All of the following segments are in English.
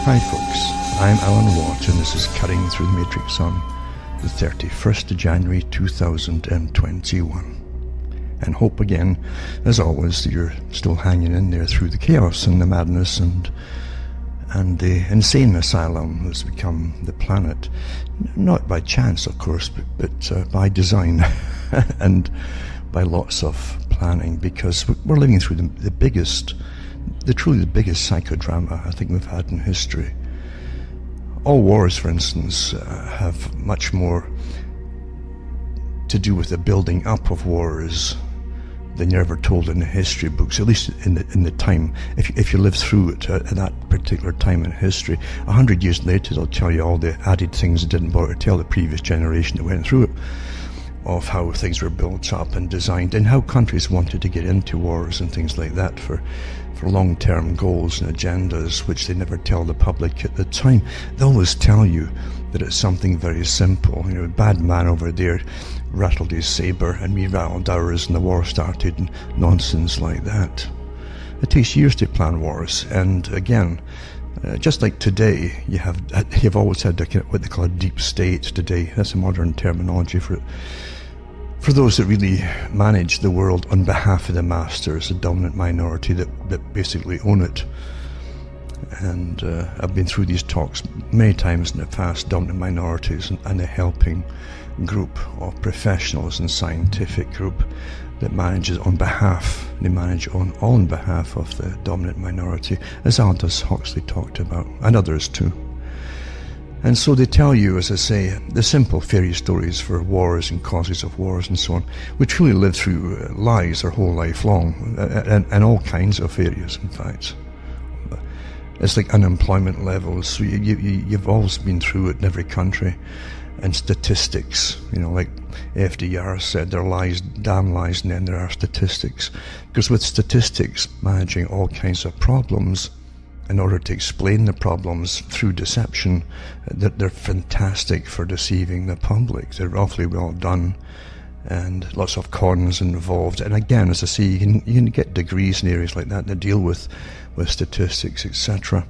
Hi folks, I'm Alan Watt and this is Cutting Through the Matrix on the 31st of January 2021. And hope again, as always, that you're still hanging in there through the chaos and the madness and the insane asylum that's become the planet. Not by chance, of course, but by design and by lots of planning, because we're living through truly the biggest psychodrama I think we've had in history. All wars, for instance, have much more to do with the building up of wars than you're ever told in the history books, at least in the time. If you live through it at that particular time in history, 100 years later they'll tell you all the added things they didn't bother to tell the previous generation that went through it, of how things were built up and designed, and how countries wanted to get into wars and things like that for long-term goals and agendas, which they never tell the public at the time. They always tell you that it's something very simple. You know, a bad man over there rattled his saber and we rattled ours and the war started, and nonsense like that. It takes years to plan wars, and again, just like today, you've always had what they call a deep state today. That's a modern terminology for it. For those that really manage the world on behalf of the masters, the dominant minority that basically own it. And I've been through these talks many times in the past, dominant minorities and the helping group of professionals and scientific group that manages on behalf, they manage on behalf of the dominant minority, as Aldous Huxley talked about, and others too. And so they tell you, as I say, the simple fairy stories for wars and causes of wars and so on. We truly live through lies our whole life long, and all kinds of areas, in fact. It's like unemployment levels. So you've always been through it in every country. And statistics, like FDR said, there are lies, damn lies, and then there are statistics. Because with statistics managing all kinds of problems, in order to explain the problems through deception, they're fantastic for deceiving the public. They're awfully well done, and lots of cons involved. And again, as I say, you can get degrees in areas like that to deal with statistics, etc.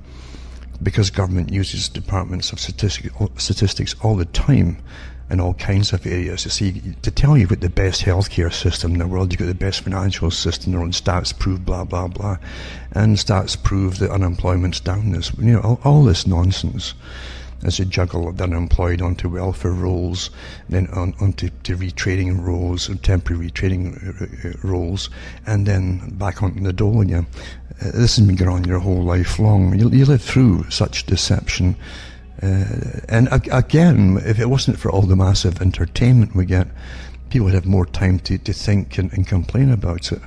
Because government uses departments of statistics all the time in all kinds of areas. You see, to tell you about the best healthcare system in the world, you've got the best financial system in the world, stats prove blah, blah, blah. And stats prove that unemployment's down this. All this nonsense as you juggle the unemployed onto welfare rolls, then onto retraining roles, and temporary retraining roles, and then back onto the dole again. This has been going on your whole life long. You live through such deception. And again, if it wasn't for all the massive entertainment we get, people would have more time to think and complain about it.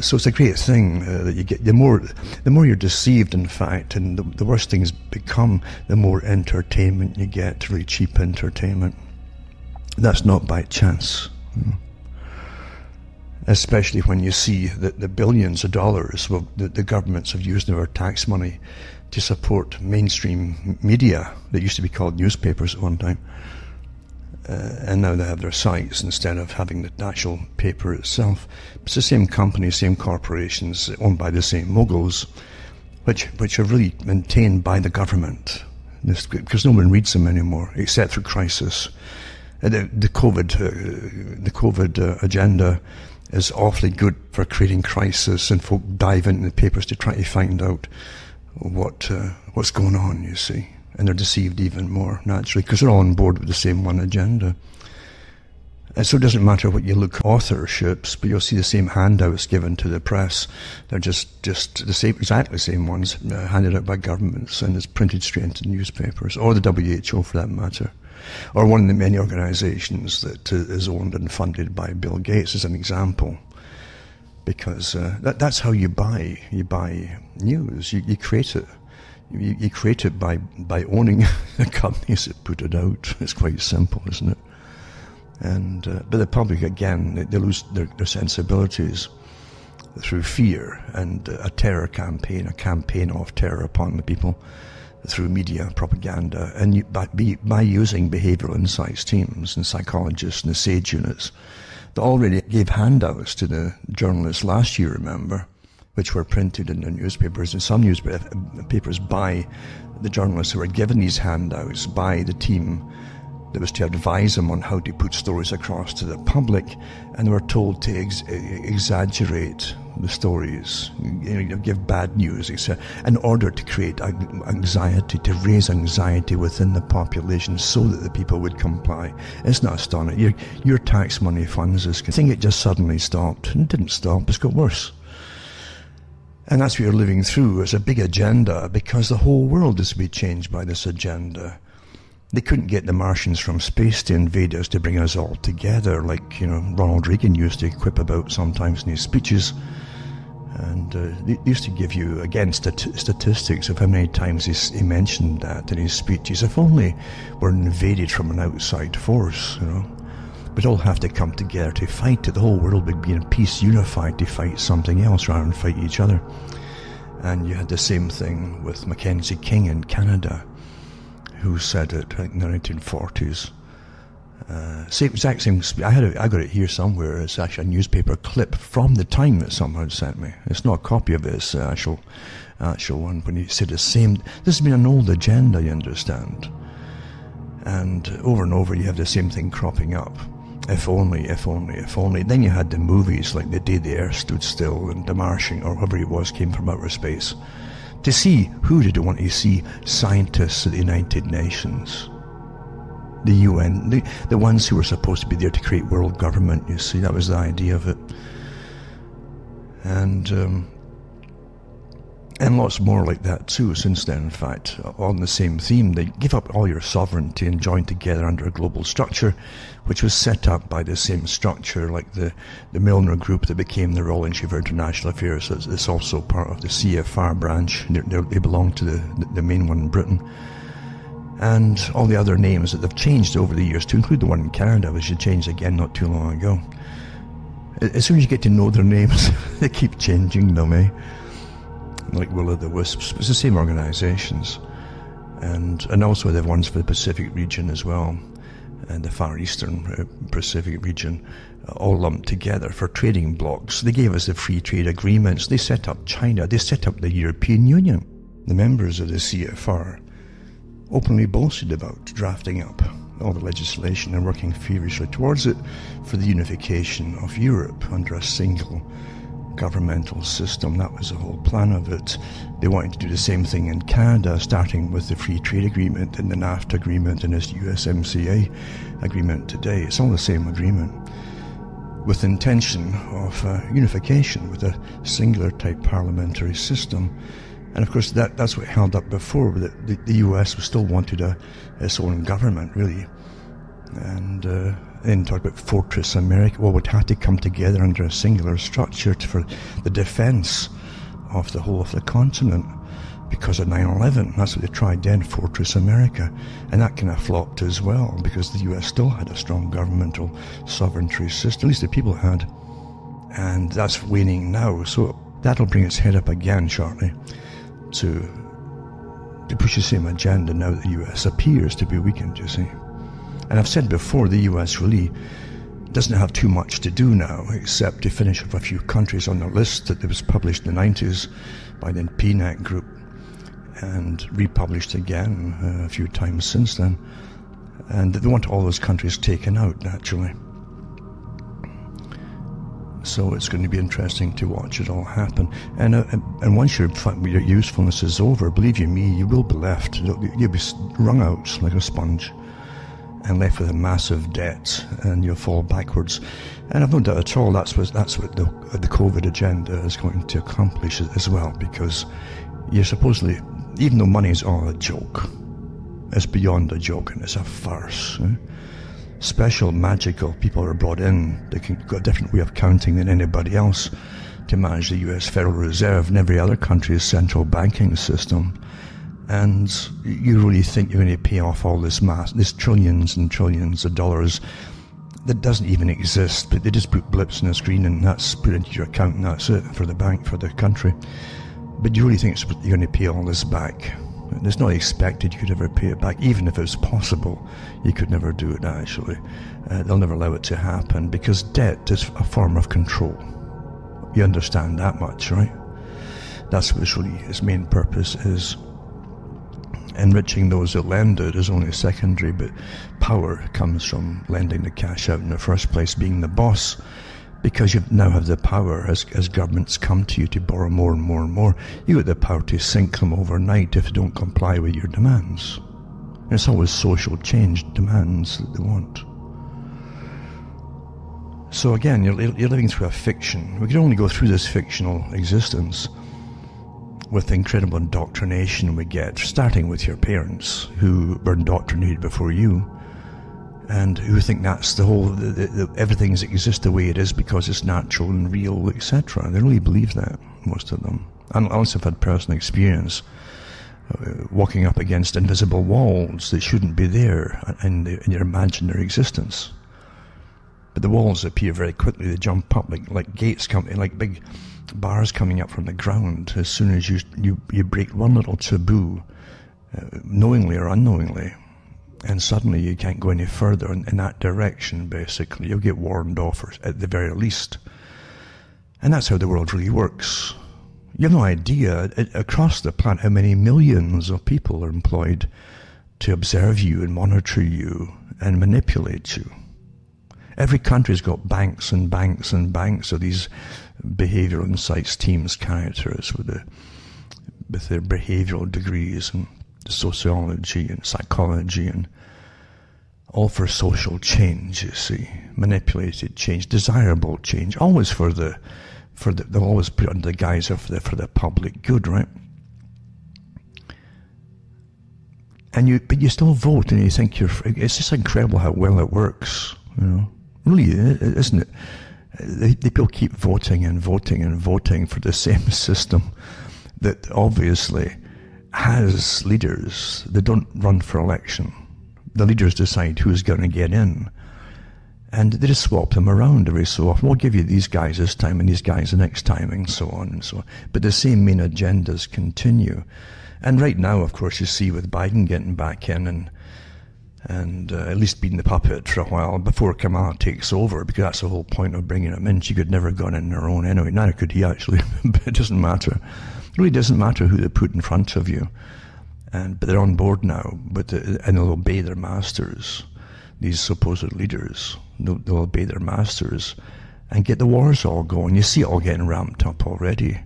So it's a great thing that you get. The more you're deceived, in fact, and the worse things become, the more entertainment you get, really cheap entertainment. That's not by chance. Especially when you see that the billions of dollars the governments have used of our tax money to support mainstream media that used to be called newspapers at one time, and now they have their sites instead of having the actual paper itself. It's the same companies, same corporations, owned by the same moguls, which are really maintained by the government, because no one reads them anymore except for crisis. The COVID agenda is awfully good for creating crisis, and folk dive into the papers to try to find out what's going on, you see. And they're deceived even more, naturally, because they're all on board with the same one agenda. And so it doesn't matter what you look at authorships, but you'll see the same handouts given to the press. They're just the same, exactly the same ones handed out by governments, and it's printed straight into newspapers, or the WHO for that matter, or one of the many organizations that is owned and funded by Bill Gates, as an example. Because that's how you buy news. You create it. You create it by owning the companies that put it out. It's quite simple, isn't it? And but the public, again, they lose their sensibilities through fear and a terror campaign, a campaign of terror upon the people through media propaganda, and by using behavioral insights teams and psychologists and the SAGE units that already gave handouts to the journalists last year, remember, which were printed in the newspapers, and some newspapers by the journalists who were given these handouts by the team that was to advise them on how to put stories across to the public, and they were told to exaggerate the stories, give bad news, etc., in order to create anxiety, to raise anxiety within the population so that the people would comply. It's not astonishing. Your tax money funds this. I think it just suddenly stopped. And it didn't stop, it's got worse. And that's what you're living through. It's a big agenda, because the whole world is to be changed by this agenda. They couldn't get the Martians from space to invade us, to bring us all together, like Ronald Reagan used to quip about sometimes in his speeches. And they used to give you, again, statistics of how many times he mentioned that in his speeches. If only we're invaded from an outside force, we'd all have to come together to fight it. The whole world would be in peace, unified to fight something else rather than fight each other. And you had the same thing with Mackenzie King in Canada, who said it in the 1940s. Exact same. I got it here somewhere. It's actually a newspaper clip from the time that someone had sent me. It's not a copy of this actual one. When he said the same, this has been an old agenda, you understand. And over you have the same thing cropping up. If only, if only, if only. Then you had the movies like The Day the Earth Stood Still and The Martian, or whoever it was, came from outer space. To see, who did want to see? Scientists at the United Nations, the UN, the ones who were supposed to be there to create world government, you see. That was the idea of it. And lots more like that too since then, in fact, on the same theme. They give up all your sovereignty and join together under a global structure, which was set up by the same structure like the Milner Group that became the Royal Institute for International Affairs. So it's also part of the CFR branch. They belong to the main one in Britain. And all the other names that they've changed over the years, to include the one in Canada, which had changed again not too long ago. As soon as you get to know their names, they keep changing them, like Will-o'-the-Wisps. It's the same organisations, and also the ones for the Pacific region as well, and the Far Eastern Pacific region, all lumped together for trading blocks. They gave us the free trade agreements. They set up China. They set up the European Union. The members of the CFR openly boasted about drafting up all the legislation and working feverishly towards it for the unification of Europe under a single governmental system. That was the whole plan of it. They wanted to do the same thing in Canada, starting with the free trade agreement and the NAFTA agreement and this USMCA agreement today. It's all the same agreement, with intention of unification with a singular type parliamentary system. And of course that's what held up before. The US still wanted its own government, really. And then talk about Fortress America. Well, we'd have to come together under a singular structure for the defence of the whole of the continent because of 9/11. That's what they tried then, Fortress America. And that kind of flopped as well, because the US still had a strong governmental sovereignty system, at least the people had. And that's waning now, so that'll bring its head up again shortly to push the same agenda now that the US appears to be weakened, you see. And I've said before, the US really doesn't have too much to do now, except to finish off a few countries on the list that was published in the 90s by the PNAC group, and republished again a few times since then. And they want all those countries taken out, naturally. So it's going to be interesting to watch it all happen. And once your usefulness is over, believe you me, you will be left. You'll be wrung out like a sponge and left with a massive debt, and you'll fall backwards. And I've no doubt at all that's what the COVID agenda is going to accomplish as well, because you're supposedly, even though money is all a joke, it's beyond a joke and it's a farce. Special, magical people are brought in. They can got a different way of counting than anybody else to manage the US Federal Reserve and every other country's central banking system. And you really think you're going to pay off all this trillions and trillions of dollars that doesn't even exist, but they just put blips on the screen and that's put into your account and that's it for the bank, for the country. But you really think you're going to pay all this back? It's not expected you could ever pay it back. Even if it was possible, you could never do it, actually. They'll never allow it to happen, because debt is a form of control. You understand that much, right? That's what its main purpose is. Enriching those that lend it is only secondary, but power comes from lending the cash out in the first place, being the boss, because you now have the power as governments come to you to borrow more and more and more. You get the power to sink them overnight if they don't comply with your demands. And it's always social change demands that they want. So again, you're living through a fiction. We can only go through this fictional existence with the incredible indoctrination we get, starting with your parents, who were indoctrinated before you, and who think that's the whole, everything's exists the way it is because it's natural and real, etc. They really believe that, most of them. Unless I've had personal experience walking up against invisible walls that shouldn't be there in your imaginary existence. But the walls appear very quickly. They jump up like gates coming, like big bars coming up from the ground as soon as you break one little taboo, knowingly or unknowingly, and suddenly you can't go any further in that direction. Basically, you'll get warned off, or at the very least. And that's how the world really works. You have no idea across the planet how many millions of people are employed to observe you and monitor you and manipulate you. Every country's got banks and banks and banks of these behavioral insights teams, characters with their behavioral degrees and sociology and psychology, and all for social change, you see, manipulated change, desirable change, always they'll always put it under the guise of for the public good, right? But you still vote, and you think it's just incredible how well it works, you know. Really, isn't it? The people keep voting and voting and voting for the same system that obviously has leaders that don't run for election. The leaders decide who's going to get in, and they just swap them around every so often. We'll give you these guys this time and these guys the next time, and so on and so on. But the same main agendas continue. And right now, of course, you see with Biden getting back in and at least being the puppet for a while before Kamala takes over, because that's the whole point of bringing him in. She could never have gone in her own anyway. Neither could he, actually. But it doesn't matter. It really doesn't matter who they put in front of you. But they're on board now, and they'll obey their masters. These supposed leaders, they'll obey their masters and get the wars all going. You see it all getting ramped up already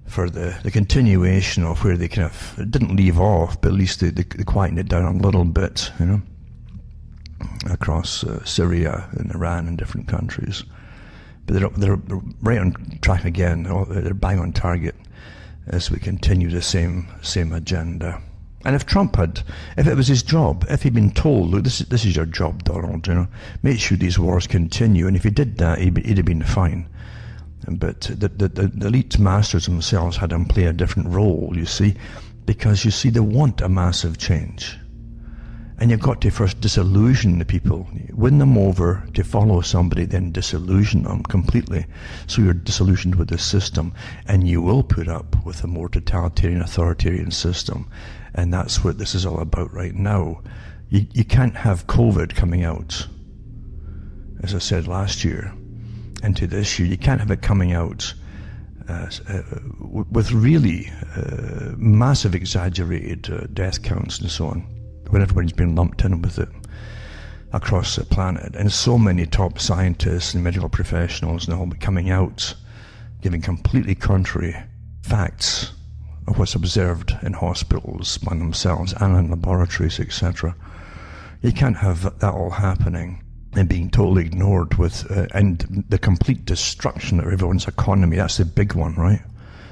for the continuation of where they kind of didn't leave off, but at least they quietened it down a little bit, you know, across Syria and Iran and different countries. But they're right on track again. They're bang on target as we continue the same agenda. And if it was his job, if he'd been told, look, this is your job, Donald, you know, make sure these wars continue, and if he did that, he'd have been fine. But the elite masters themselves had him play a different role, you see, because, you see, they want a massive change. And you've got to first disillusion the people, win them over to follow somebody, then disillusion them completely. So you're disillusioned with the system, and you will put up with a more totalitarian, authoritarian system. And that's what this is all about right now. You can't have COVID coming out, as I said last year, into this year. You can't have it coming out with really massive exaggerated death counts and so on, when everybody's been lumped in with it across the planet. And so many top scientists and medical professionals now coming out, giving completely contrary facts of what's observed in hospitals by themselves and in laboratories, etc. You can't have that all happening and being totally ignored with, and the complete destruction of everyone's economy. That's the big one, right?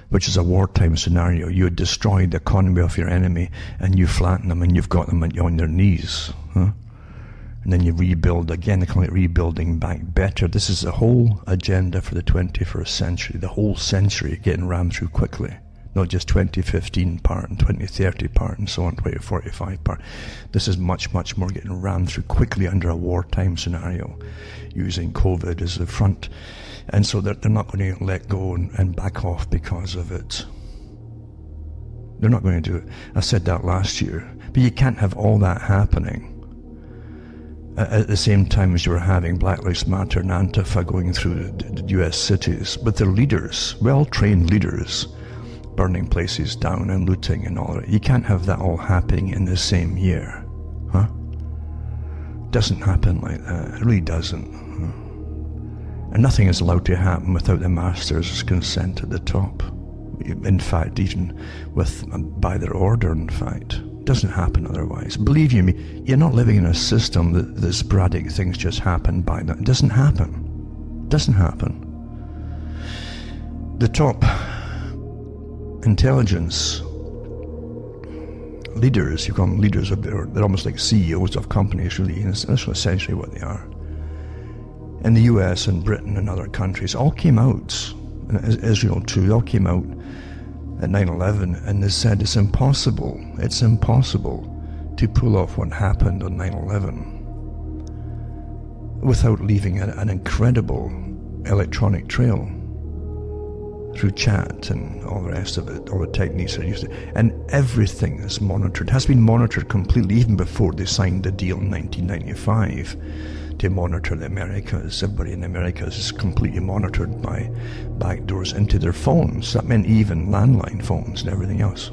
Which is a wartime scenario. You had destroyed the economy of your enemy, and you flatten them, and you've got them on their knees. Huh? And then you rebuild again. They call it rebuilding back better. This is the whole agenda for the 21st century. The whole century getting rammed through quickly. Not just 2015 part and 2030 part and so on, 2045 part. This is much, much more getting rammed through quickly under a wartime scenario, using COVID as the front. And so they're not going to let go and back off because of it. They're not going to do it. I said that last year. But you can't have all that happening at the same time as you were having Black Lives Matter and Antifa going through the US cities with their leaders, well-trained leaders, burning places down and looting and all that. You can't have that all happening in the same year, huh? Doesn't happen like that. It really doesn't. And nothing is allowed to happen without the master's consent at the top. In fact, even by their order, in fact. It doesn't happen otherwise. Believe you me, you're not living in a system that sporadic things just happen by that. It doesn't happen. It doesn't happen. The top intelligence leaders, you call them leaders, they're almost like CEOs of companies, really, and that's essentially what they are. And the US and Britain and other countries all came out, and Israel too, all came out at 9/11, and they said it's impossible to pull off what happened on 9/11 without leaving an incredible electronic trail through chat and all the rest of it, all the techniques that are used. And everything is monitored, has been monitored completely, even before they signed the deal in 1995 to monitor the Americas. Everybody in the Americas is completely monitored by backdoors into their phones. That meant even landline phones and everything else.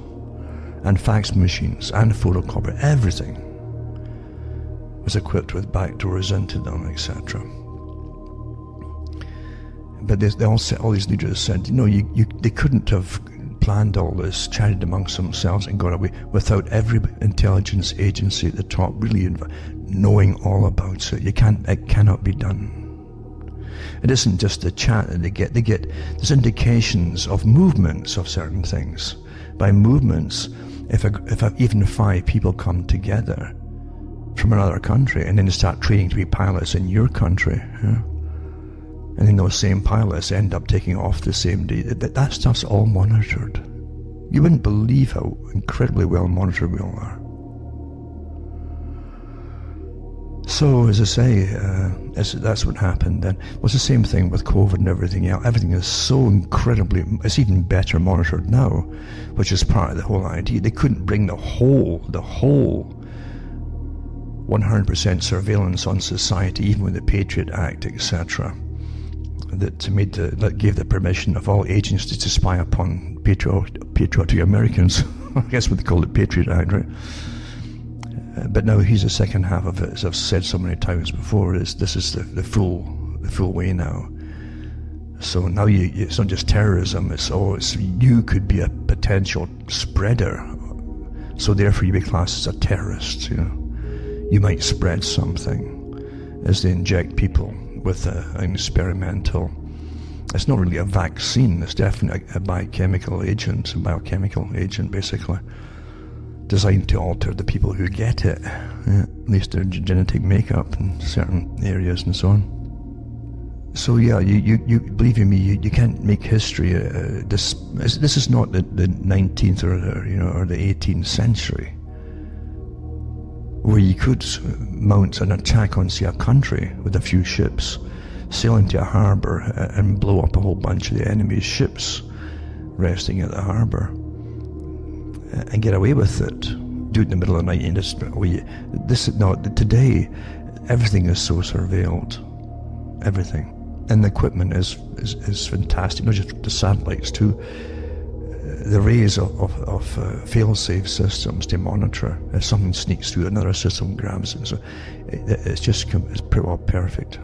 And fax machines and photocopy, everything was equipped with backdoors into them, etc. But they all said, all these leaders said, they couldn't have planned all this, chatted amongst themselves and got away without every intelligence agency at the top really knowing all about it. It cannot be done. It isn't just the chat that they get. There's indications of movements of certain things. By movements, if even 5 people come together from another country and then they start training to be pilots in your country, and then those same pilots end up taking off the same day. That stuff's all monitored. You wouldn't believe how incredibly well monitored we all are. So, as I say, that's what happened then. Well, it's the same thing with COVID and everything else. Everything is so incredibly, it's even better monitored now, which is part of the whole idea. They couldn't bring the whole 100% surveillance on society, even with the Patriot Act, etc. That gave the permission of all agencies to spy upon patriotic Americans. I guess what they call it, Patriot Act, right? But now here's the second half of it, as I've said so many times before. This is the full way now. So now it's not just terrorism. It's you could be a potential spreader. So therefore you be classed as a terrorist. You might spread something as they inject people with an experimental, it's not really a vaccine, it's definitely a biochemical agent basically, designed to alter the people who get it, at least their genetic makeup in certain areas and so on. So yeah, you believe me, you can't make history. This is not the 19th or the 18th century, where you could mount an attack on, say, a country with a few ships, sail into a harbour and blow up a whole bunch of the enemy's ships resting at the harbour and get away with it. Do it in the middle of the night. Today, everything is so surveilled. Everything. And the equipment is fantastic, not just the satellites too. The rays of fail-safe systems to monitor. If something sneaks through, another system grabs it. So it's pretty well perfect.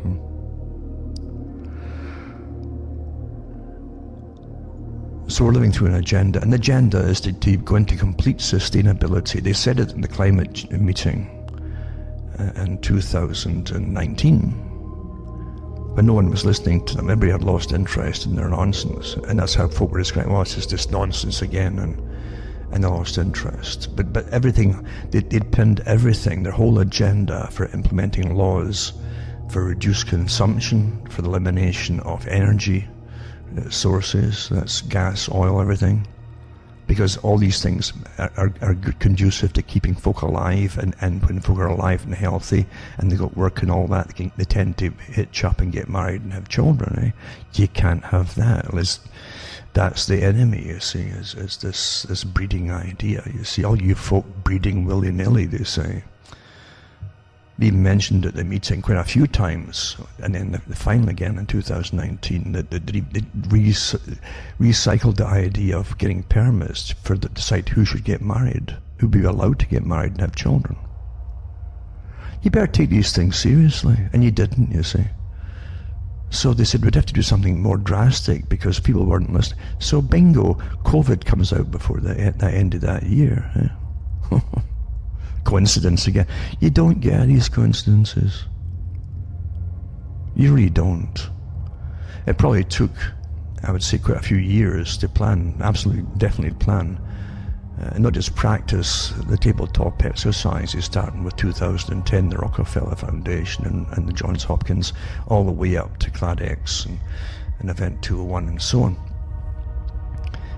So we're living through an agenda, and the agenda is to go into complete sustainability. They said it in the climate meeting in 2019. But no one was listening to them. Everybody had lost interest in their nonsense, and that's how folk were describing, it's just nonsense again, and they lost interest. But everything, they'd pinned everything, their whole agenda for implementing laws for reduced consumption, for the elimination of energy sources, that's gas, oil, everything. Because all these things are conducive to keeping folk alive, and when folk are alive and healthy and they got work and all that, they tend to hitch up and get married and have children. You can't have that. That's the enemy, you see, is this breeding idea. You see, all you folk breeding willy-nilly, they say. They mentioned at the meeting quite a few times, and then the final again in 2019, that they recycled the idea of getting permits for to decide who should get married, who would be allowed to get married and have children. You better take these things seriously, and you didn't, you see. So they said we'd have to do something more drastic because people weren't listening. So bingo, COVID comes out before the end of that year. Eh? Coincidence again. You don't get these coincidences. You really don't. It probably took, I would say, quite a few years to plan, absolutely, definitely plan, and not just practice the tabletop exercises, starting with 2010, the Rockefeller Foundation and the Johns Hopkins, all the way up to CladX and Event 201 and so on.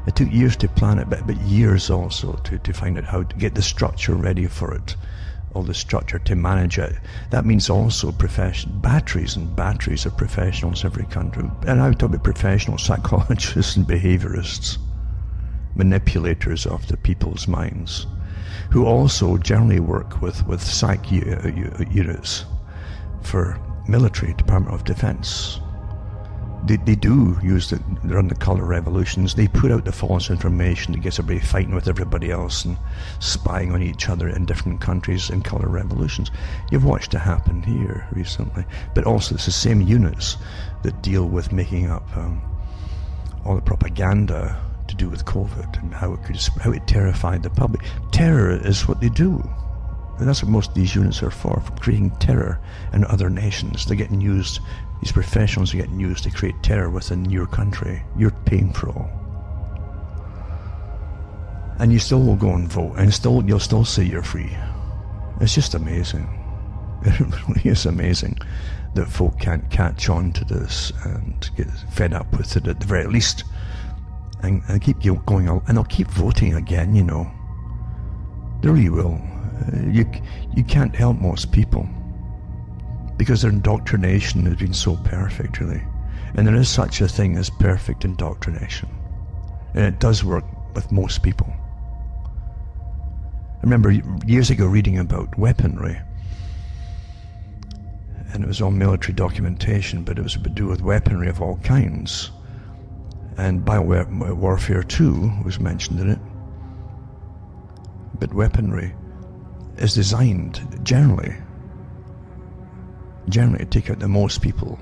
It took years to plan it, but years also to find out how to get the structure ready for it, all the structure to manage it. That means also batteries of professionals every country. And I would talk about professional psychologists and behaviorists, manipulators of the people's minds, who also generally work with psych units for military, Department of Defense. They do use they're on the colour revolutions. They put out the false information that gets everybody fighting with everybody else and spying on each other in different countries in colour revolutions. You've watched it happen here recently. But also it's the same units that deal with making up all the propaganda to do with COVID and how it terrified the public. Terror is what they do. And that's what most of these units are for creating terror in other nations. They're getting used, these professionals are getting used to create terror within your country. You're paying for all. And you still will go and vote, and you'll still say you're free. It's just amazing. It really is amazing that folk can't catch on to this and get fed up with it at the very least. And keep going on, and they'll keep voting again, you know. They really will. You can't help most people because their indoctrination has been so perfect, really. And there is such a thing as perfect indoctrination, and it does work with most people. I remember years ago reading about weaponry, and it was all military documentation, but it was to do with weaponry of all kinds. And biowarfare too was mentioned in it. But weaponry is designed generally to take out the most people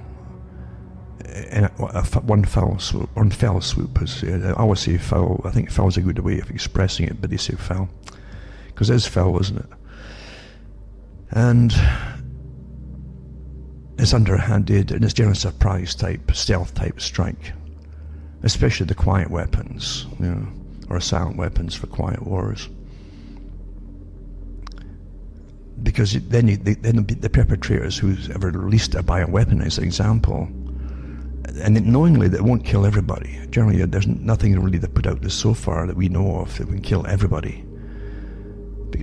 in one fell swoop. I always say foul. I think foul is a good way of expressing it, but they say foul because it is foul, isn't it? And it's underhanded, and it's generally surprise type, stealth type strike. Especially the quiet weapons, you know, or silent weapons for quiet wars. Because then the perpetrators who's ever released a bioweapon, as an example, and knowingly that it won't kill everybody. Generally, there's nothing really that put out this so far that we know of that can kill everybody.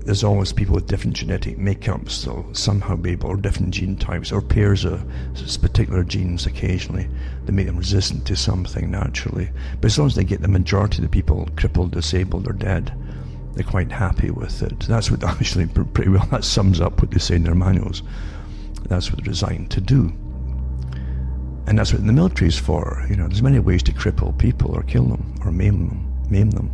There's always people with different genetic makeups that'll somehow be able, or different gene types, or pairs of particular genes occasionally that make them resistant to something naturally. But as long as they get the majority of the people crippled, disabled, or dead, they're quite happy with it. That's what actually pretty well, that sums up what they say in their manuals. That's what they're designed to do. And that's what the military is for. You know, there's many ways to cripple people or kill them or maim them.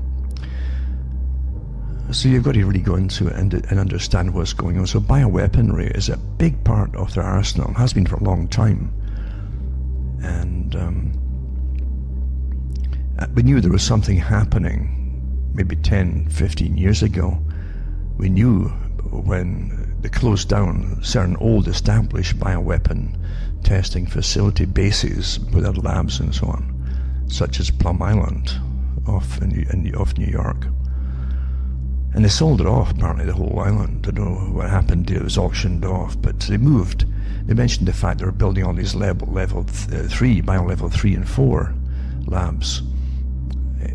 So you've got to really go into it and understand what's going on. So bioweaponry is a big part of their arsenal, has been for a long time. And we knew there was something happening maybe 10, 15 years ago. We knew when they closed down certain old established bioweapon testing facility bases with their labs and so on, such as Plum Island off New York. And they sold it off, apparently, the whole island. I don't know what happened. It was auctioned off, but they moved. They mentioned the fact they were building all these level 3, bio-level 3 and 4 labs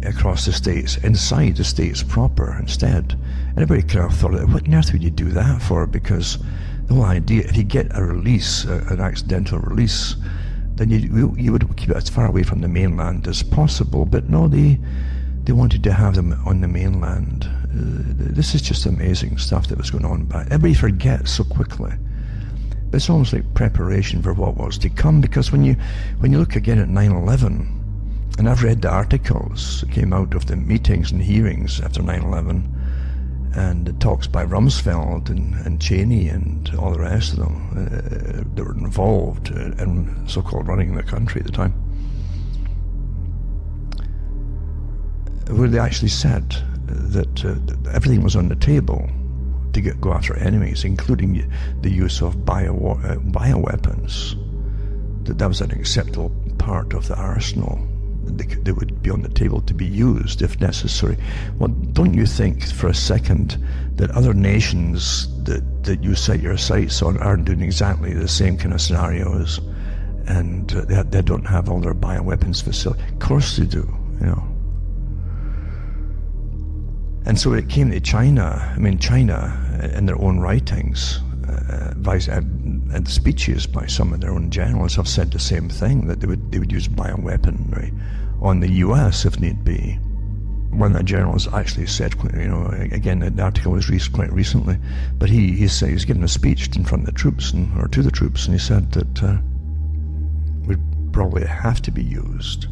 across the states, inside the states proper instead. And everybody kind of thought, what on earth would you do that for? Because the whole idea, if you get a release, an accidental release, then you would keep it as far away from the mainland as possible. But no, they wanted to have them on the mainland. This is just amazing stuff that was going on back. Everybody forgets so quickly. it's almost like preparation for what was to come, because when you look again at 9/11, and I've read the articles that came out of the meetings and hearings after 9/11, and the talks by Rumsfeld and Cheney and all the rest of them that were involved in so-called running the country at the time, where they actually said that everything was on the table to go after enemies, including the use of bioweapons. That was an acceptable part of the arsenal that would be on the table to be used if necessary. Well, don't you think for a second that other nations that you set your sights on aren't doing exactly the same kind of scenarios, and they don't have all their bioweapons facilities? Of course they do, you know. And so when it came to China, I mean, China, in their own writings, and speeches by some of their own generals have said the same thing, that they would use bioweaponry on the US if need be. One of the generals actually said, you know, again, the article was released quite recently, but he said he was giving a speech in front of the troops, or to the troops, and he said that would probably have to be used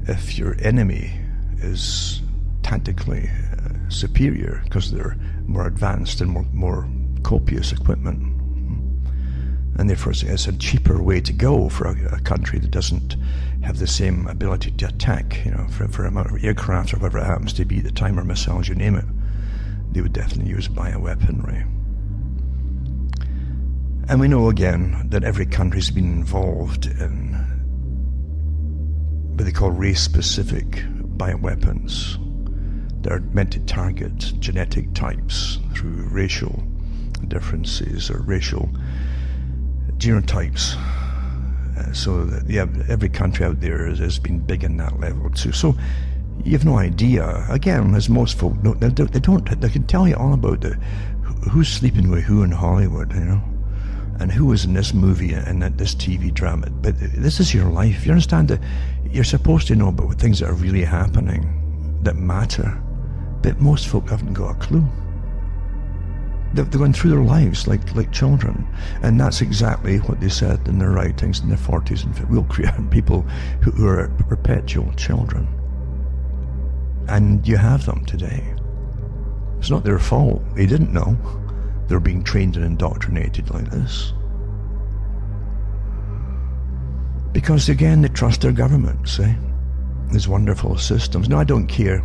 if your enemy is tactically superior, because they're more advanced and more copious equipment. And therefore it's a cheaper way to go for a country that doesn't have the same ability to attack, you know, for amount of aircraft or whatever it happens to be, the timer missiles, you name it. They would definitely use bioweaponry. And we know again that every country's been involved in what they call race-specific bioweapons. They're meant to target genetic types through racial differences or racial genotypes. So that, yeah, every country out there has been big in that level too. So you have no idea. Again, as most folk know, they don't. They can tell you all about who's sleeping with who in Hollywood, you know, and who was in this movie and this TV drama. But this is your life. You understand that you're supposed to know about things that are really happening that matter. But most folk haven't got a clue. They're going through their lives like children, and that's exactly what they said in their writings in the 40s and 50s. We'll create people who are perpetual children, and you have them today. It's not their fault. They didn't know. They're being trained and indoctrinated like this because, again, they trust their governments. These wonderful systems. Now, I don't care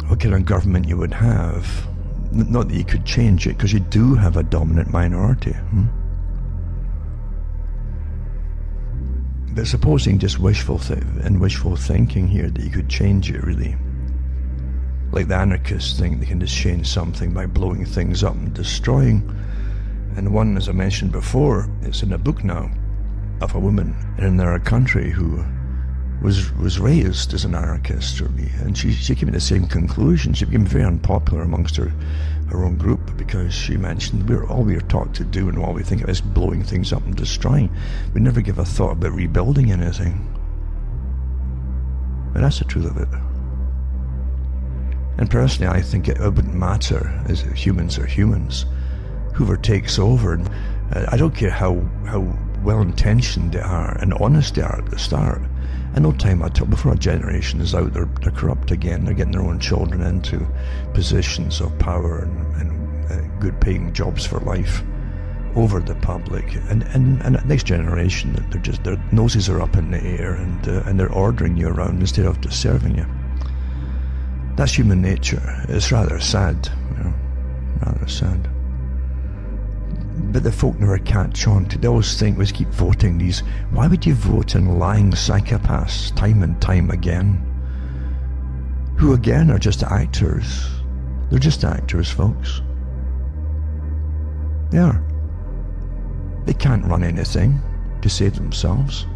what kind of government you would have. Not that you could change it, because you do have a dominant minority. But supposing just wishful thinking here that you could change it, really. Like the anarchists think they can just change something by blowing things up and destroying. And one, as I mentioned before, it's in a book now, of a woman in another country who was raised as an anarchist, and she came to the same conclusion. She became very unpopular amongst her own group because she mentioned all we are taught to do and all we think of is blowing things up and destroying. We never give a thought about rebuilding anything. And that's the truth of it. And personally, I think it wouldn't matter, as humans are humans. Whoever takes over, I don't care how well-intentioned they are and honest they are at the start. And no time at all, before a generation is out, they're corrupt again. They're getting their own children into positions of power and good-paying jobs for life over the public. And the next generation, their noses are up in the air and they're ordering you around instead of just serving you. That's human nature. It's rather sad, you know, rather sad. But the folk never catch on to. They always think we keep voting these. Why would you vote in lying psychopaths time and time again? Who again are just actors. They're just actors, folks. They are. They can't run anything to save themselves.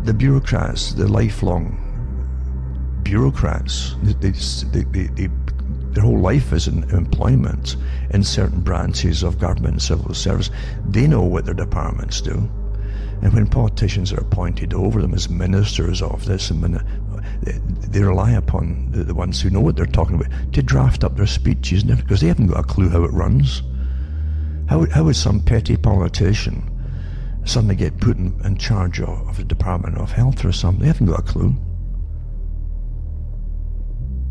The bureaucrats, the lifelong bureaucrats, their whole life is in employment in certain branches of government and civil service. They know what their departments do. And when politicians are appointed over them as ministers of this, they rely upon the ones who know what they're talking about to draft up their speeches, because they haven't got a clue how it runs. How would some petty politician suddenly get put in charge of the Department of Health or something? They haven't got a clue.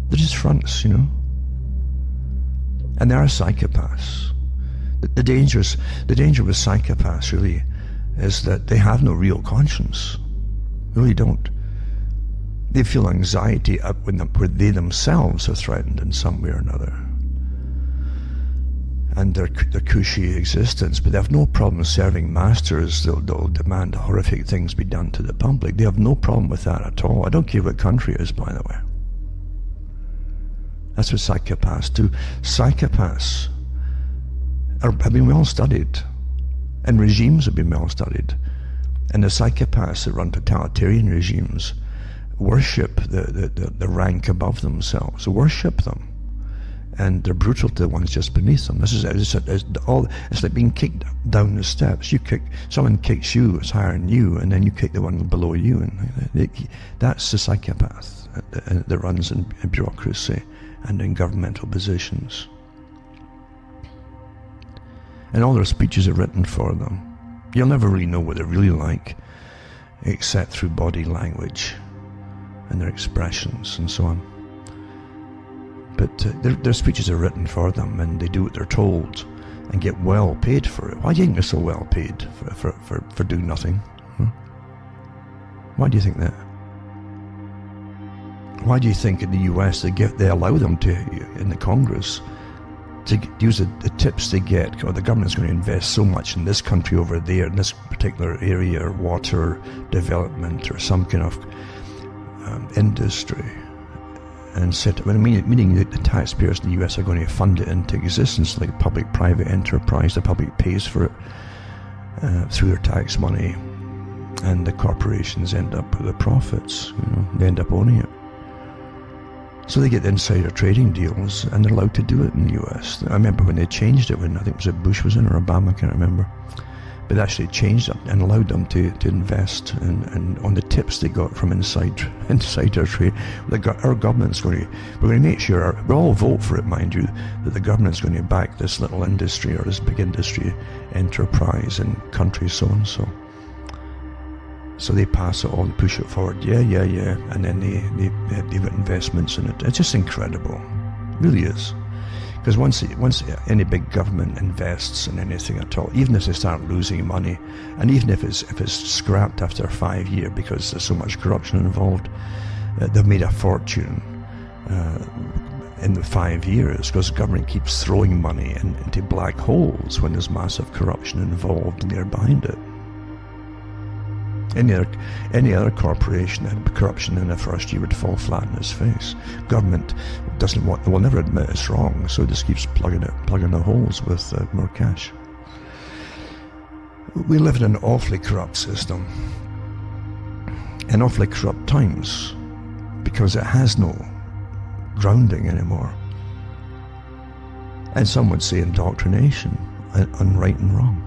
They're just fronts, you know. And they are psychopaths. The danger with psychopaths really is that they have no real conscience. They really don't. They feel anxiety when they themselves are threatened in some way or another. And their cushy existence, but they have no problem serving masters. They'll demand horrific things be done to the public. They have no problem with that at all. I don't care what country it is, by the way. That's what psychopaths do. Psychopaths have been well studied, and regimes have been well studied. And the psychopaths that run totalitarian regimes worship the rank above themselves. They worship them. And they're brutal to the ones just beneath them. It's like being kicked down the steps. Someone kicks you, it's higher than you, and then you kick the one below you. And that's the psychopath that runs in bureaucracy and in governmental positions. And all their speeches are written for them. You'll never really know what they're really like, except through body language and their expressions and so on. But their speeches are written for them, and they do what they're told and get well paid for it. Why do you think they're so well paid for doing nothing? Why do you think that? Why do you think in the US they allow them to, in the Congress, to use the tips they get, or the government's going to invest so much in this country over there, in this particular area, or water development, or some kind of industry, and meaning that the taxpayers in the US are going to fund it into existence like public-private enterprise. The public pays for it through their tax money, and the corporations end up with the profits. They end up owning it. So they get insider trading deals, and they're allowed to do it in the US. I remember when they changed it, when I think it was Bush was in, or Obama, I can't remember. But they actually changed it and allowed them to invest and on the tips they got from insider trade. Our government's we're going to make sure, we'll all vote for it, mind you, that the government's going to back this little industry or this big industry enterprise in country so-and-so. So they pass it on, push it forward, yeah, and then they've got investments in it. It's just incredible, it really is. Because once any big government invests in anything at all, even if they start losing money, and even if it's scrapped after 5 years because there's so much corruption involved, they've made a fortune in the 5 years, because the government keeps throwing money into black holes when there's massive corruption involved and they're behind it. Any other corporation that had corruption in the first year would fall flat in its face. Government will never admit it's wrong, so it just keeps plugging the holes with more cash. We live in an awfully corrupt system, and awfully corrupt times, because it has no grounding anymore. And some would say indoctrination on right and wrong.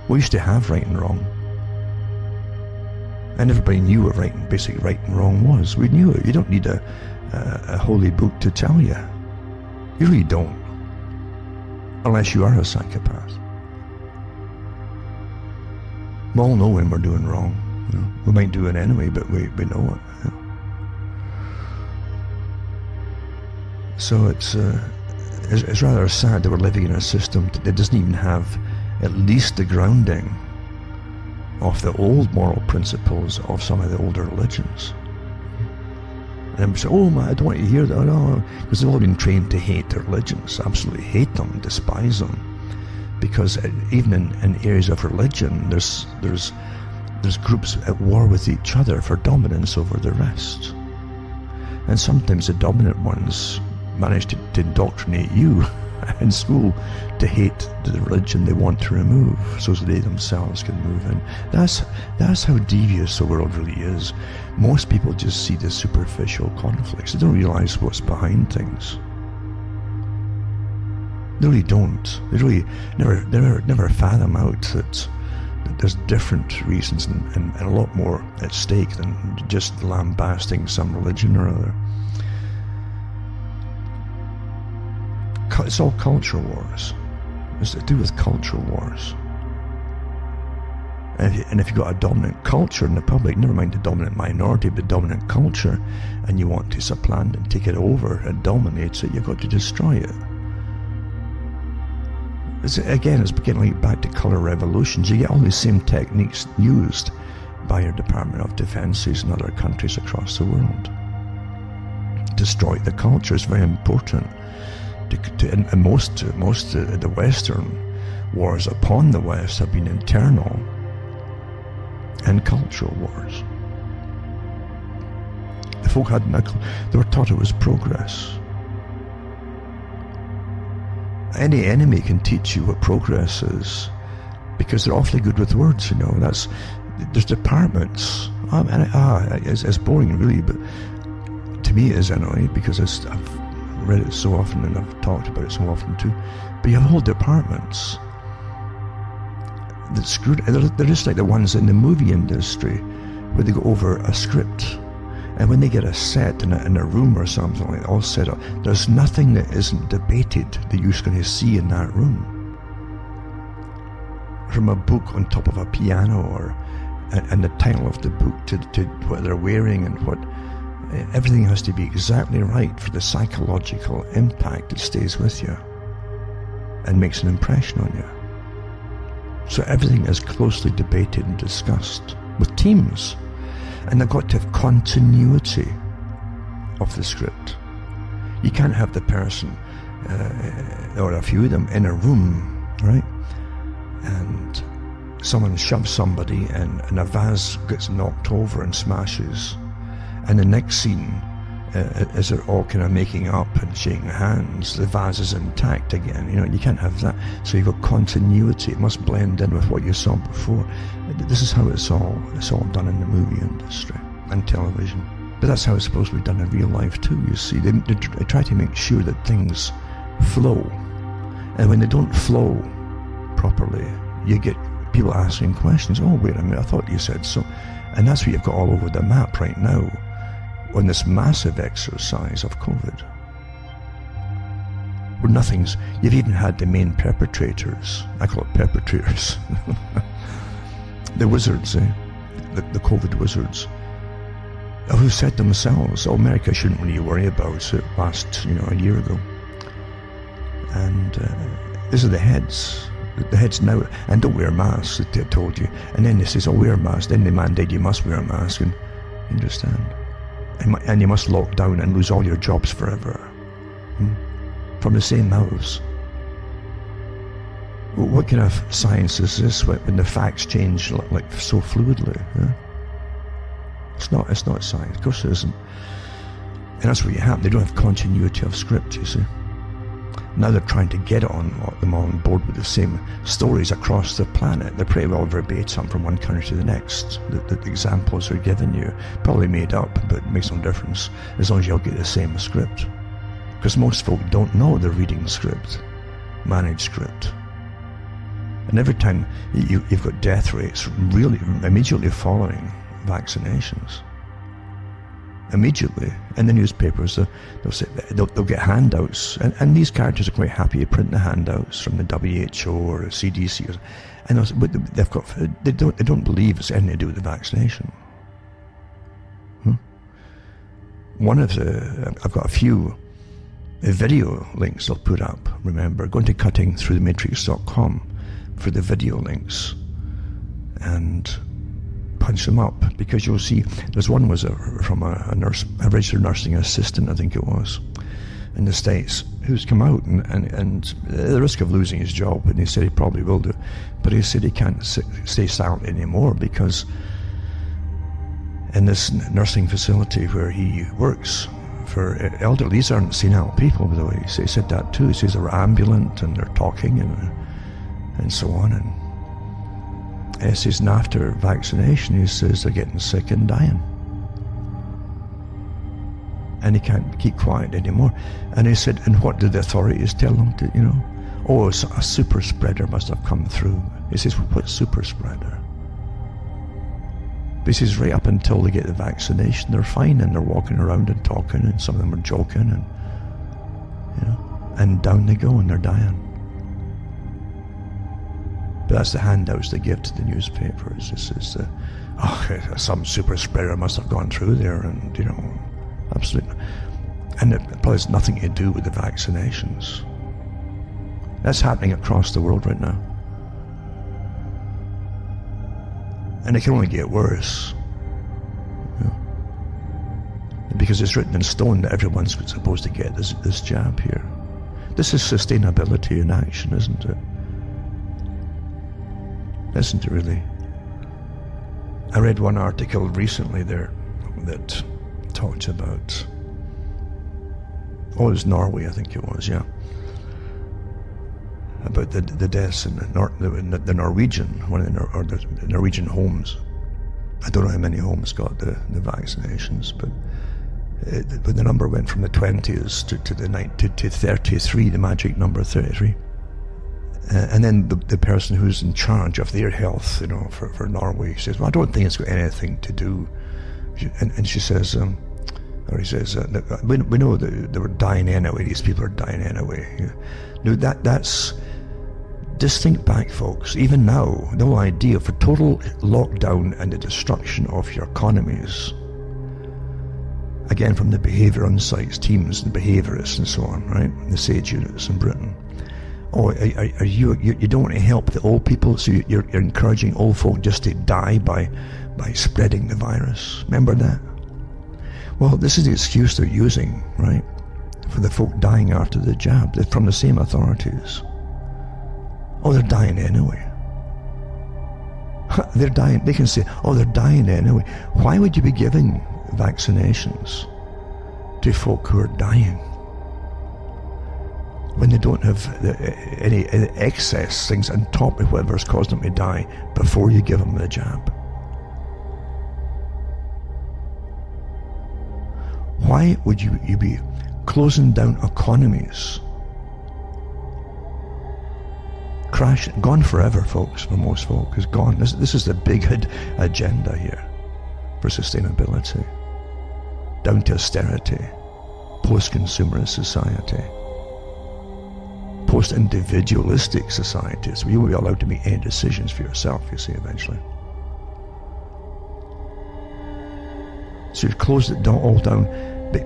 We used to have right and wrong. And everybody knew what basically right and wrong was. We knew it. You don't need a holy book to tell you. You really don't. Unless you are a psychopath. We all know when we're doing wrong. We might do it anyway, but we know it. So it's rather sad that we're living in a system that doesn't even have at least the grounding of the old moral principles of some of the older religions. And I'm saying, oh my, I don't want to hear that, no, because they've all been trained to hate their religions, absolutely hate them, despise them, because even in areas of religion, there's groups at war with each other for dominance over the rest, and sometimes the dominant ones manage to indoctrinate you in school to hate the religion they want to remove, so they themselves can move in. That's how devious the world really is. Most people just see the superficial conflicts. They don't realize what's behind things. They really don't. They really never fathom out that there's different reasons and a lot more at stake than just lambasting some religion or other. It's all culture wars. It's to do with cultural wars. And if you've got a dominant culture in the public, never mind the dominant minority, but the dominant culture, and you want to supplant and take it over and dominate it, you've got to destroy it. It's getting back to colour revolutions. You get all these same techniques used by your Department of Defences in other countries across the world. Destroy the culture is very important. And most of the Western wars upon the West have been internal and cultural wars. The folk they were taught it was progress. Any enemy can teach you what progress is because they're awfully good with words, you know. There's departments. It's boring really, but to me it is anyway because I've read it so often and I've talked about it so often too. But you have whole departments that screwed. They're just like the ones in the movie industry where they go over a script, and when they get a set in a room or something like that, all set up, there's nothing that isn't debated that you're going to see in that room. From a book on top of a piano, and the title of the book to what they're wearing and what. Everything has to be exactly right for the psychological impact that stays with you and makes an impression on you. So everything is closely debated and discussed with teams, and they've got to have continuity of the script. You can't have the person or a few of them in a room, right? And someone shoves somebody and a vase gets knocked over and smashes. And the next scene, as they're all kind of making up and shaking hands, the vase is intact again. You know, you can't have that. So you've got continuity. It must blend in with what you saw before. This is how it's all done in the movie industry and television. But that's how it's supposed to be done in real life too, you see. They try to make sure that things flow. And when they don't flow properly, you get people asking questions. Oh, wait a minute, I thought you said so. And that's what you've got all over the map right now on this massive exercise of COVID. Where you've even had the main perpetrators, I call it perpetrators, the wizards, the COVID wizards, who said themselves, oh, America shouldn't really worry about it last, a year ago. And these are the heads now, and don't wear masks, they told you. And then they say, oh, wear a mask. Then they mandate you must wear a mask, and you understand. And you must lock down and lose all your jobs forever. From the same mouths. What kind of science is this when the facts change like so fluidly? It's not science, of course it isn't. And that's what you have. They don't have continuity of script, you see. Now they're trying to get them on board with the same stories across the planet. They're pretty well verbatim from one country to the next. The examples are given you, probably made up, but it makes no difference as long as you all get the same script. Because most folk don't know they're reading script, managed script. And every time you've got death rates really immediately following vaccinations. Immediately in the newspapers, they'll get handouts, and these characters are quite happy to print the handouts from the WHO or the CDC, and they don't believe it's anything to do with the vaccination. I've got a few video links I'll put up. Remember, go into cuttingthroughthematrix.com for the video links and punch them up, because you'll see there's one was from a nurse, a registered nursing assistant, I think it was, in the States, who's come out and at the risk of losing his job, and he said he probably will do, but he said he can't stay silent anymore because in this nursing facility where he works for elderly, these aren't senile people, by the way, he said that too. He says they're ambulant and they're talking and so on, and he says, and after vaccination, he says they're getting sick and dying. And he can't keep quiet anymore. And he said, and what did the authorities tell him to, Oh, a super spreader must have come through. He says, well, what super spreader? But he says, right up until they get the vaccination, they're fine, and they're walking around and talking, and some of them are joking, and down they go, and they're dying. But that's the handouts they give to the newspapers. This is some super spreader must have gone through there, and absolutely. And it probably has nothing to do with the vaccinations. That's happening across the world right now. And it can only get worse. Because it's written in stone that everyone's supposed to get this jab here. This is sustainability in action, isn't it? Isn't it really? I read one article recently there that talked about, it was Norway, I think it was, yeah, about the deaths in the Norwegian, the Norwegian homes. I don't know how many homes got the vaccinations, but the number went from the 20s to 33, the magic number 33. And then the person who's in charge of their health, for Norway says, well, I don't think it's got anything to do. And she says, or he says, we know that they were dying anyway, these people are dying anyway. No, that's, just think back, folks. Even now, the whole idea for total lockdown and the destruction of your economies, again from the behaviour insights teams and behaviourists and so on, right? The SAGE units in Britain. Oh, are you don't want to help the old people, so you're encouraging old folk just to die by spreading the virus. Remember that? Well, this is the excuse they're using, right, for the folk dying after the jab. They're from the same authorities. Oh, they're dying anyway. They're dying. They can say, oh, they're dying anyway. Why would you be giving vaccinations to folk who are dying when they don't have any excess things on top of whatever's caused them to die before you give them the jab? Why would you be closing down economies? Gone forever, folks, for most folk, is gone. This is the big agenda here for sustainability. Down to austerity, post-consumerist society, post-individualistic society, so you won't be allowed to make any decisions for yourself, you see, eventually. So you closed it all down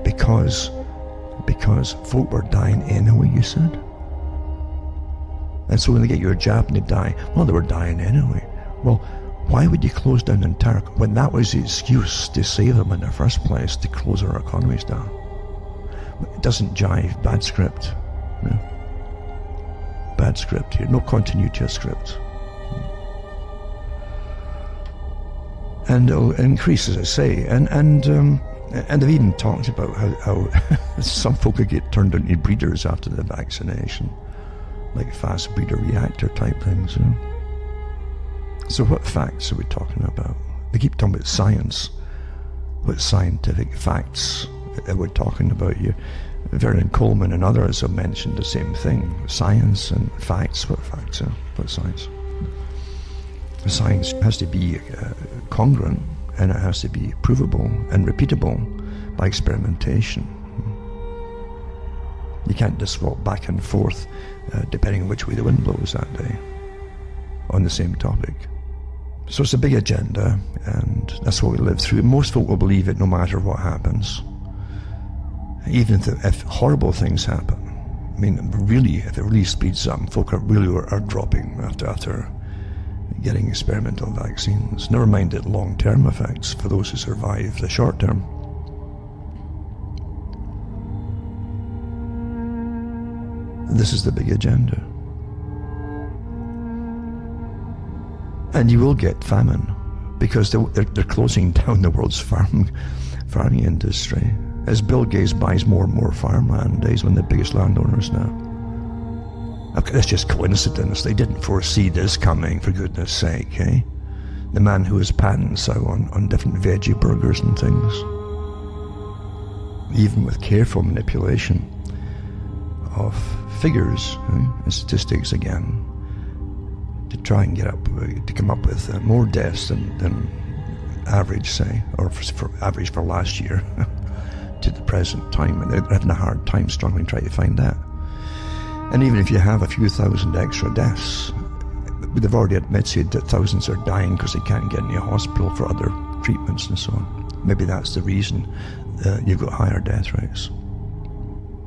because folk were dying anyway, you said? And so when they get your jab and they die, well, they were dying anyway. Well, why would you close down the entire, when that was the excuse to save them in the first place, to close our economies down? It doesn't jive. Bad script. Yeah. Bad script here. No continuity of script. And it'll increase, as I say. And they've even talked about how some folk could get turned into breeders after the vaccination, like fast breeder reactor type things. So what facts are we talking about? They keep talking about science. What scientific facts that we're talking about here? Vernon Coleman and others have mentioned the same thing. Science and facts. What facts are? What science? Science has to be congruent, and it has to be provable and repeatable by experimentation. You can't just walk back and forth depending on which way the wind blows that day on the same topic. So it's a big agenda, and that's what we live through. Most folk will believe it no matter what happens. Even if horrible things happen. I mean, really, if it really speeds up, folk are dropping after getting experimental vaccines. Never mind the long-term effects for those who survive the short term. This is the big agenda. And you will get famine, because they're closing down the world's farming industry. As Bill Gates buys more and more farmland, he's one of the biggest landowners now. Okay, that's just coincidence. They didn't foresee this coming, for goodness sake, eh? The man who has patents out on different veggie burgers and things. Even with careful manipulation of figures and statistics again, to try and to come up with more deaths than average, say, or for average for last year to the present time. And they're having a hard time struggling trying to find that. And even if you have a few thousand extra deaths, they've already admitted that thousands are dying because they can't get into a hospital for other treatments and so on. Maybe that's the reason you've got higher death rates.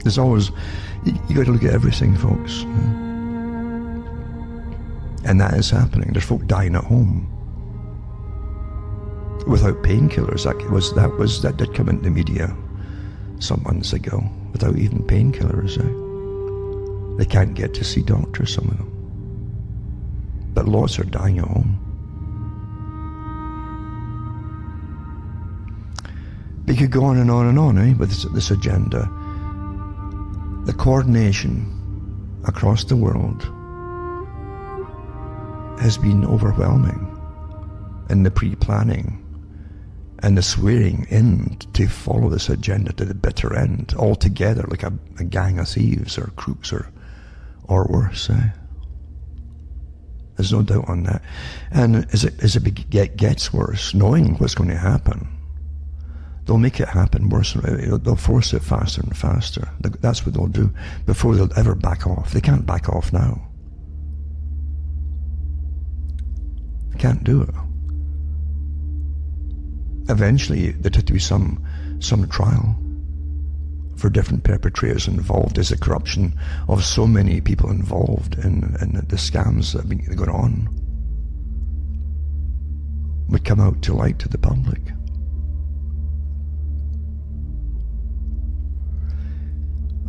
There's always, you got to look at everything, folks. And that is happening. There's folk dying at home without painkillers. That did come into the media some months ago, without even painkillers. They can't get to see doctors, some of them. But lots are dying at home. But you could go on and on and on, with this agenda. The coordination across the world has been overwhelming, and the pre-planning and the swearing in to follow this agenda to the bitter end, all together like a gang of thieves or crooks or worse. There's no doubt on that. And as it gets worse, knowing what's going to happen, they'll make it happen worse. They'll force it faster and faster. That's what they'll do before they'll ever back off. They can't back off now. They can't do it. Eventually, there'd have to be some trial for different perpetrators involved. There's the corruption of so many people involved in the scams that have been going on would come out to light to the public.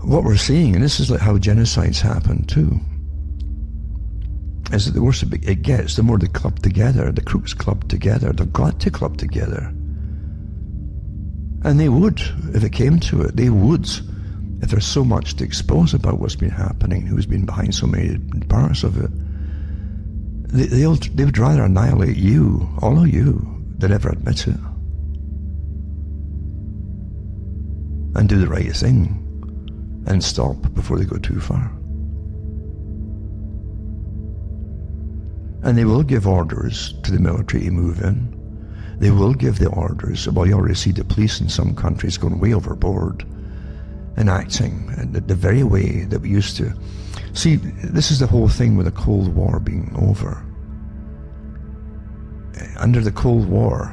What we're seeing, and this is like how genocides happen too, is that the worse it gets, the more they club together, the crooks club together. They've got to club together. And they would, if it came to it, they would, if there's so much to expose about what's been happening, who's been behind so many parts of it. They would rather annihilate you, all of you, than ever admit it. And do the right thing, and stop before they go too far. And they will give orders to the military to move in. They will give the orders. Well, you already see the police in some countries going way overboard and acting in the very way that we used to. See, this is the whole thing with the Cold War being over. Under the Cold War,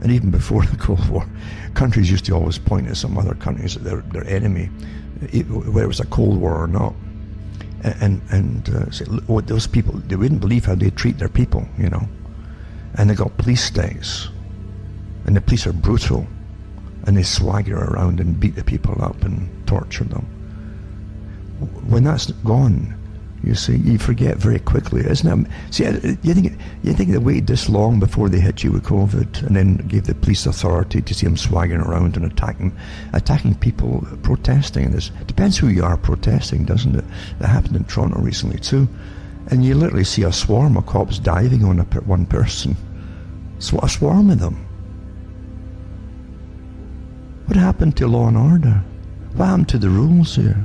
and even before the Cold War, countries used to always point at some other countries as their enemy, whether it was a Cold War or not. And say, oh, those people, they wouldn't believe how they treat their people, And they got police states, and the police are brutal, and they swagger around and beat the people up and torture them. When that's gone, you see, you forget very quickly, isn't it? See, you think they waited this long before they hit you with COVID, and then gave the police authority to see them swaggering around and attacking people protesting. And it depends who you are protesting, doesn't it? That happened in Toronto recently too, and you literally see a swarm of cops diving on one person. A swarm of them. What happened to law and order? What happened to the rules here?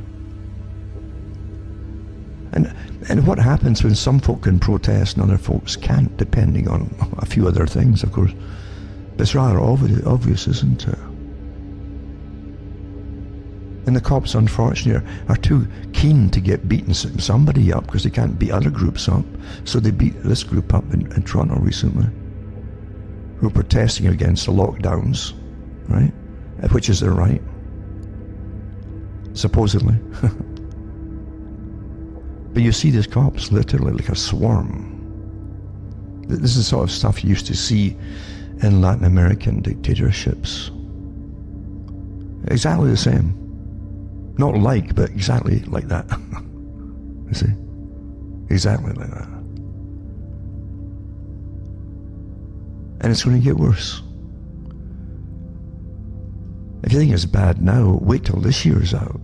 And what happens when some folk can protest and other folks can't, depending on a few other things, of course. But it's rather obvious, isn't it? And the cops, unfortunately, are too keen to get beating somebody up because they can't beat other groups up. So they beat this group up in Toronto recently, who are protesting against the lockdowns, right? Which is their right, supposedly. But you see these cops literally like a swarm. This is the sort of stuff you used to see in Latin American dictatorships. Exactly the same. Not like, but exactly like that. You see? Exactly like that. And it's going to get worse. If you think it's bad now, wait till this year's out.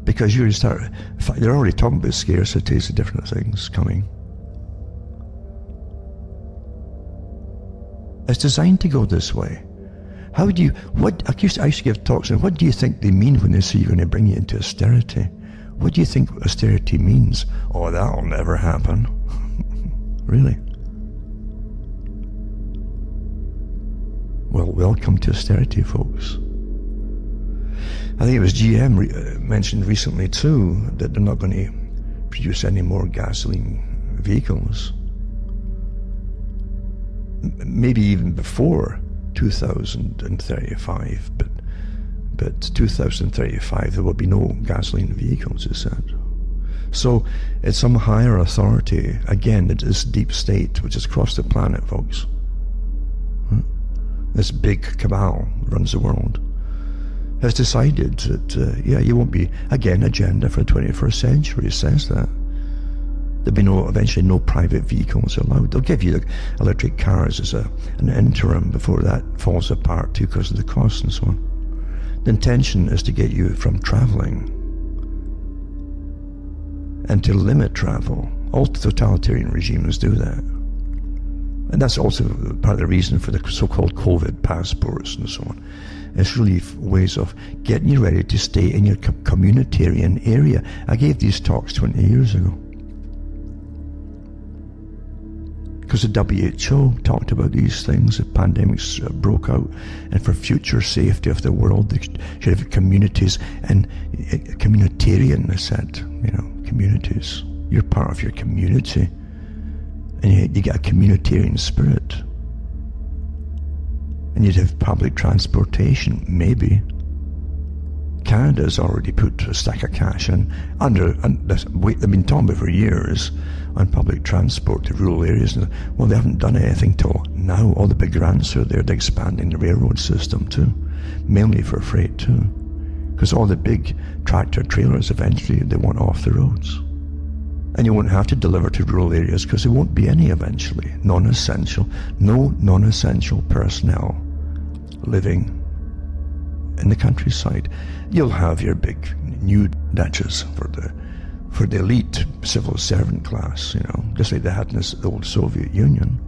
Because you're they're already talking about scarcities of different things coming. It's designed to go this way. I used to give talks on what do you think they mean when they say you're going to bring you into austerity? What do you think austerity means? Oh, that'll never happen. Really? Well, welcome to austerity, folks. I think it was GM mentioned recently too that they're not going to produce any more gasoline vehicles. Maybe even before 2035, but 2035 there will be no gasoline vehicles, it said. So it's some higher authority, again, it is deep state, which is across the planet, folks. This big cabal runs the world, has decided that, you won't be, again, agenda for the 21st century says that. There'll be eventually no private vehicles allowed. They'll give you electric cars as an interim before that falls apart too because of the costs and so on. The intention is to get you from traveling and to limit travel. All totalitarian regimes do that. And that's also part of the reason for the so-called COVID passports and so on. It's really ways of getting you ready to stay in your communitarian area. I gave these talks 20 years ago. Because the WHO talked about these things, the pandemics broke out, and for future safety of the world, they should have communities and communitarian, they said, communities. You're part of your community, and you get a communitarian spirit. And you'd have public transportation, maybe. Canada's already put a stack of cash in they've been talking about for years on public transport to rural areas. Well, they haven't done anything till now. All the big grants are there. They're expanding the railroad system too, mainly for freight too, because all the big tractor trailers eventually they want off the roads, and you won't have to deliver to rural areas because there won't be any eventually. No non-essential personnel living in the countryside. You'll have your big new Dutches for the elite civil servant class, just like they had in the old Soviet Union.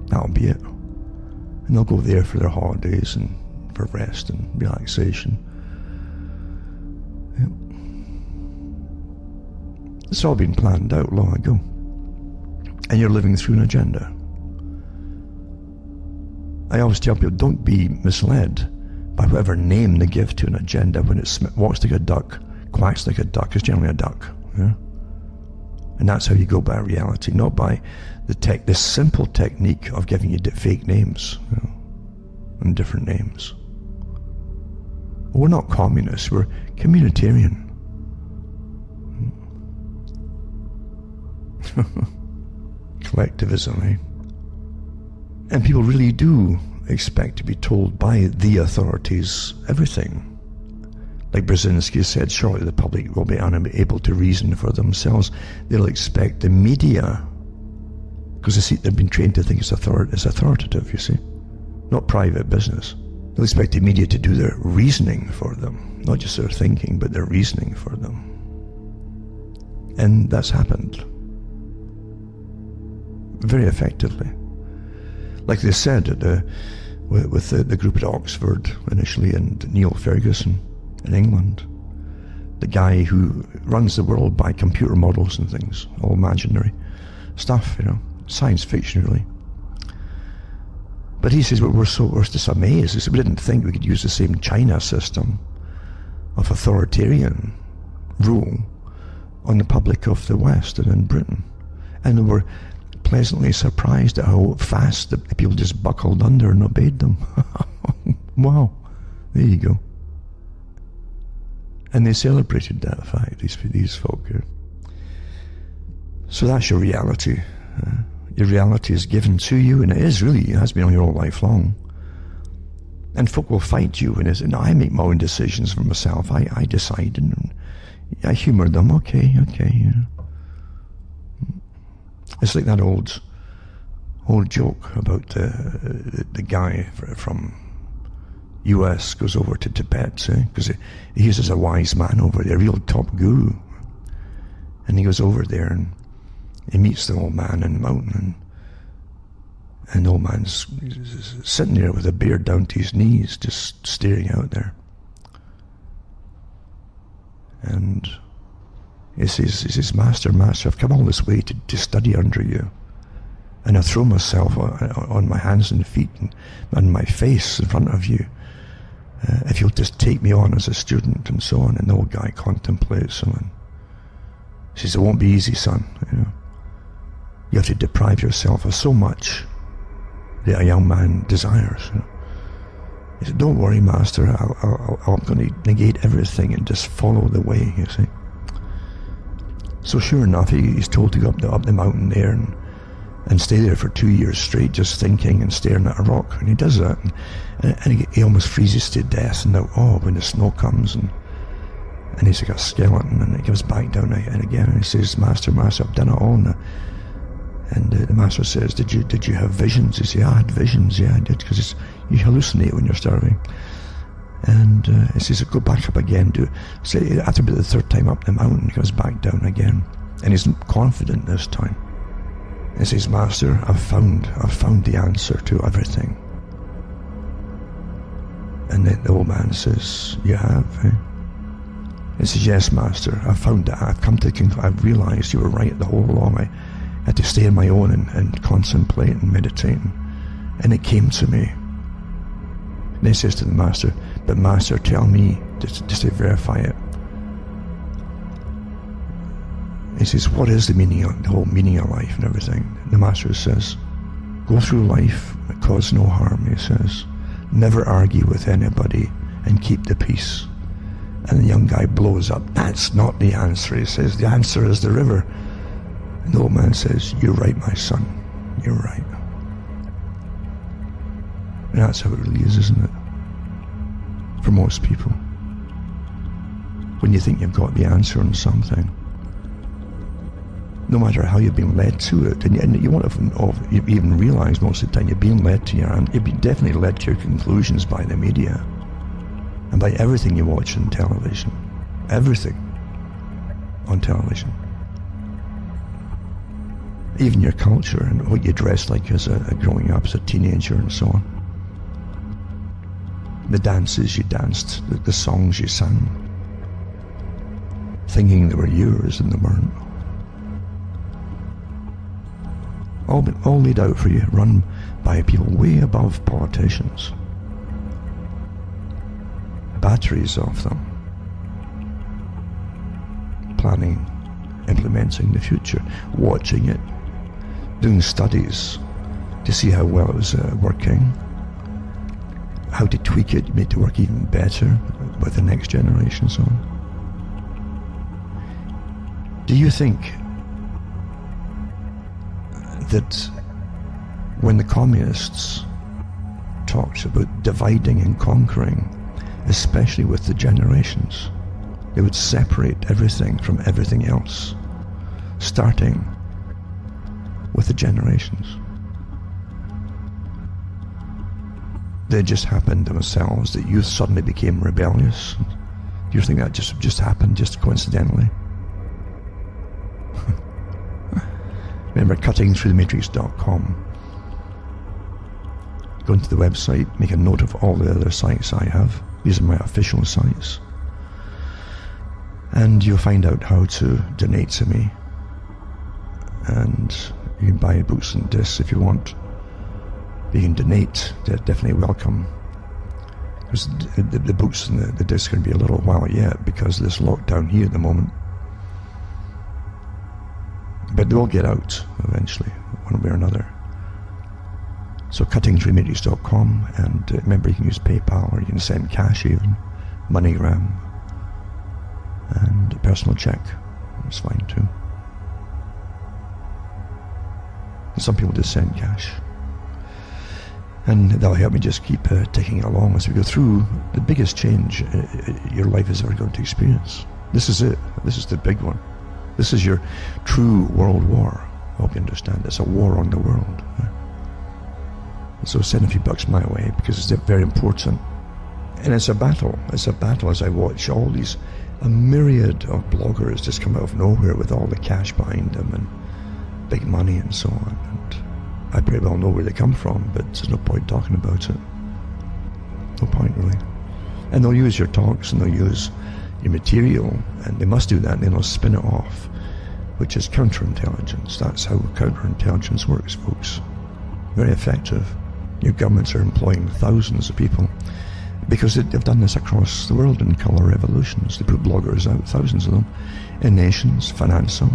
That'll be it. And they'll go there for their holidays and for rest and relaxation. Yep. It's all been planned out long ago. And you're living through an agenda. I always tell people, don't be misled by whatever name they give to an agenda. When it walks like a duck, quacks like a duck, it's generally a duck. Yeah? And that's how you go by reality, not by the simple technique of giving you fake names and different names. We're not communists, we're communitarian. Collectivism, eh? And people really do expect to be told by the authorities everything. Like Brzezinski said, surely the public will be unable to reason for themselves. They'll expect the media, because they've been trained to think it's authoritative, you see, not private business. They'll expect the media to do their reasoning for them, not just their thinking, but their reasoning for them. And that's happened very effectively. Like they said with the group at Oxford initially, and Neil Ferguson in England, the guy who runs the world by computer models and things, all imaginary stuff, science fiction really. But he says, we're just amazed. He said, we didn't think we could use the same China system of authoritarian rule on the public of the West and in Britain. And they were pleasantly surprised at how fast the people just buckled under and obeyed them. Wow, there you go. And they celebrated that fact, these folk here. So that's your reality. Your reality is given to you, and it has been on your whole life long. And folk will fight you, and I make my own decisions for myself. I decide, and I humour them. Okay. It's like that old joke about the guy from US goes over to Tibet, because he's as a wise man over there, a real top guru. And he goes over there and he meets the old man in the mountain, and the old man's sitting there with a beard down to his knees, just staring out there. And he says, Master, I've come all this way to study under you. And I throw myself on my hands and feet and my face in front of you. If you'll just take me on as a student and so on. And the old guy contemplates him and He says, it won't be easy, son. You have to deprive yourself of so much that a young man desires. He said, don't worry, master, I'm going to negate everything and just follow the way, you see. So sure enough, he's told to go up the mountain there and stay there for 2 years straight, just thinking and staring at a rock. And he does that, and he almost freezes to death. And when the snow comes, and he's like a skeleton, and he goes back down again, and he says, Master, I've done it all. And the master says, did you have visions? He says, yeah, I had visions, yeah, I did, because you hallucinate when you're starving. And he says, go back up again. After about the third time up the mountain, he goes back down again. And he's confident this time. He says, Master, I've found the answer to everything. And the old man says, you have, eh? He says, yes, Master, I've found it. I've come to the conclusion. I've realized you were right the whole along. I had to stay on my own and contemplate and meditate. And it came to me. And he says to the master, but Master, tell me, just to verify it. He says, what is the whole meaning of life and everything? And the master says, go through life, cause no harm, he says. Never argue with anybody and keep the peace. And the young guy blows up. That's not the answer, he says. The answer is the river. And the old man says, you're right, my son. You're right. And that's how it really is, isn't it? For most people. When you think you've got the answer on something, no matter how you've been led to it, and you won't have even realised most of the time you're being led to you've been definitely led to your conclusions by the media and by everything you watch on television. Everything on television. Even your culture and what you dressed like as growing up as a teenager and so on. The dances you danced, the songs you sang, thinking they were yours and they weren't. All laid out for you, run by people way above politicians. Batteries of them. Planning, implementing the future, watching it, doing studies to see how well it was working, how to tweak it, make it work even better with the next generation and so on. Do you think that when the communists talked about dividing and conquering, especially with the generations, they would separate everything from everything else, starting with the generations? They just happened themselves, that youth suddenly became rebellious. Do you think that just happened, just coincidentally? Remember, cuttingthroughthematrix.com. Go into the website, make a note of all the other sites I have. These are my official sites. And you'll find out how to donate to me. And you can buy books and discs if you want. You can donate, they're definitely welcome. Because the books and the discs are going to be a little while yet because of this lockdown here at the moment. But they will get out eventually, one way or another. So cuttingthroughthematrix.com, and remember, you can use PayPal, or you can send cash even, MoneyGram, and a personal check. That's fine too. And some people just send cash. And that'll help me just keep taking it along as we go through the biggest change your life is ever going to experience. This is it. This is the big one. This is your true world war. I hope you understand. It's a war on the world. So send a few bucks my way, because it's very important. And it's a battle. It's a battle as I watch all these, a myriad of bloggers just come out of nowhere with all the cash behind them and big money and so on. And I pretty well know where they come from, but there's no point talking about it. No point, really. And they'll use your talks and they'll use your material, and they must do that, and then they'll spin it off, which is counterintelligence. That's how counterintelligence works, folks. Very effective. Your governments are employing thousands of people, Because they've done this across the world in colour revolutions. They put bloggers out, thousands of them, in nations, finance them.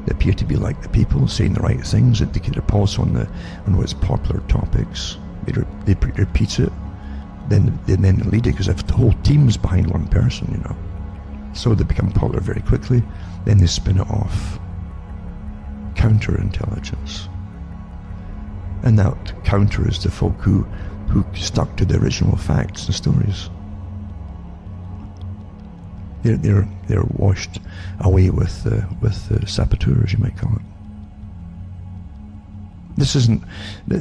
They appear to be like the people, saying the right things, that they get a pulse on what's popular topics. They repeat it, then they lead it, because if the whole team's behind one person, you know. So they become popular very quickly, then they spin it off. Counterintelligence. And that counter is the folk who stuck to the original facts and stories. They're washed away with the saboteurs, you might call it. This isn't.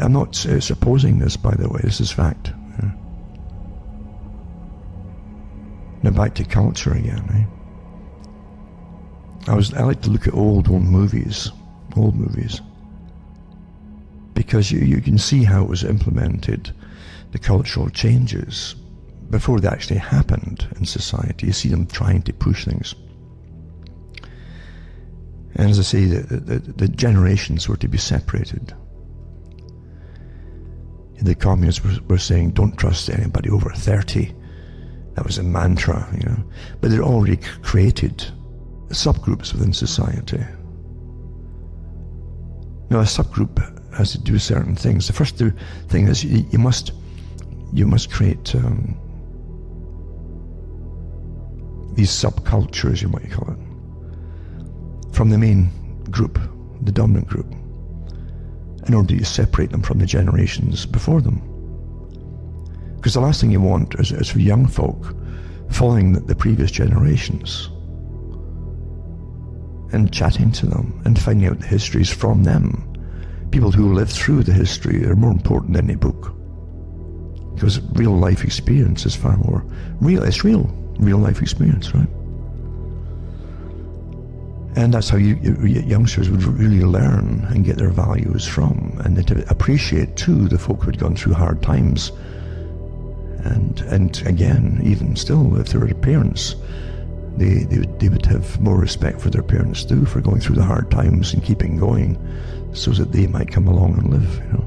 I'm not supposing this, by the way. This is fact. Yeah. Now back to culture again. I like to look at old movies, because you can see how it was implemented. The cultural changes before they actually happened in society. You see them trying to push things. And as I say, the generations were to be separated. The communists were saying, don't trust anybody over 30. That was a mantra, you know. But they'd already created subgroups within society. Now, a subgroup has to do certain things. The first thing is you must create these subcultures, you might call it, from the main group, the dominant group, in order to separate them from the generations before them. Because the last thing you want is for young folk following the previous generations and chatting to them and finding out the histories from them. People who live through the history are more important than any book. Because real life experience is far more real. It's real life experience, right? And that's how youngsters would really learn and get their values from, and to appreciate too the folk who had gone through hard times. And again, even still, if they were parents, they would have more respect for their parents too, for going through the hard times and keeping going, so that they might come along and live, you know.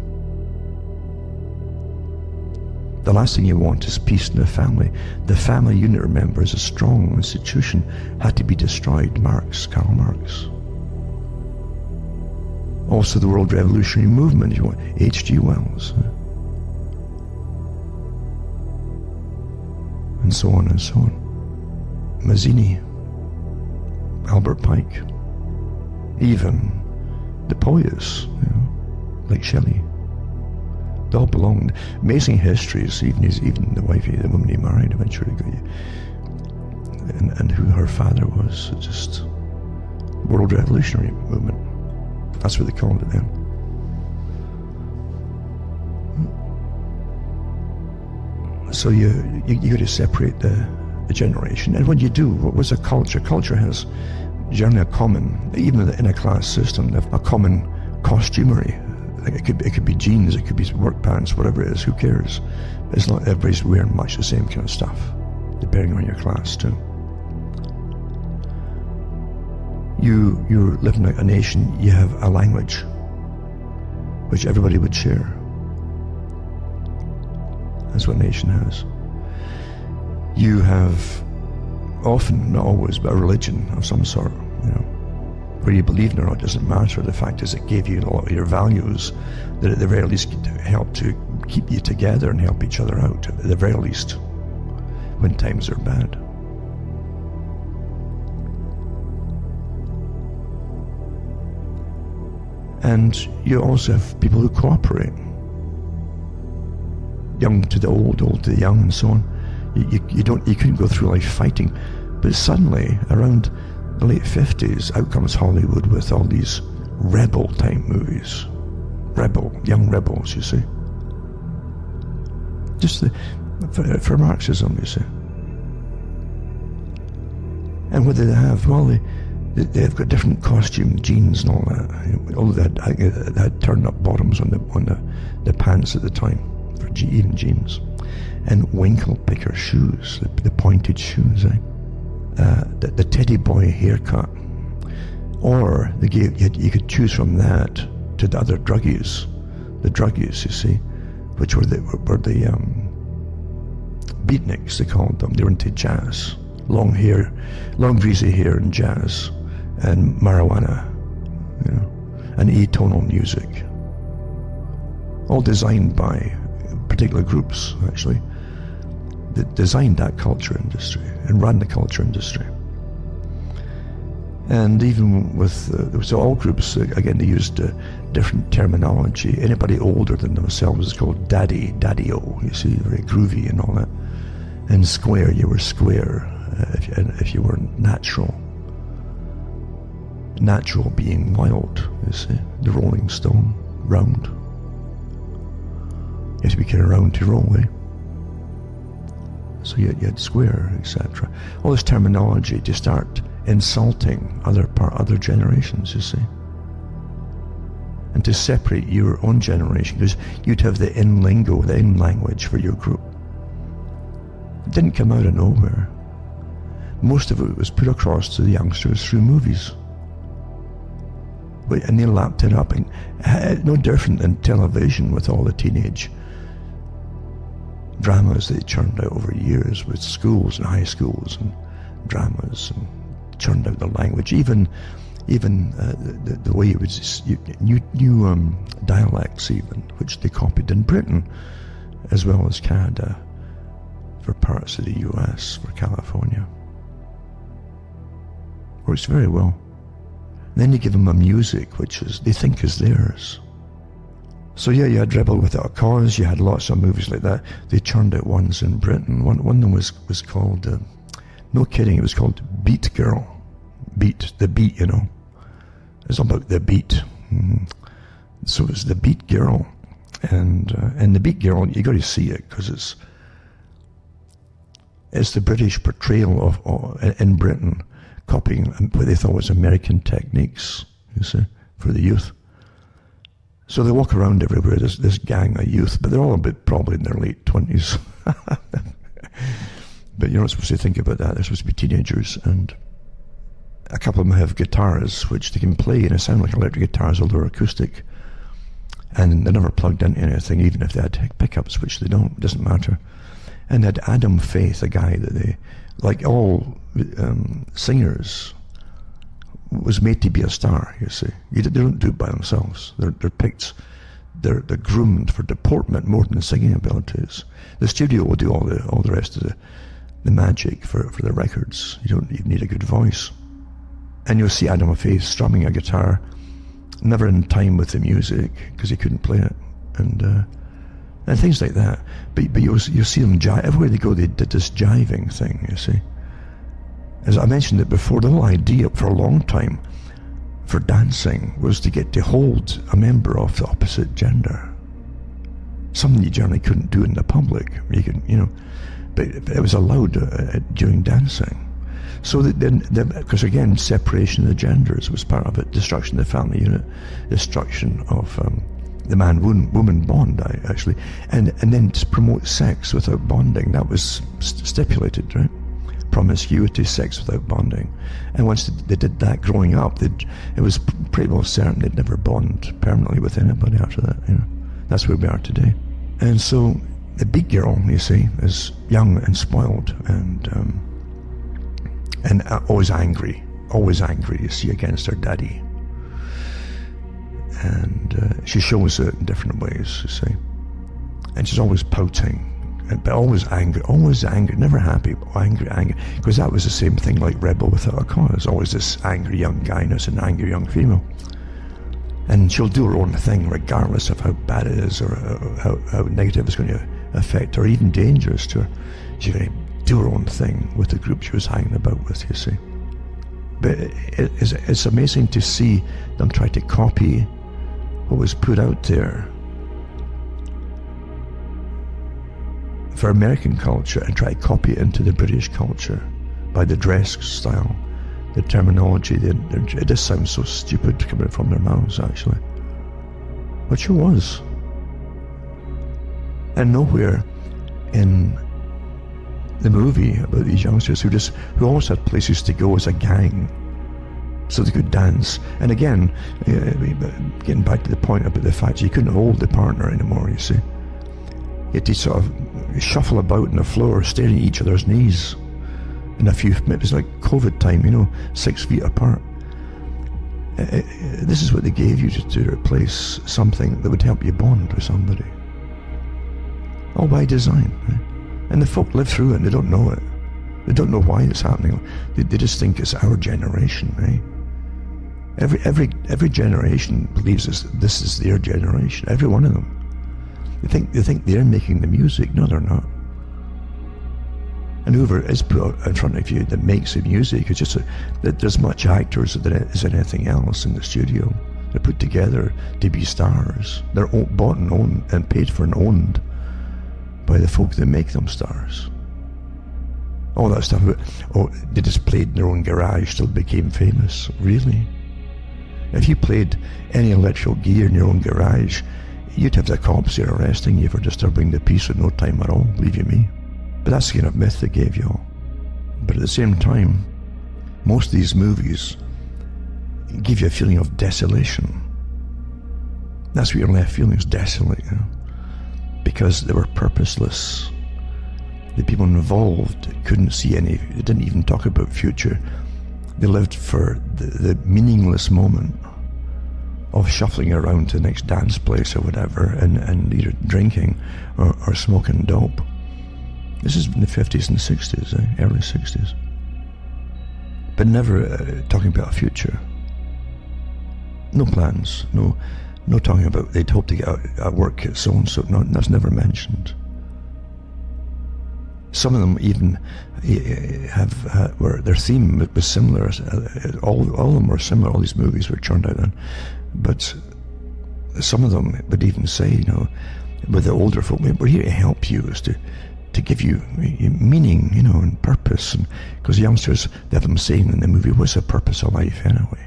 The last thing you want is peace in the family. The family unit, remember, is a strong institution, had to be destroyed. Karl Marx. Also the World Revolutionary Movement, you want H.G. Wells. And so on and so on. Mazzini, Albert Pike, even the poets, you know, like Shelley. They all belonged. Amazing histories, even the woman he married eventually, and who her father was. Just World Revolutionary Movement. That's what they called it then. So you got to separate the generation. And when you do, what's a culture? Culture has generally a common, even in a class system, a common costumery. Like it could be jeans, it could be work pants, whatever it is, who cares? It's not everybody's wearing much the same kind of stuff, depending on your class too. You're living in a nation, you have a language which everybody would share. That's what a nation has. You have often, not always, but a religion of some sort, you know. Whether you believe in it or not doesn't matter. The fact is it gave you a lot of your values that at the very least help to keep you together and help each other out, at the very least, when times are bad. And you also have people who cooperate. Young to the old to the young, and so on. You couldn't go through life fighting. But suddenly, around the late 50s, out comes Hollywood with all these rebel-type movies. Young rebels, you see. Just for Marxism, you see. And what do they have? Well, they've got different costume, jeans and all that. All that had turned-up bottoms on the pants at the time, for even jeans. And winkle-picker shoes, the pointed shoes, the teddy boy haircut, or you could choose from that to the other druggies, you see, which were the beatniks, they called them. They were into jazz, long hair, long greasy hair and jazz, and marijuana, and atonal music. All designed by particular groups, actually, that designed that culture industry and ran the culture industry. And even with, so all groups, again, they used different terminology. Anybody older than themselves was called daddy-o, you see, very groovy and all that. And square, you were square if you were natural. Natural being wild, you see, the Rolling Stone, round. You have to be kind of round to roll, eh? So you had square, etc. All this terminology to start insulting other generations, you see. And to separate your own generation, because you'd have the in lingo, the in language for your group. It didn't come out of nowhere. Most of it was put across to the youngsters through movies. And they lapped it up, and no different than television with all the teenage dramas they churned out over years with schools and high schools and dramas, and churned out the language, even the way it was new dialects, even, which they copied in Britain as well as Canada, for parts of the US, for California. Works very well. And then you give them a music which they think is theirs. So yeah, you had Rebel Without a Cause, you had lots of movies like that. They churned out ones in Britain. One of them was called, no kidding, it was called Beat Girl. Beat, the beat, It's all about the beat. So it's the Beat Girl. And the Beat Girl, you got to see it, because it's the British portrayal of in Britain, copying what they thought was American techniques, you see, for the youth. So they walk around everywhere, this gang of youth, but they're all probably in their late 20s. But you're not supposed to think about that. They're supposed to be teenagers, and a couple of them have guitars which they can play, and it sound like electric guitars, although they're acoustic. And they're never plugged into anything, even if they had pickups, which they don't. It doesn't matter. And they had Adam Faith, a guy that they, like all singers, was made to be a star, you see. They don't do it by themselves. They're picked, they're groomed for deportment more than singing abilities. The studio will do all the rest of the magic for the records. You don't even need a good voice. And you'll see Adam Faith strumming a guitar, never in time with the music, because he couldn't play it, and things like that. But you'll see them jive. Everywhere they go, they did this jiving thing, you see. As I mentioned it before, the whole idea for a long time for dancing was to get to hold a member of the opposite gender. Something you generally couldn't do in the public. You can, but it was allowed during dancing. So because again, separation of the genders was part of it, destruction of the family unit, destruction of the man-woman bond, actually, and then to promote sex without bonding. That was stipulated, right? Promiscuity, sex without bonding. And once they did that growing up, it was pretty well certain they'd never bond permanently with anybody after that. That's where we are today. And so the Beat Girl, you see, is young and spoiled, and always angry, you see, against her daddy. And she shows it in different ways, you see. And she's always pouting, but always angry, never happy, but angry, because that was the same thing like Rebel Without a Cause, always this angry young guy and an angry young female. And she'll do her own thing regardless of how bad it is, or how negative it's going to affect her, even dangerous to her. She's going to do her own thing with the group she was hanging about with, you see. But it's amazing to see them try to copy what was put out there for American culture and try to copy it into the British culture by the dress style, the terminology. It just sounds so stupid coming from their mouths, actually. But sure was. And nowhere in the movie about these youngsters who always had places to go as a gang so they could dance. And again, getting back to the point about the fact you couldn't hold the partner anymore, you see. had to sort of shuffle about on the floor, staring at each other's knees. And it was like COVID time, 6 feet apart. This is what they gave you to replace something that would help you bond with somebody. All by design. Right? And the folk live through it and they don't know it. They don't know why it's happening. They just think it's our generation, right? Every generation believes this is their generation. Every one of them. They think they're making the music. No, they're not. And whoever is put in front of you that makes the music, it's just that there's much actors as anything else in the studio. They're put together to be stars. They're bought and owned and paid for and owned by the folk that make them stars. All that stuff about, they just played in their own garage till they became famous. Really? If you played any electrical gear in your own garage, you'd have the cops there arresting you for disturbing the peace at no time at all, believe you me. But that's the kind of myth they gave you all. But at the same time, most of these movies give you a feeling of desolation. That's what you're left feeling, is desolate, because they were purposeless. The people involved couldn't see any, they didn't even talk about future. They lived for the meaningless moment of shuffling around to the next dance place or whatever and either drinking or smoking dope. This is in the 50s and 60s, early 60s. But never talking about a future. No plans, no talking about they'd hope to get out at work at so-and-so. No, that's never mentioned. Some of them even where their theme was similar. All of them were similar. All these movies were churned out then. But some of them would even say, with the older folk, we're here to help you, is to give you meaning, and purpose. And because youngsters, they have them saying in the movie, what's the purpose of life anyway?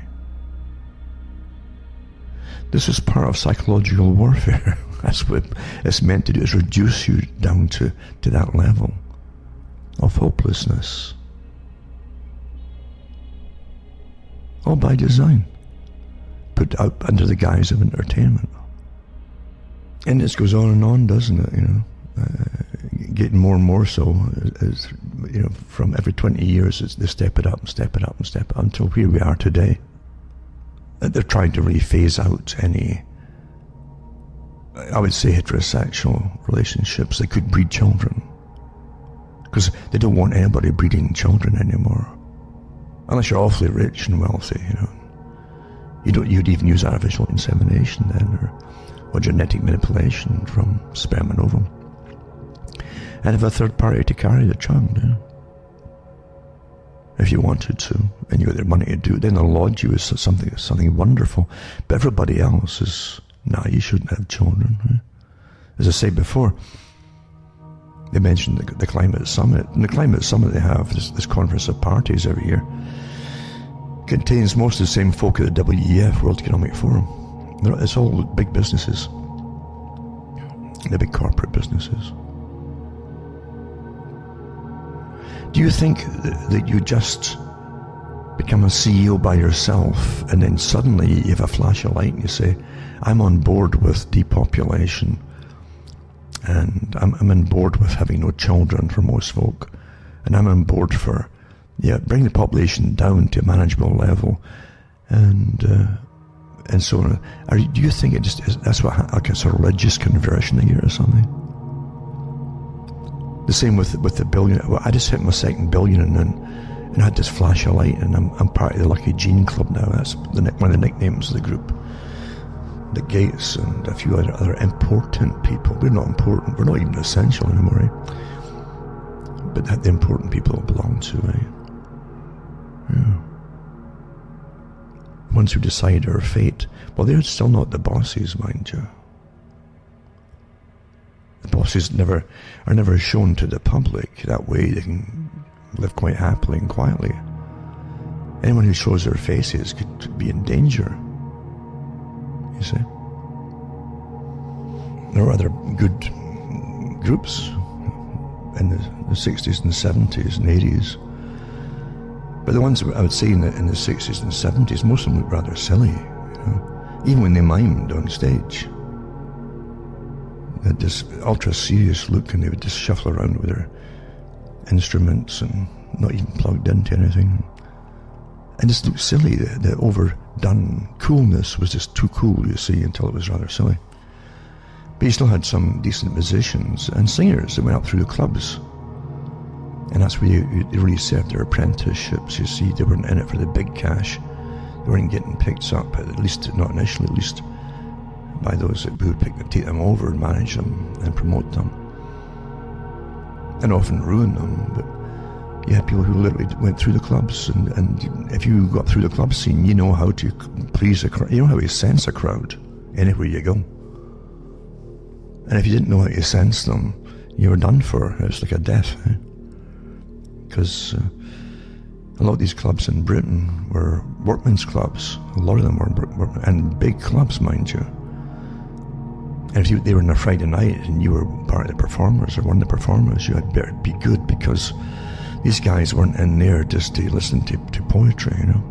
This is part of psychological warfare. That's what it's meant to do, is reduce you down to that level of hopelessness. All by design. Put out under the guise of entertainment. And this goes on, doesn't it, getting more and more so, as from every 20 years, they step it up and step it up and step it up until here we are today. They're trying to really phase out any, I would say, heterosexual relationships that could breed children. Because they don't want anybody breeding children anymore. Unless you're awfully rich and wealthy, You'd even use artificial insemination then, or genetic manipulation from sperm and ovum. And have a third party to carry the child, if you wanted to, and you had the money to do it, then they'll laud you as something wonderful. But everybody else is, you shouldn't have children. As I said before, they mentioned the Climate Summit. And the Climate Summit they have, this conference of parties every year, contains most of the same folk at the WEF, World Economic Forum. It's all big businesses. The big corporate businesses. Do you think that you just become a CEO by yourself and then suddenly you have a flash of light and you say, I'm on board with depopulation and I'm on board with having no children for most folk, and I'm on board for bring the population down to a manageable level, and so on. Do you think that's what, like a sort of religious conversion a year or something? The same with the billion. Well, I just hit my second billion and I had this flash of light, and I'm part of the Lucky Gene Club now. That's one of the nicknames of the group. The Gates and a few other important people. We're not important. We're not even essential anymore, But the important people belong to, Yeah. Ones who decide our fate. Well, they're still not the bosses, mind you. The bosses are never shown to the public. That way they can live quite happily and quietly. Anyone who shows their faces could be in danger. You see? There were other good groups in the 60s and 70s and 80s. But the ones I would say in the 60s and 70s, most of them looked rather silly, Even when they mimed on stage. had this ultra serious look, and they would just shuffle around with their instruments and not even plugged into anything. And just looked silly. The overdone coolness was just too cool, you see, until it was rather silly. But you still had some decent musicians and singers that went up through the clubs. And that's where they really served their apprenticeships, you see. They weren't in it for the big cash. They weren't getting picked up, at least not initially, at least by those who would take them over and manage them and promote them. And often ruin them, but you had people who literally went through the clubs, and if you got through the club scene, you know how to please a crowd. You know how to sense a crowd anywhere you go. And if you didn't know how to sense them, you were done for. It was like a death. Because a lot of these clubs in Britain were workmen's clubs. A lot of them were and big clubs, mind you. And if they were on a Friday night and you were part of the performers or one of the performers, you had better be good, because these guys weren't in there just to listen to poetry, you know.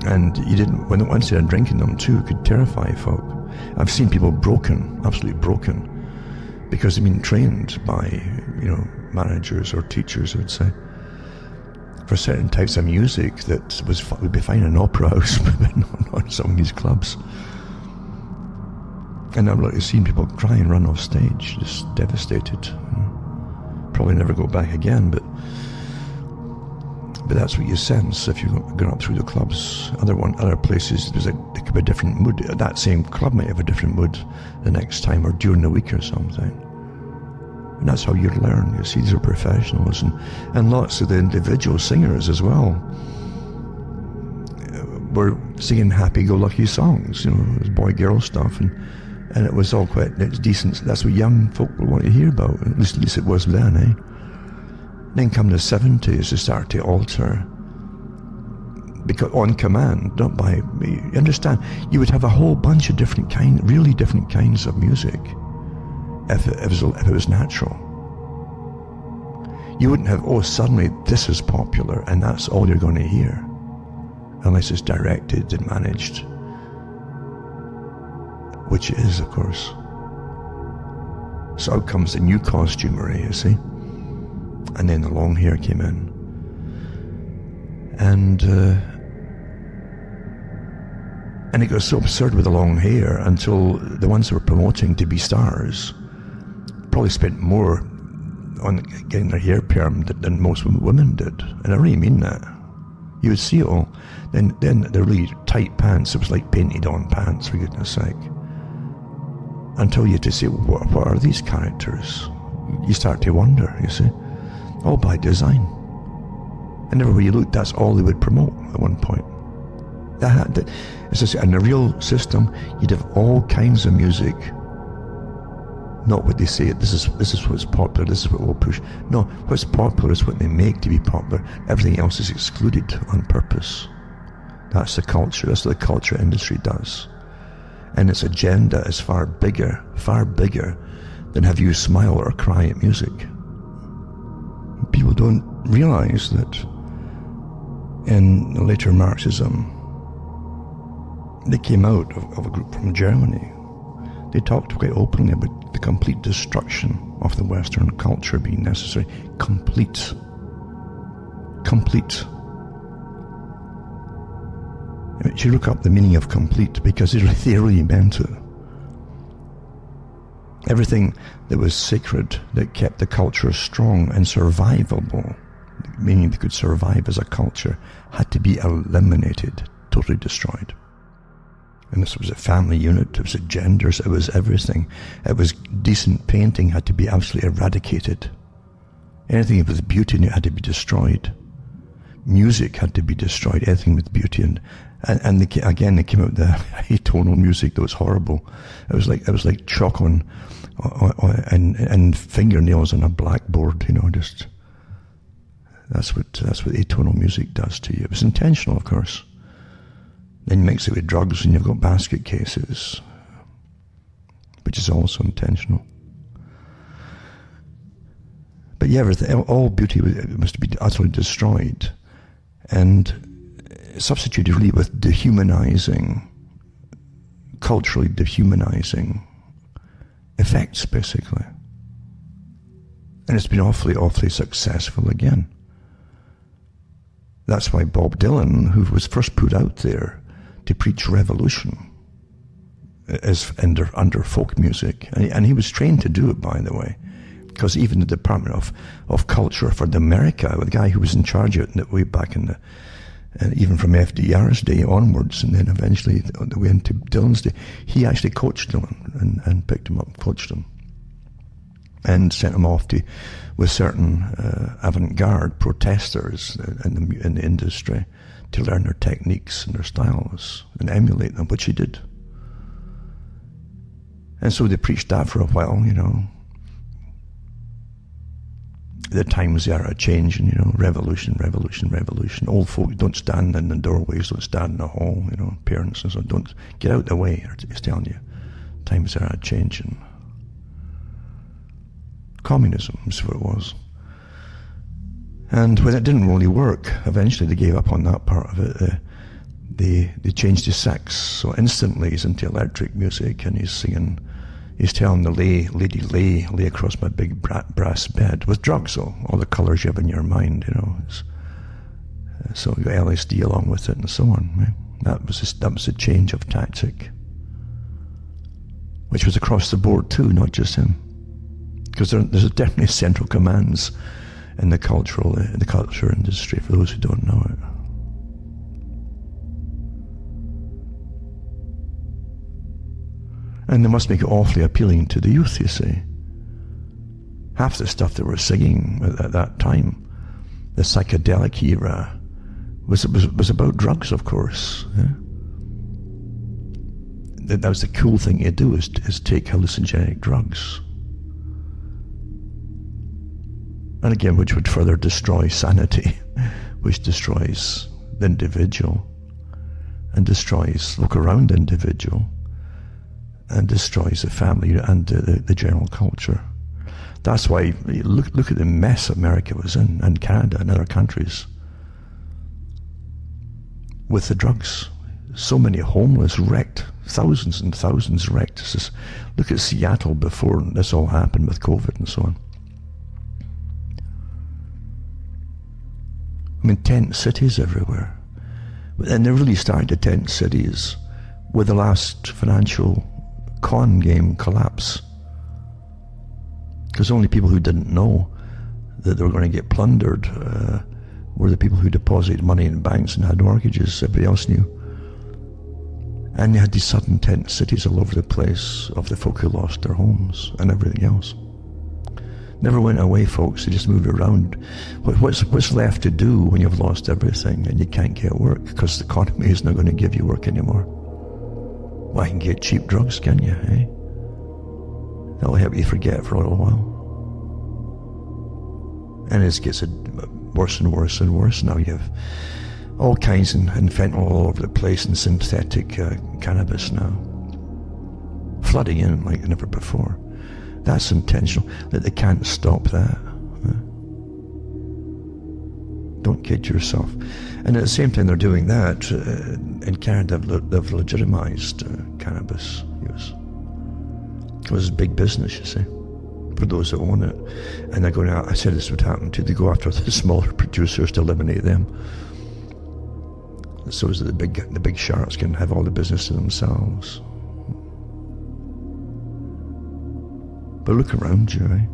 And you didn't, once they had drinking them too, it could terrify folk. I've seen people broken, absolutely broken, because they've been trained by, you know, managers or teachers, I would say, for certain types of music that would be fine in an opera house, but not in some of these clubs. And I've like seen people cry and run off stage, just devastated. Probably never go back again, but that's what you sense if you're going up through the clubs. Other places, there could be a different mood. That same club might have a different mood the next time or during the week or something. And that's how you learn. You see, these are professionals, and lots of the individual singers as well were singing happy-go-lucky songs, you know, boy-girl stuff, and it was all it's decent. That's what young folk will want to hear about. At least it was then, eh? Then come the 70s, they start to alter, because on command, not by me. You understand? You would have a whole bunch of really different kinds of music if it was natural. You wouldn't have, suddenly this is popular and that's all you're going to hear, unless it's directed and managed, which it is, of course. So out comes the new costumery, you see. And then the long hair came in. And it got so absurd with the long hair until the ones who were promoting to be stars probably spent more on getting their hair permed than most women did. And I really mean that. You would see it all. Then the really tight pants, it was like painted on pants, for goodness sake. Until you had to say, what are these characters? You start to wonder, you see. All by design. And everywhere you looked, that's all they would promote at one point. In a real system, you'd have all kinds of music. Not what they say, this is what's popular, this is what we'll push. No, what's popular is what they make to be popular. Everything else is excluded on purpose. That's the culture, that's what the culture industry does. And its agenda is far bigger than have you smile or cry at music. People don't realize that in later Marxism, they came out of a group from Germany. They talked quite openly about the complete destruction of the Western culture being necessary. Complete. You should look up the meaning of complete, because they really meant it. Everything that was sacred, that kept the culture strong and survivable, meaning they could survive as a culture, had to be eliminated, totally destroyed. And this was a family unit, it was a genders, it was everything. It was decent painting had to be absolutely eradicated. Anything with beauty in it had to be destroyed. Music had to be destroyed, anything with beauty. And they came out with the atonal music that was horrible. It was like chalk and fingernails on a blackboard, you know, just that's what atonal music does to you. It was intentional, of course. Then you mix it with drugs and you've got basket cases, which is also intentional. But yeah, all beauty must be utterly destroyed and substituted really with dehumanizing culturally dehumanizing effects, basically. And it's been awfully, awfully successful again. That's why Bob Dylan, who was first put out there to preach revolution, is under folk music, and he was trained to do it, by the way, because even the Department of Culture for America, the guy who was in charge of it way back in the, even from FDR's day onwards, and then eventually the way into Dylan's day, he actually coached Dylan and picked him up, coached him, and sent him off with certain avant-garde protesters in the industry to learn their techniques and their styles and emulate them, which he did. And so they preached that for a while, you know. The times are changing, you know, revolution, revolution, revolution. Old folk don't stand in the doorways, don't stand in the hall, you know, parents and so on. Don't get out the way, he's telling you. Times are changing. Communism is what it was. And when it didn't really work, eventually they gave up on that part of it. They changed his sex, so instantly he's into electric music, and he's singing, he's telling the lady lay across my big brass bed, with drugs, all the colours you have in your mind, you know. So you got LSD along with it and so on. Right? That was a change of tactic, which was across the board too, not just him. Because there's definitely central commands in the culture industry, for those who don't know it. And they must make it awfully appealing to the youth, you see. Half the stuff they were singing at that time, the psychedelic era, was about drugs, of course. Yeah? That was the cool thing to do, is take hallucinogenic drugs. And again, which would further destroy sanity, which destroys the individual, and destroys, look around the individual, and destroys the family and the general culture. That's why, look at the mess America was in, and Canada and other countries, with the drugs. So many homeless, wrecked, thousands and thousands wrecked. Look at Seattle before this all happened with COVID and so on. I mean, tent cities everywhere. And they really started the tent cities with the last financial con game collapse. Because only people who didn't know that they were going to get plundered were the people who deposited money in banks and had mortgages. Everybody else knew. And you had these sudden tent cities all over the place of the folk who lost their homes and everything else. Never went away, folks. They just moved around. What's left to do when you've lost everything and you can't get work because the economy is not going to give you work anymore? Well, you can get cheap drugs, can you, eh? That'll help you forget for a little while. And it gets worse and worse and worse. Now you have all kinds and fentanyl all over the place, and synthetic cannabis now. Flooding in like never before. That's intentional, that they can't stop that. Don't kid yourself. And at the same time they're doing that, in Canada they've legitimized cannabis use. Because it's big business, you see, for those that own it. And they're going out, I said this would happen too, they go after the smaller producers to eliminate them. So that the big sharks can have all the business to themselves. But look around you, eh?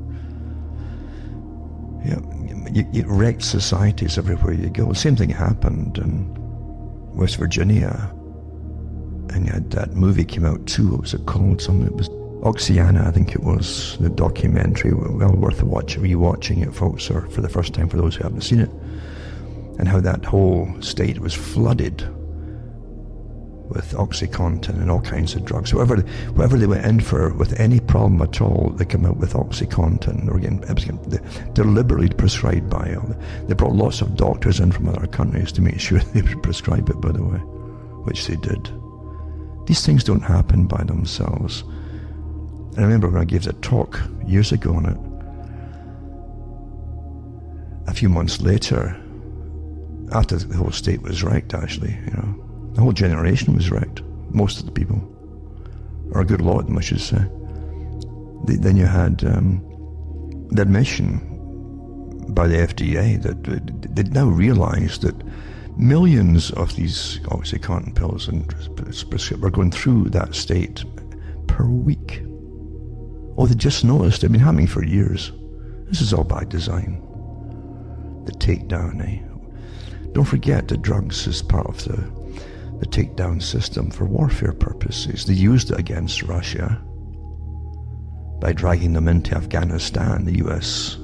Yeah, you wrecked societies everywhere you go. The same thing happened in West Virginia. And you had that movie came out too. What was it called? It was Oceana, I think it was. The documentary. Well worth rewatching it, folks, or for the first time for those who haven't seen it. And how that whole state was flooded with OxyContin and all kinds of drugs. Whoever they went in for with any problem at all, they come out with OxyContin. They were getting deliberately prescribed by them. They brought lots of doctors in from other countries to make sure they would prescribe it, by the way, which they did. These things don't happen by themselves. And I remember when I gave a talk years ago on it, a few months later, after the whole state was wrecked, actually, you know, the whole generation was wrecked, most of the people. or a good lot of them, I should say. Then you had the admission by the FDA that they now realize that millions of these OxyContin pills and were going through that state per week. Oh, they just noticed. They've been happening for years. This is all by design. The takedown, eh? Don't forget that drugs is part of the takedown system for warfare purposes. They used it against Russia by dragging them into Afghanistan. The US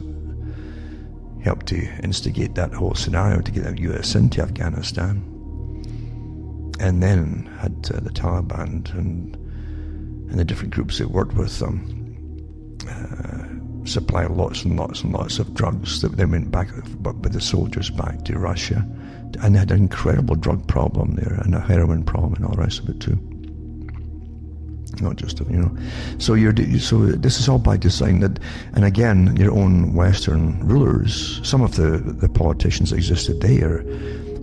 helped to instigate that whole scenario to get the US into Afghanistan. And then had the Taliban and the different groups that worked with them supply lots and lots and lots of drugs that then went back with the soldiers back to Russia. And they had an incredible drug problem there, and a heroin problem and all the rest of it too. Not just, So this is all by design. And again, your own Western rulers, some of the politicians that existed there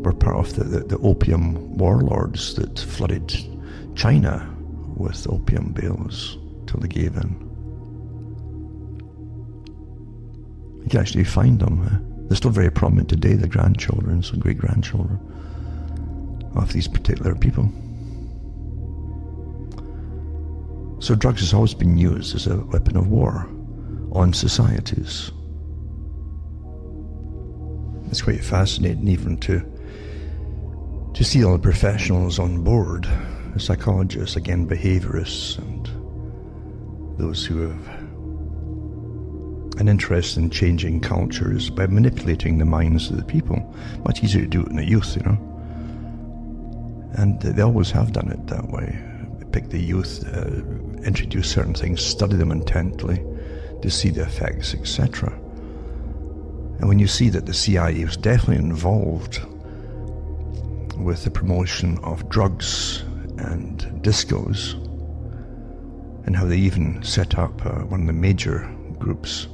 were part of the opium warlords that flooded China with opium bales till they gave in. You can actually find them. They're still very prominent today, the grandchildren and great-grandchildren of these particular people. So drugs has always been used as a weapon of war on societies. It's quite fascinating even to see all the professionals on board, the psychologists, again behaviorists, and those who have an interest in changing cultures by manipulating the minds of the people. Much easier to do it in the youth, And they always have done it that way. Pick the youth, introduce certain things, study them intently to see the effects, etc. And when you see that the CIA was definitely involved with the promotion of drugs and discos, and how they even set up one of the major groups.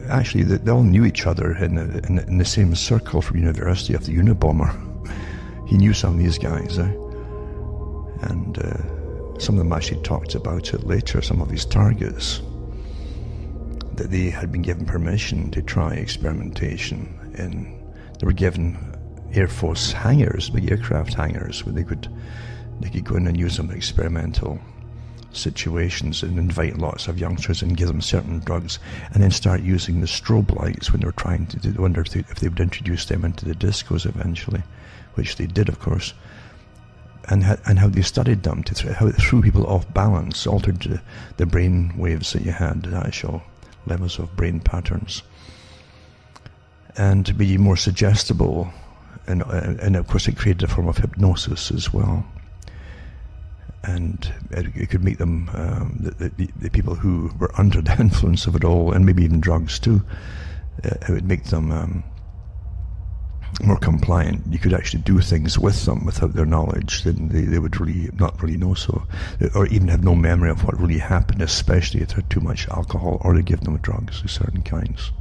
Actually, they all knew each other in the same circle from university of the Unabomber. He knew some of these guys, and some of them actually talked about it later, some of his targets, that they had been given permission to try experimentation. And they were given Air Force hangars, big aircraft hangars, where they could go in and use them in experimental situations and invite lots of youngsters and give them certain drugs, and then start using the strobe lights when they were trying to wonder if they would introduce them into the discos eventually, which they did, of course. And how they studied them, how it threw people off balance, altered the brain waves that you had, the actual levels of brain patterns, and to be more suggestible, and of course it created a form of hypnosis as well. And it could make them, the people who were under the influence of it all, and maybe even drugs too, it would make them more compliant. You could actually do things with them without their knowledge. Then they would really not really know, so, or even have no memory of what really happened, especially if they had too much alcohol, or they give them drugs of certain kinds.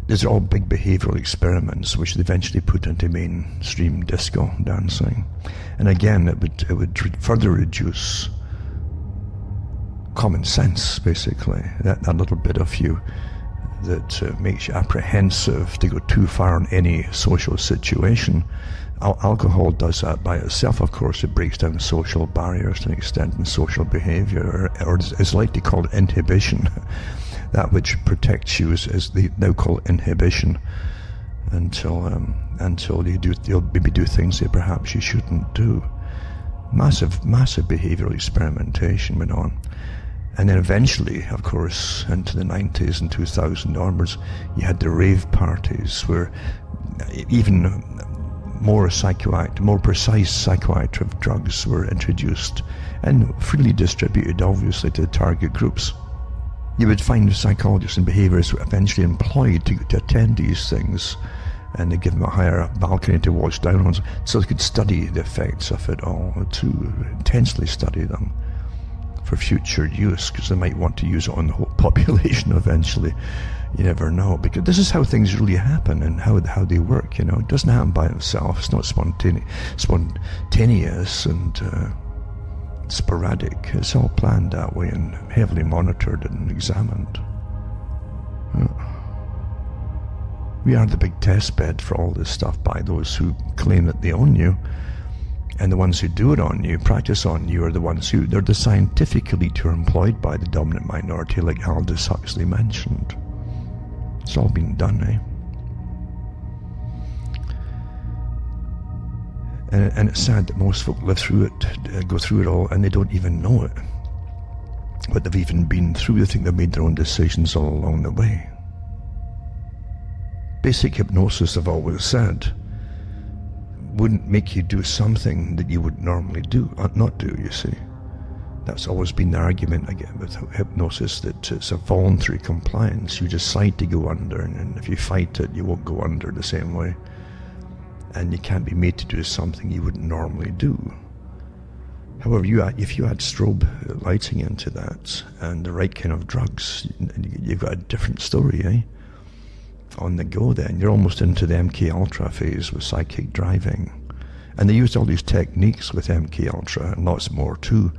These are all big behavioral experiments which they eventually put into mainstream disco dancing. And again, it would further reduce common sense, basically. That little bit of you that makes you apprehensive to go too far in any social situation. Alcohol does that by itself, of course. It breaks down social barriers to an extent in social behavior, or it's likely called inhibition. That which protects you is they now call inhibition, until you'll maybe do things that perhaps you shouldn't do. Massive behavioral experimentation went on. And then eventually, of course, into the 90s and 2000 onwards, you had the rave parties where even more precise psychoactive drugs were introduced and freely distributed, obviously, to target groups. You would find psychologists and behaviourists eventually employed to attend these things, and they give them a higher balcony to watch down on, so they could study the effects of it all, to intensely study them for future use, because they might want to use it on the whole population eventually. You never know, because this is how things really happen and how they work. You know, it doesn't happen by itself. It's not spontaneous and sporadic. It's all planned that way and heavily monitored and examined. We are the big test bed for all this stuff by those who claim that they own you, and the ones who do it on you, practice on you, are the ones who, they're the scientific elite who are employed by the dominant minority, like Aldous Huxley mentioned. It's all been done, eh? And it's sad that most folk live through it, go through it all, and they don't even know it. What they've even been through, they think they've made their own decisions all along the way. Basic hypnosis, I've always said, wouldn't make you do something that you would normally not do, you see. That's always been the argument again with hypnosis, that it's a voluntary compliance. You decide to go under, and if you fight it, you won't go under the same way. And you can't be made to do something you wouldn't normally do. However, if you add strobe lighting into that and the right kind of drugs, you've got a different story, eh? On the go then. You're almost into the MK Ultra phase with psychic driving. And they used all these techniques with MK Ultra and lots more too,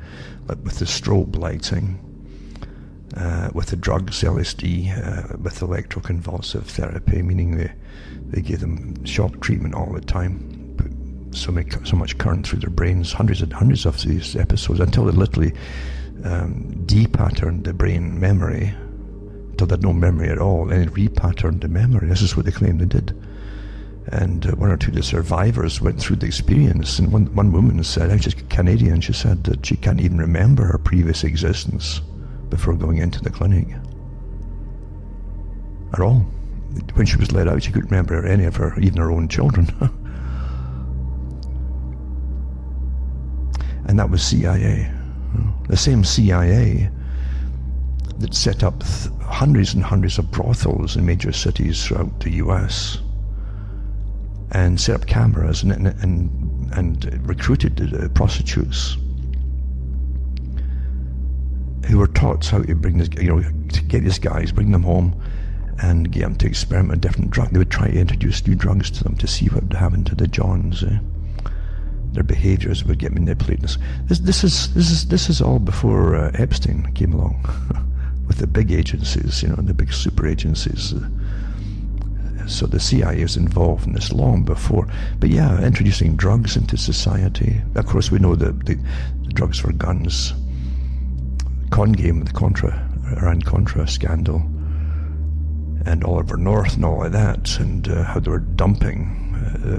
like with the strobe lighting, with the drugs, LSD, with electroconvulsive therapy, meaning they give them shock treatment all the time, put so much current through their brains, hundreds of these episodes, until they literally depatterned the brain memory, until they had no memory at all, and it repatterned the memory. This is what they claim they did. And one or two of the survivors went through the experience, and one woman said, she's Canadian, she said that she can't even remember her previous existence before going into the clinic at all. When she was let out, she couldn't remember any of her, even her own children. And that was CIA. The same CIA that set up hundreds and hundreds of brothels in major cities throughout the US, and set up cameras and recruited prostitutes who were taught how to bring this, to get these guys, bring them home, and get them to experiment with different drugs. They would try to introduce new drugs to them to see what would happen to the Johns. Their behaviours would get manipulated. This is all before Epstein came along with the big agencies, the big super agencies. So the CIA is involved in this long before. But yeah, introducing drugs into society. Of course, we know the drugs for guns, con game with the Iran-Contra scandal, and Oliver North and all of that, and how they were dumping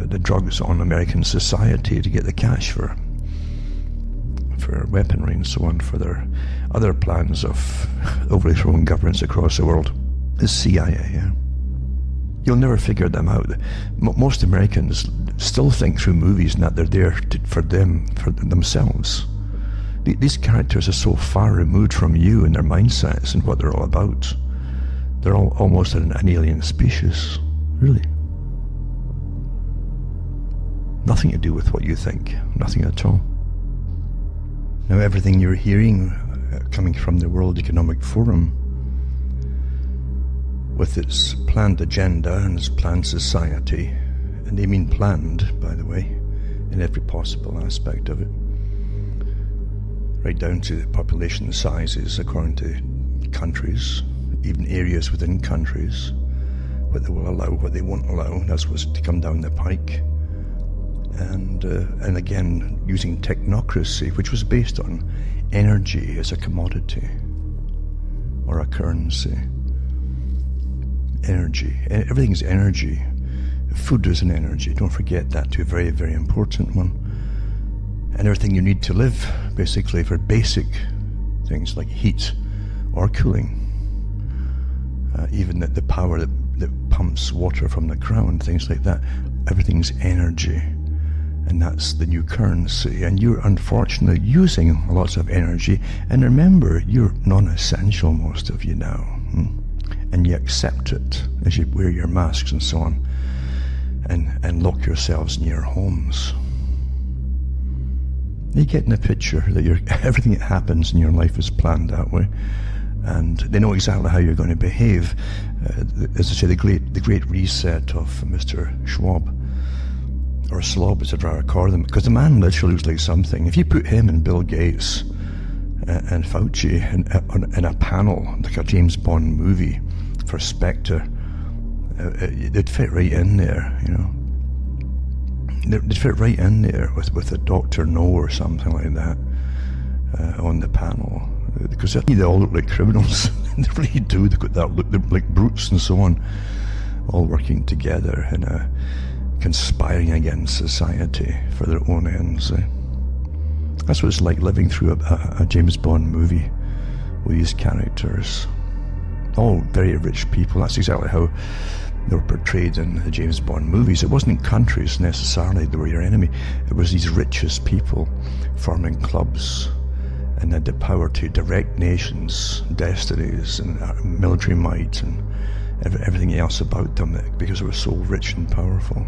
the drugs on American society to get the cash for weaponry and so on, for their other plans of overthrowing governments across the world. The CIA, yeah. You'll never figure them out. Most Americans still think through movies and that they're there for themselves. These characters are so far removed from you and their mindsets and what they're all about. They're all almost an alien species, really. Nothing to do with what you think, nothing at all. Now, everything you're hearing coming from the World Economic Forum, with its planned agenda and its planned society, and they mean planned, by the way, in every possible aspect of it, right down to the population sizes according to countries, even areas within countries, what they will allow, what they won't allow. That's what's to come down the pike. And again, using technocracy, which was based on energy as a commodity or a currency. Energy. Everything's energy. Food is an energy. Don't forget that too. Very, very important one. And everything you need to live, basically, for basic things like heat or cooling. Even the power that pumps water from the ground, things like that. Everything's energy. And that's the new currency. And you're unfortunately using lots of energy. And remember, you're non-essential, most of you now. And you accept it as you wear your masks and so on. And lock yourselves in your homes. You get in the picture that everything that happens in your life is planned that way. and they know exactly how you're going to behave. As I say, the great reset of Mr. Schwab, or Slob as I'd rather call them, because the man literally looks like something. If you put him and Bill Gates and Fauci in a panel, like a James Bond movie for Spectre, they'd fit right in there, you know. They'd fit right in there with a Dr. No or something like that on the panel, because they all look like criminals. They really do. They've got that look. They're like brutes and so on, all working together in a conspiring against society for their own ends. That's what it's like living through a James Bond movie with these characters. All very rich people. That's exactly how they were portrayed in the James Bond movies. It wasn't countries necessarily that were your enemy. It was these richest people forming clubs and had the power to direct nations' destinies and military might and everything else about them, because they were so rich and powerful.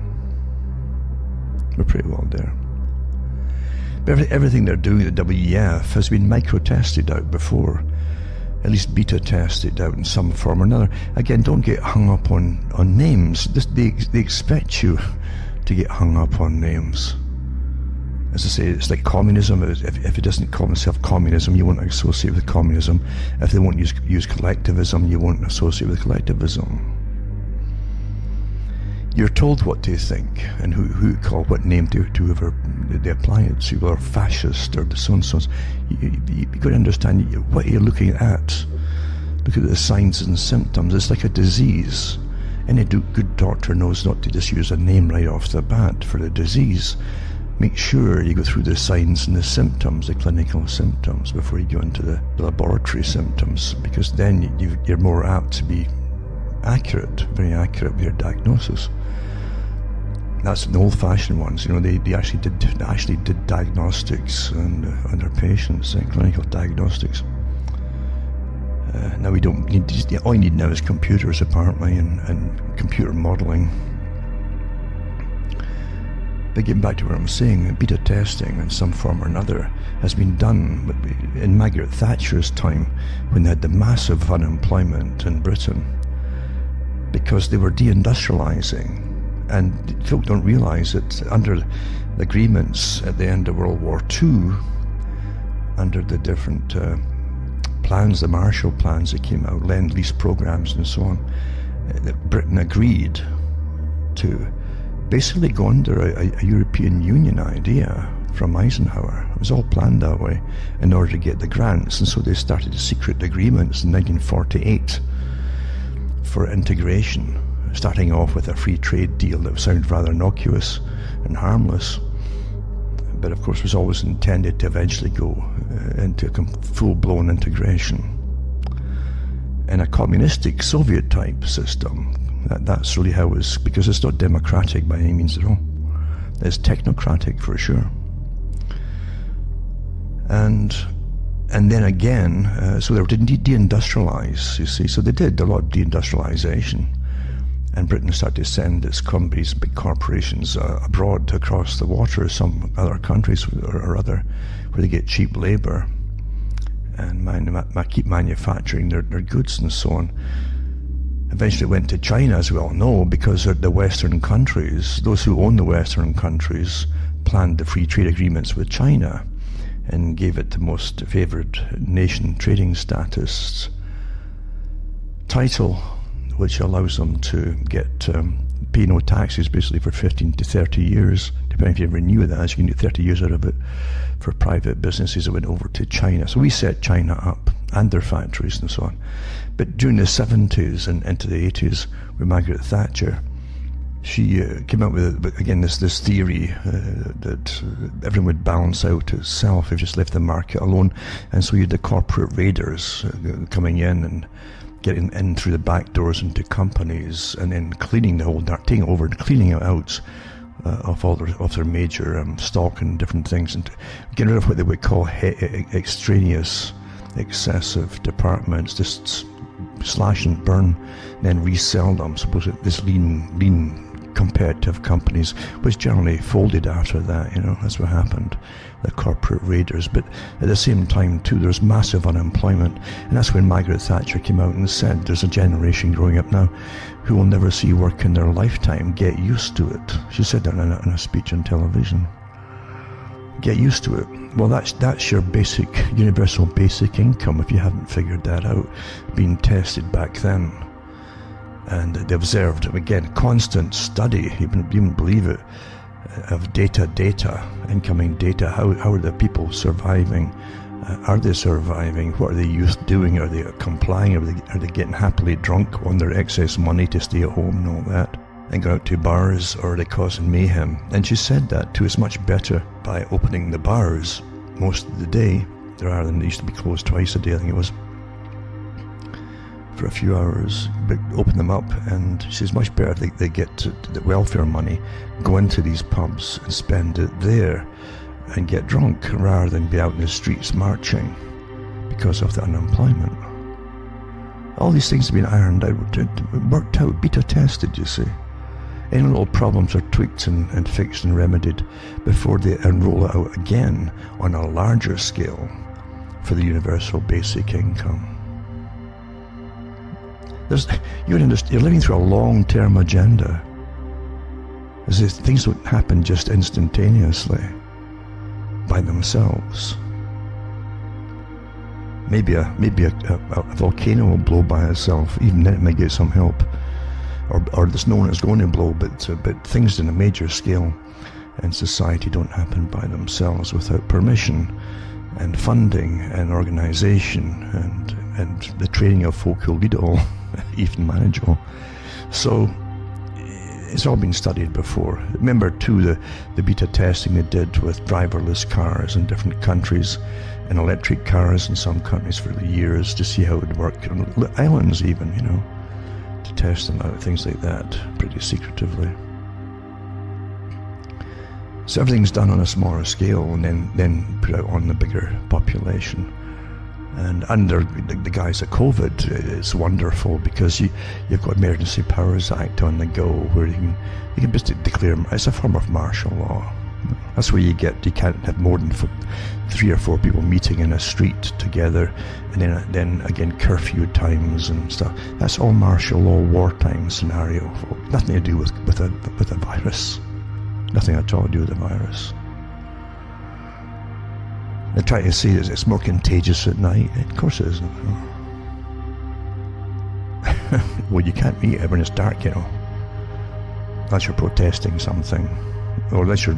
We're pretty well there. But everything they're doing at the WEF has been micro-tested out before, at least beta-tested out in some form or another. Again, don't get hung up on names. They expect you to get hung up on names. As I say, it's like communism. If it doesn't call itself communism, you won't associate with communism. If they won't use collectivism, you won't associate with collectivism. You're told what to think and who call what name to whoever they apply it to, or fascist or the so-and-sos. You've got to understand what you're looking at. Look at the signs and symptoms. It's like a disease. Any good doctor knows not to just use a name right off the bat for the disease. Make sure you go through the signs and the symptoms, the clinical symptoms, before you go into the laboratory symptoms, because then you're more apt to be accurate, very accurate with your diagnosis. That's the old-fashioned ones. You know, they actually did diagnostics on their patients, clinical diagnostics. Now we don't need. All you need now is computers, apparently, and computer modelling. But getting back to what I'm saying, beta testing in some form or another has been done in Margaret Thatcher's time, when they had the massive unemployment in Britain, because they were deindustrialising. And folk don't realise that under the agreements at the end of World War II, under the different plans, the Marshall Plans that came out, Lend-Lease programs and so on, that Britain agreed to basically go under a European Union idea from Eisenhower. It was all planned that way in order to get the grants, and so they started secret agreements in 1948 for integration, starting off with a free trade deal that sounded rather innocuous and harmless, but of course was always intended to eventually go into a full-blown integration in a communistic Soviet-type system. That's really how it was, because it's not democratic by any means at all. It's technocratic for sure. And then again, so they didn't deindustrialize, you see. So they did a lot of deindustrialization. And Britain started to send its companies, big corporations, abroad across the water, some other countries or other, where they get cheap labour and keep manufacturing their goods and so on. Eventually went to China, as we all know, because the Western countries, those who own the Western countries, planned the free trade agreements with China and gave it the most favoured nation trading status title, which allows them to get pay no taxes basically for 15 to 30 years, depending if you renew that. You can get 30 years out of it for private businesses that went over to China. So we set China up and their factories and so on. But during the 70s and into the 80s with Margaret Thatcher, she came up with, again, this theory that everyone would balance out itself if you just left the market alone. And so you had the corporate raiders coming in and getting in through the back doors into companies, and then cleaning the whole, taking over and cleaning it out of all their major stock and different things, and getting rid of what they would call extraneous, excessive departments, just slash and burn, then resell them. Suppose this lean competitive companies, which generally folded after that. That's what happened, the corporate raiders. But at the same time too, there's massive unemployment, and that's when Margaret Thatcher came out and said there's a generation growing up now who will never see work in their lifetime. Get used to it. She said that in a speech on television. Get used to it. Well, that's your basic, universal basic income, if you haven't figured that out, being tested back then. And they observed, again, constant study, you wouldn't believe it, of incoming data. How are the people surviving? Are they surviving? What are the youth doing? Are they complying? Are they getting happily drunk on their excess money to stay at home and all that, and go out to bars, or are they causing mayhem? And she said that too, it's much better by opening the bars most of the day, rather than they used to be closed twice a day, I think it was, for a few hours, but open them up. And she says much better they get the welfare money, go into these pubs and spend it there and get drunk, rather than be out in the streets marching because of the unemployment. All these things have been ironed out, worked out, beta tested, you see. Any little problems are tweaked and fixed and remedied before they roll it out again on a larger scale for the universal basic income. You're living through a long-term agenda. As if things don't happen just instantaneously by themselves. Maybe a volcano will blow by itself. Even then, it may get some help, or there's no one that's going to blow. But things in a major scale in society don't happen by themselves without permission and funding and organisation and the training of folk who'll lead it all, even manage it all. So it's all been studied before. Remember too the beta testing they did with driverless cars in different countries, and electric cars in some countries for the years, to see how it would work on islands even, to test them out, things like that, pretty secretively. So everything's done on a smaller scale and then put out on the bigger population. And under the guise of COVID, it's wonderful because you've got Emergency Powers Act on the go, where you can just declare, it's a form of martial law. That's where you can't have more than 3 or 4 people meeting in a street together, and then again curfew times and stuff. That's all martial law, wartime scenario. Nothing to do with a virus. Nothing at all to do with the virus. They're trying to say it's more contagious at night. Of course it isn't. Well, you can't meet it when it's dark, unless you're protesting something, or unless you're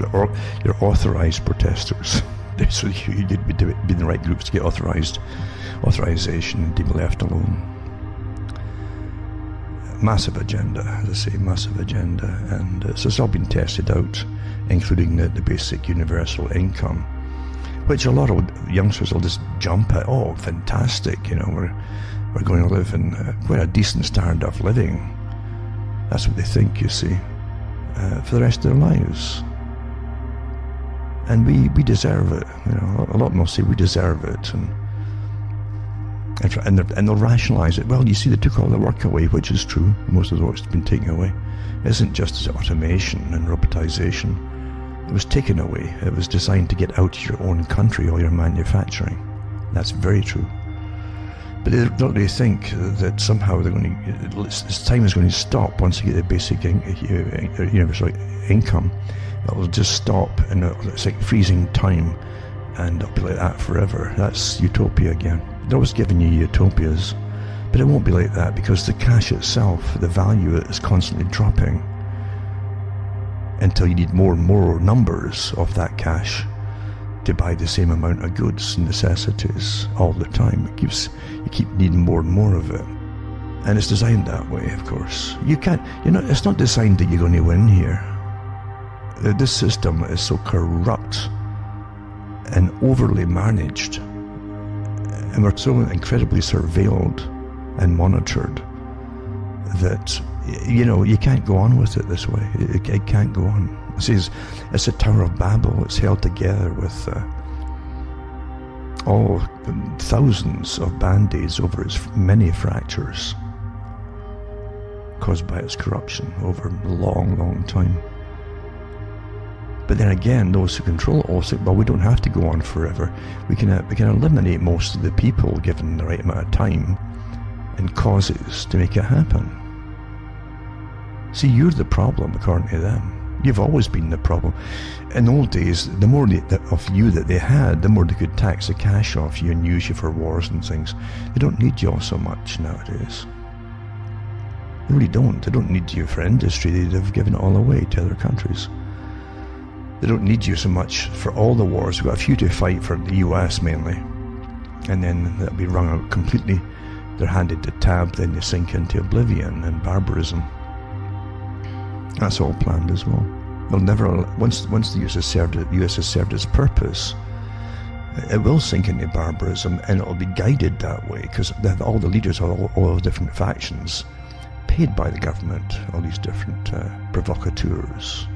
authorised protesters. So you need to be in the right groups to get authorisation and to be left alone. Massive agenda, as I say, massive agenda, and so it's all been tested out, including the basic universal income, which a lot of youngsters will just jump at. Oh, fantastic! We're going to live in quite a decent standard of living. That's what they think, you see, for the rest of their lives. And we deserve it. A lot more say we deserve it, and they'll rationalise it. Well, you see, they took all the work away, which is true. Most of the work's been taken away. It isn't just automation and robotisation. It was taken away. It was designed to get out of your own country, all your manufacturing. That's very true. But they don't really think that somehow this time is going to stop once you get the basic universal income. It'll just stop, and it's like freezing time, and it'll be like that forever. That's utopia again. They're always giving you utopias, but it won't be like that, because the cash itself, the value is constantly dropping until you need more and more numbers of that cash to buy the same amount of goods and necessities all the time. You keep needing more and more of it, and it's designed that way. Of course, it's not designed that you're going to win here. This system is so corrupt and overly managed, and we're so incredibly surveilled and monitored that you can't go on with it this way. It can't go on. It's a Tower of Babel. It's held together with thousands of band-aids over its many fractures. caused by its corruption over a long, long time. But then again, those who control it all say, well, we don't have to go on forever. We can eliminate most of the people given the right amount of time and causes to make it happen. See, you're the problem according to them. You've always been the problem. In old days, the more of you that they had, the more they could tax the cash off you and use you for wars and things. They don't need you all so much nowadays. They really don't. They don't need you for industry. They've given it all away to other countries. They don't need you so much for all the wars. We've got a few to fight for the US mainly. And then that'll be wrung out completely. They're handed to tab, then they sink into oblivion and barbarism. That's all planned as well. They'll never, once the US has served its purpose, it will sink into barbarism, and it'll be guided that way, because all the leaders are all the different factions, paid by the government, all these different provocateurs.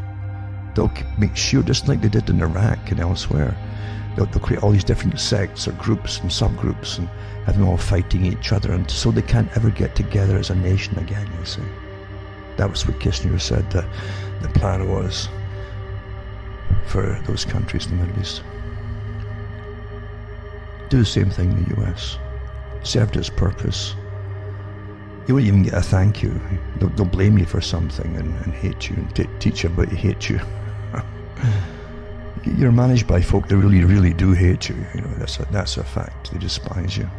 They'll make sure, just like they did in Iraq and elsewhere, they'll create all these different sects or groups and subgroups and have them all fighting each other, and so they can't ever get together as a nation again, you see. That was what Kissinger said the plan was for those countries in the Middle East. Do the same thing in the US. Served its purpose. You won't even get a thank you. They'll blame you for something and hate you and teach you about hate you. You're managed by folk that really, really do hate you. You know, that's a fact. They despise you.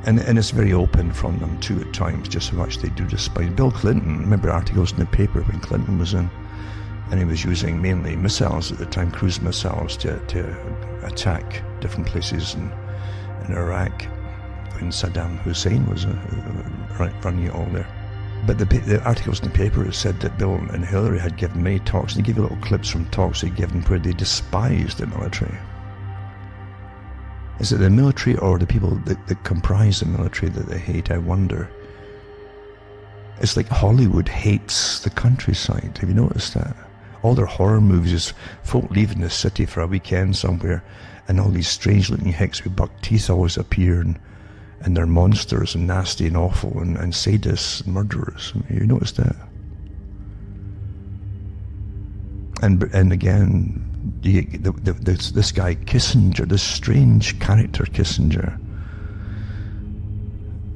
And it's very open from them too at times, just how much they do despise. Bill Clinton, remember articles in the paper when Clinton was in, and he was using mainly missiles at the time, cruise missiles, to attack different places in Iraq when Saddam Hussein was running it all there. But the articles in the paper said that Bill and Hillary had given many talks, and they gave little clips from talks they'd given where they despised the military. Is it the military or the people that comprise the military that they hate? I wonder. It's like Hollywood hates the countryside. Have you noticed that? All their horror movies is folk leaving the city for a weekend somewhere, and all these strange-looking hicks with buck teeth always appear, and they're monsters and nasty and awful and sadists and murderers. You noticed that? And again, this guy Kissinger, this strange character Kissinger,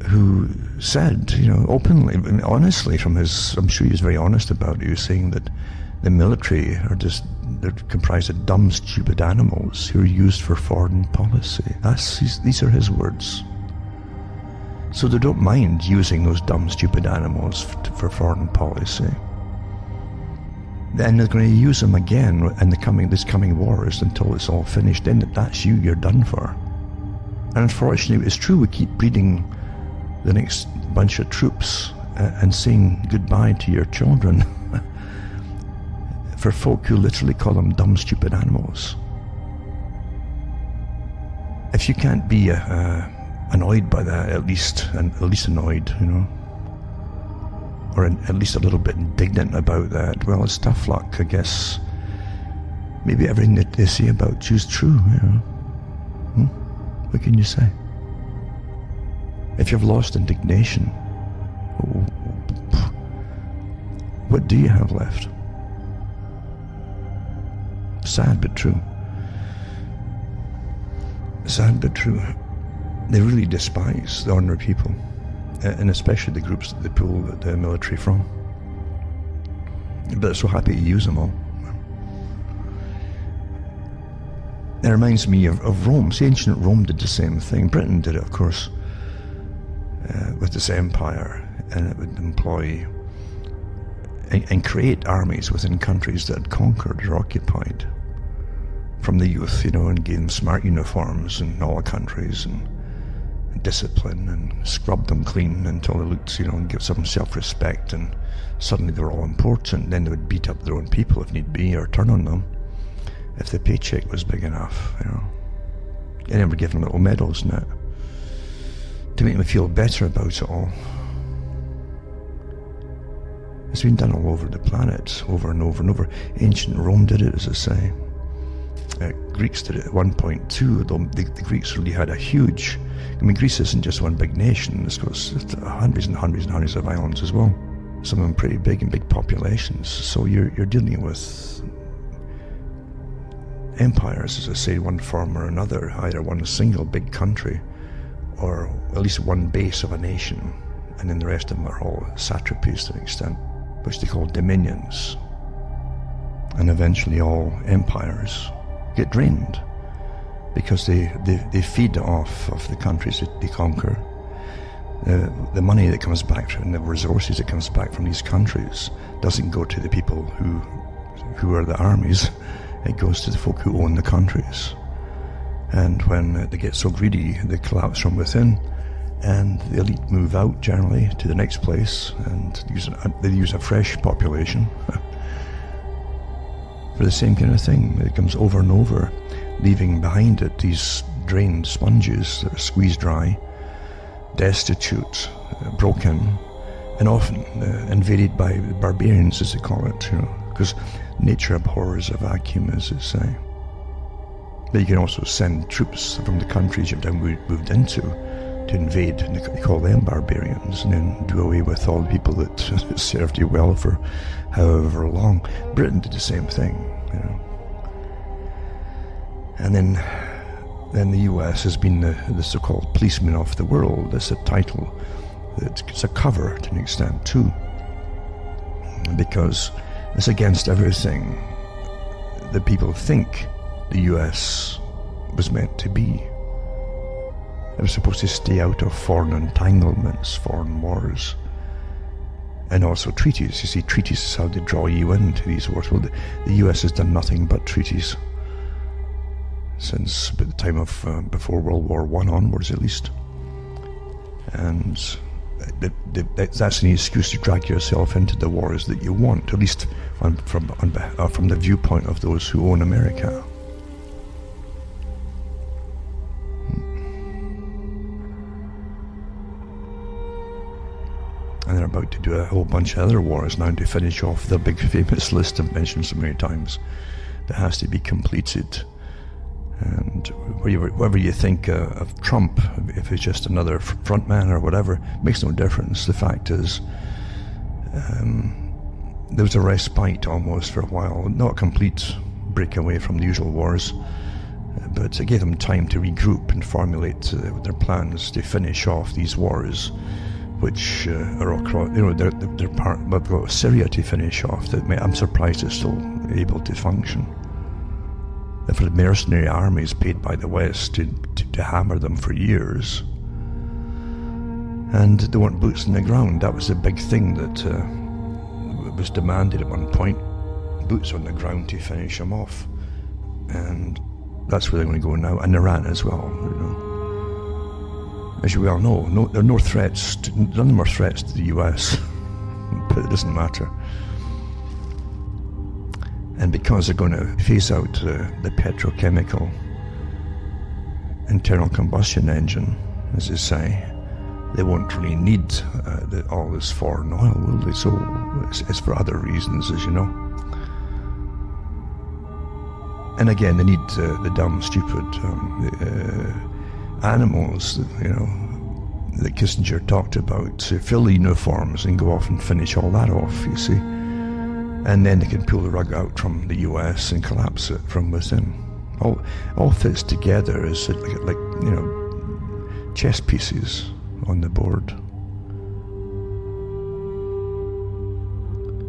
who said, openly, honestly, I'm sure he was very honest about it, he was saying that the military they're comprised of dumb, stupid animals who are used for foreign policy. These are his words. So they don't mind using those dumb, stupid animals for foreign policy. Then they're going to use them again in this coming wars until it's all finished. Then that's you're done for. And unfortunately, it's true, we keep breeding the next bunch of troops and saying goodbye to your children for folk who literally call them dumb, stupid animals. If you can't be annoyed by that, at least annoyed, or at least a little bit indignant about that, well, it's tough luck, I guess. Maybe everything that they say about you is true, What can you say? If you've lost indignation, what do you have left? Sad but true. Sad but true. They really despise the ordinary people, and especially the groups that they pull the military from. But they're so happy to use them all. It reminds me of Rome. See, ancient Rome did the same thing. Britain did it, of course, with this empire, and it would employ and create armies within countries that had conquered or occupied from the youth, and gave them smart uniforms in all the countries, and discipline, and scrub them clean until they looked, and give some self-respect, and suddenly they were all important. Then they would beat up their own people if need be, or turn on them if the paycheck was big enough, And then we're giving them little medals and that to make them feel better about it all. It's been done all over the planet, over and over and over. Ancient Rome did it, as I say. Greeks did it at one point too, although the Greeks really had a huge I mean, Greece isn't just one big nation. It's got hundreds and hundreds and hundreds of islands as well. Some of them pretty big and big populations. So you're dealing with empires, as I say, one form or another, either one single big country or at least one base of a nation, and then the rest of them are all satrapies to an extent, which they call dominions. And eventually all empires get drained because they feed off of the countries that they conquer. The money that comes back from the resources that comes back from these countries doesn't go to the people who are the armies. It goes to the folk who own the countries. And when they get so greedy, they collapse from within, and the elite move out generally to the next place, and they use a fresh population for the same kind of thing. It comes over and over, leaving behind it these drained sponges that are squeezed dry, destitute, broken, and often invaded by barbarians, as they call it, because nature abhors a vacuum, as they say. But you can also send troops from the countries you've now moved into to invade, and they call them barbarians, and then do away with all the people that served you well for however long. Britain did the same thing, And then the US has been the so-called policeman of the world. That's a title. It's a cover to an extent too, because it's against everything that people think the US was meant to be. It was supposed to stay out of foreign entanglements, foreign wars, and also treaties. You see, treaties is how they draw you into these wars. Well, the US has done nothing but treaties since the time of before World War I onwards, at least. And that's an excuse to drag yourself into the wars that you want, at least from the viewpoint of those who own America. And they're about to do a whole bunch of other wars now to finish off the big famous list I've mentioned so many times that has to be completed. And whatever you think of Trump, if he's just another front man or whatever, makes no difference. The fact is, there was a respite almost for a while, not a complete breakaway from the usual wars, but it gave them time to regroup and formulate their plans to finish off these wars, which are all, they're part. We've got Syria to finish off. I'm surprised it's still able to function. They've had mercenary armies paid by the West to hammer them for years, and they weren't boots on the ground. That was a big thing that was demanded at one point: boots on the ground to finish them off, and that's where they're going to go now. And Iran as well, As you well know, there are no threats. None more threats to the US, but it doesn't matter. And because they're going to phase out the petrochemical internal combustion engine, as they say, they won't really need all this foreign oil, will they? So it's for other reasons, as you know. And again, they need the dumb, stupid animals, that Kissinger talked about, to fill the uniforms and go off and finish all that off, you see. And then they can pull the rug out from the US and collapse it from within. All fits together as like chess pieces on the board.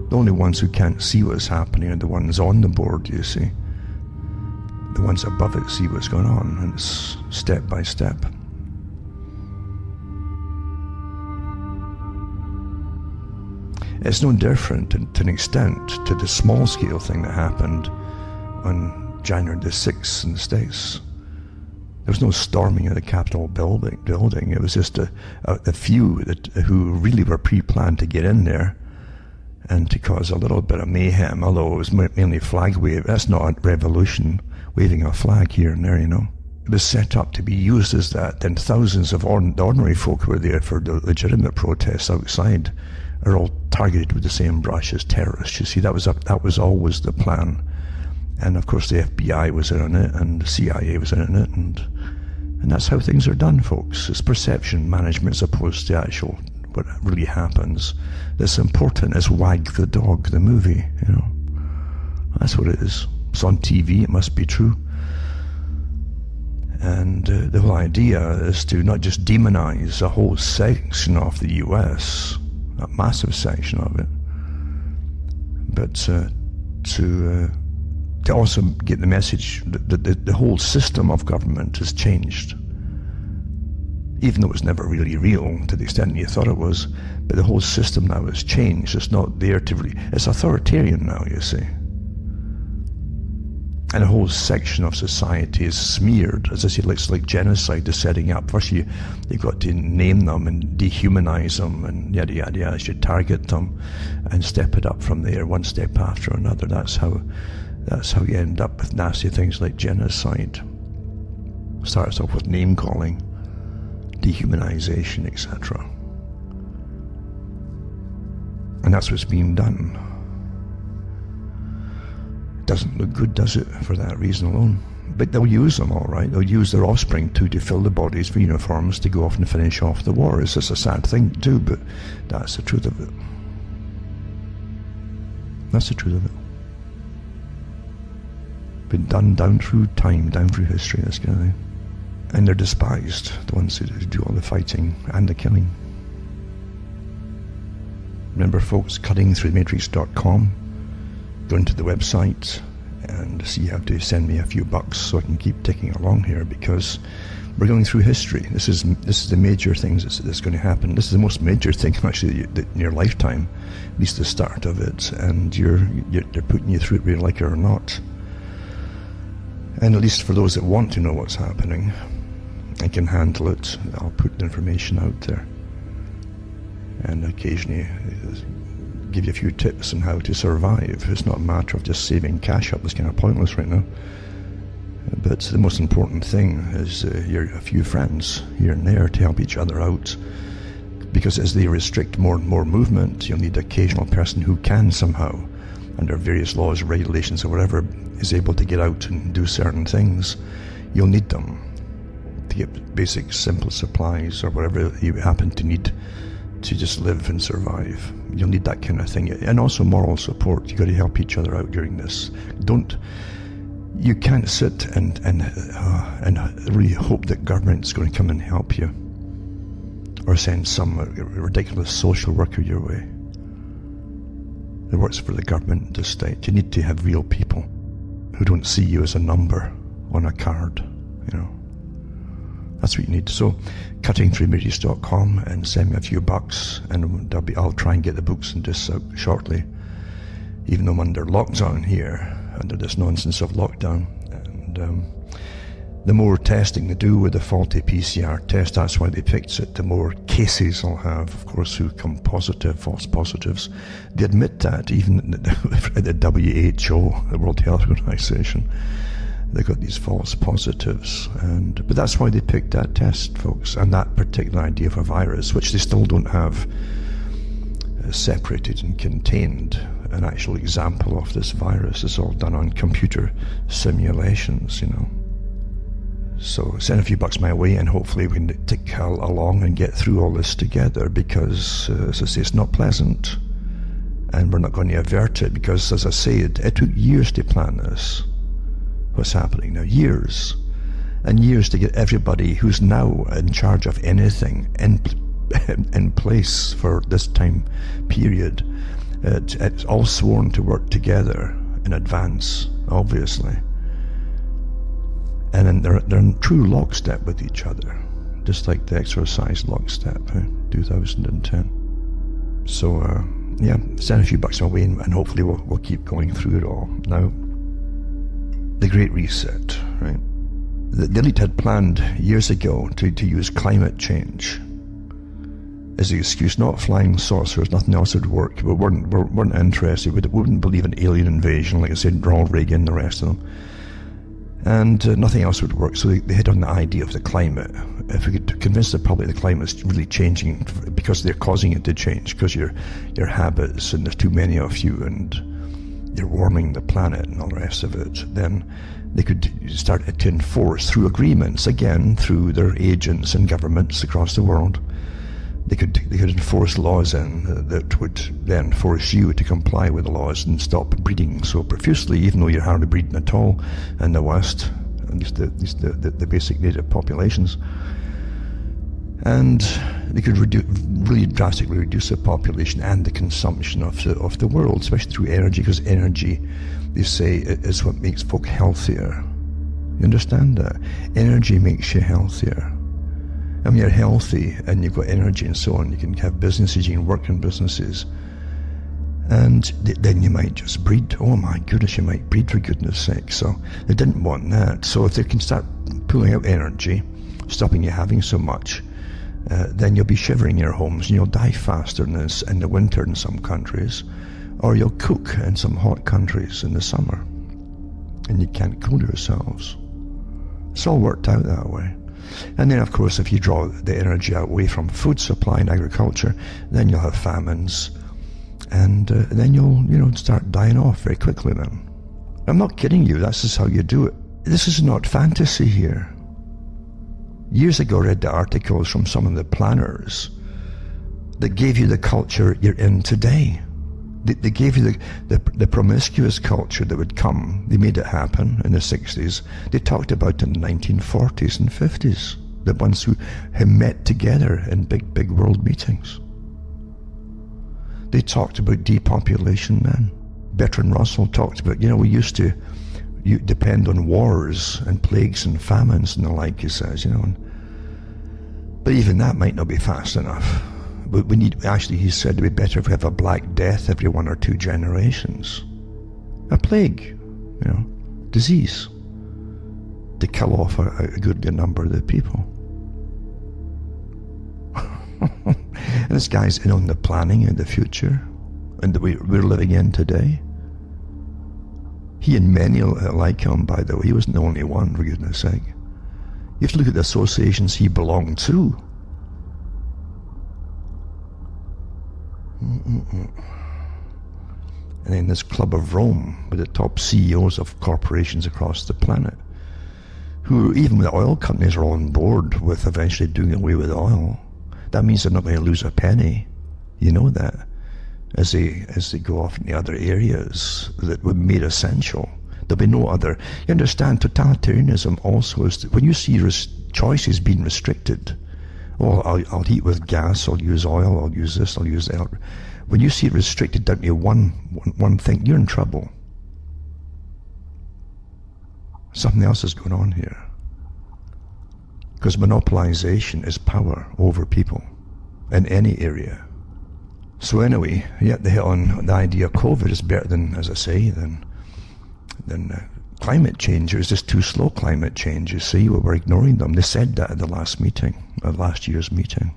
The only ones who can't see what's happening are the ones on the board, you see. The ones above it see what's going on, and it's step by step. It's no different to an extent to the small-scale thing that happened on January the 6th in the States. There was no storming of the Capitol building. It was just a few who really were pre-planned to get in there and to cause a little bit of mayhem, although it was mainly flag wave. That's not a revolution, waving a flag here and there, It was set up to be used as that. Then thousands of ordinary folk who were there for the legitimate protests outside are all targeted with the same brush as terrorists. You see, that was always the plan. And of course the FBI was in on it, and the CIA was in on it, And that's how things are done, folks. It's perception management as opposed to actual what really happens. That's important as Wag the Dog, the movie, you know. That's what it is. It's on TV, it must be true. And the whole idea is to not just demonize a whole section of the US, a massive section of it, but to also get the message that the whole system of government has changed. Even though it's never really real to the extent you thought it was, but the whole system now has changed. It's not there to really, it's authoritarian now, you see. And a whole section of society is smeared. As I said, it's like genocide is setting up. First you've got to name them and dehumanize them and yada yada yada. You target them and step it up from there, one step after another. That's how you end up with nasty things like genocide. Starts off with name calling, dehumanization, etc. And that's what's being done. Doesn't look good, does it, for that reason alone? But they'll use them, all right. They'll use their offspring to fill the bodies for uniforms to go off and finish off the war. It's just a sad thing to do, but that's the truth of it. That's the truth of it. Been done down through time, down through history, this kind of thing. And they're despised, the ones who do all the fighting and the killing. Remember, folks, cuttingthroughthematrix.com. Go into the website and see how to send me a few bucks so I can keep ticking along here, because we're going through history. This is the major things that's going to happen. This is the most major thing actually in your lifetime, at least the start of it, and they're putting you through it whether you like it or not. And at least for those that want to know what's happening and can handle it, I'll put the information out there and occasionally give you a few tips on how to survive. It's not a matter of just saving cash up. That's kind of pointless right now. But the most important thing is a few friends here and there to help each other out, because as they restrict more and more movement, you'll need an occasional person who can somehow, under various laws, regulations or whatever, is able to get out and do certain things. You'll need them to get basic simple supplies or whatever you happen to need to just live and survive. You'll need that kind of thing. And also moral support. You've got to help each other out during this. You can't sit and really hope that government's going to come and help you or send some ridiculous social worker your way that works for the government, the state. You need to have real people who don't see you as a number on a card, you know. That's what you need. So, cuttingthroughthematrix.com and send me a few bucks, and I'll try and get the books and discs out shortly, even though I'm under lockdown here, under this nonsense of lockdown. And the more testing they do with the faulty PCR test, that's why they picked it, the more cases I'll have, of course, who come positive, false positives. They admit that, even at the WHO, the World Health Organization. They've got these false positives, but that's why they picked that test, folks, and that particular idea of a virus, which they still don't have separated and contained an actual example of this virus. It's all done on computer simulations, you know. So send a few bucks my way, and hopefully we can tick along and get through all this together, because, as I say, it's not pleasant, and we're not going to avert it, because, as I say, it took years to plan this. What's happening now? Years and years to get everybody who's now in charge of anything in place for this time period. It's all sworn to work together in advance, obviously. And then they're in true lockstep with each other, just like the exercise lockstep, 2010. So, yeah, send a few bucks my way, and hopefully we'll keep going through it all. Now, the Great Reset, right? The elite had planned years ago to use climate change as the excuse. Not flying saucers, nothing else would work. We weren't interested. We wouldn't believe in alien invasion, like I said, Ronald Reagan, the rest of them. And nothing else would work, so they hit on the idea of the climate. If we could convince the public the climate is really changing, because they're causing it to change, because your habits, and there's too many of you, and you're warming the planet and all the rest of it, then They could start to enforce through agreements, again, through their agents and governments across the world. They could enforce laws in that would then force you to comply with the laws and stop breeding so profusely, even though you're hardly breeding at all in the West, at least the basic native populations. And they could really drastically reduce the population and the consumption of the world, especially through energy, because energy, they say, is what makes folk healthier. You understand that? Energy makes you healthier. And when you're healthy and you've got energy and so on, you can have businesses, you can work in businesses. And then you might just breed. Oh my goodness, you might breed, for goodness sake. So they didn't want that. So if they can start pulling out energy, stopping you having so much, then you'll be shivering in your homes and you'll die faster in the winter in some countries, or you'll cook in some hot countries in the summer and you can't cool yourselves. It's all worked out that way. And then, of course, if you draw the energy away from food supply and agriculture, then you'll have famines, and then you'll start dying off very quickly then. I'm not kidding you, that's just how you do it. This is not fantasy here. Years ago I read the articles from some of the planners that gave you the culture you're in today. They gave you the promiscuous culture that would come. They made it happen in the 60s. They talked about it in the 1940s and 50s, the ones who met together in big world meetings. They talked about depopulation then. Bertrand Russell talked about, we used to depend on wars and plagues and famines and the like, he says, But even that might not be fast enough. But we need, actually, he said, it would be better if we have a Black Death every 1 or 2 generations. A plague, disease, to kill off a good number of the people. And this guy's in on the planning in the future, and that we're living in today. He and many like him, by the way, he wasn't the only one, for goodness sake. You have to look at the associations he belonged to. And then this Club of Rome with the top CEOs of corporations across the planet, who even with oil companies are on board with eventually doing away with oil. That means they're not going to lose a penny. You know that. As they go off in the other areas that were made essential. There'll be no other. You understand, totalitarianism also is, when you see choices being restricted, I'll heat with gas, I'll use oil, I'll use this, I'll use that. When you see it restricted down to one thing, you're in trouble. Something else is going on here. Because monopolization is power over people in any area. So anyway, the hit on the idea of COVID is better than, as I say, than climate change. It was just too slow, climate change. You see, we're ignoring them. They said that at the last year's meeting,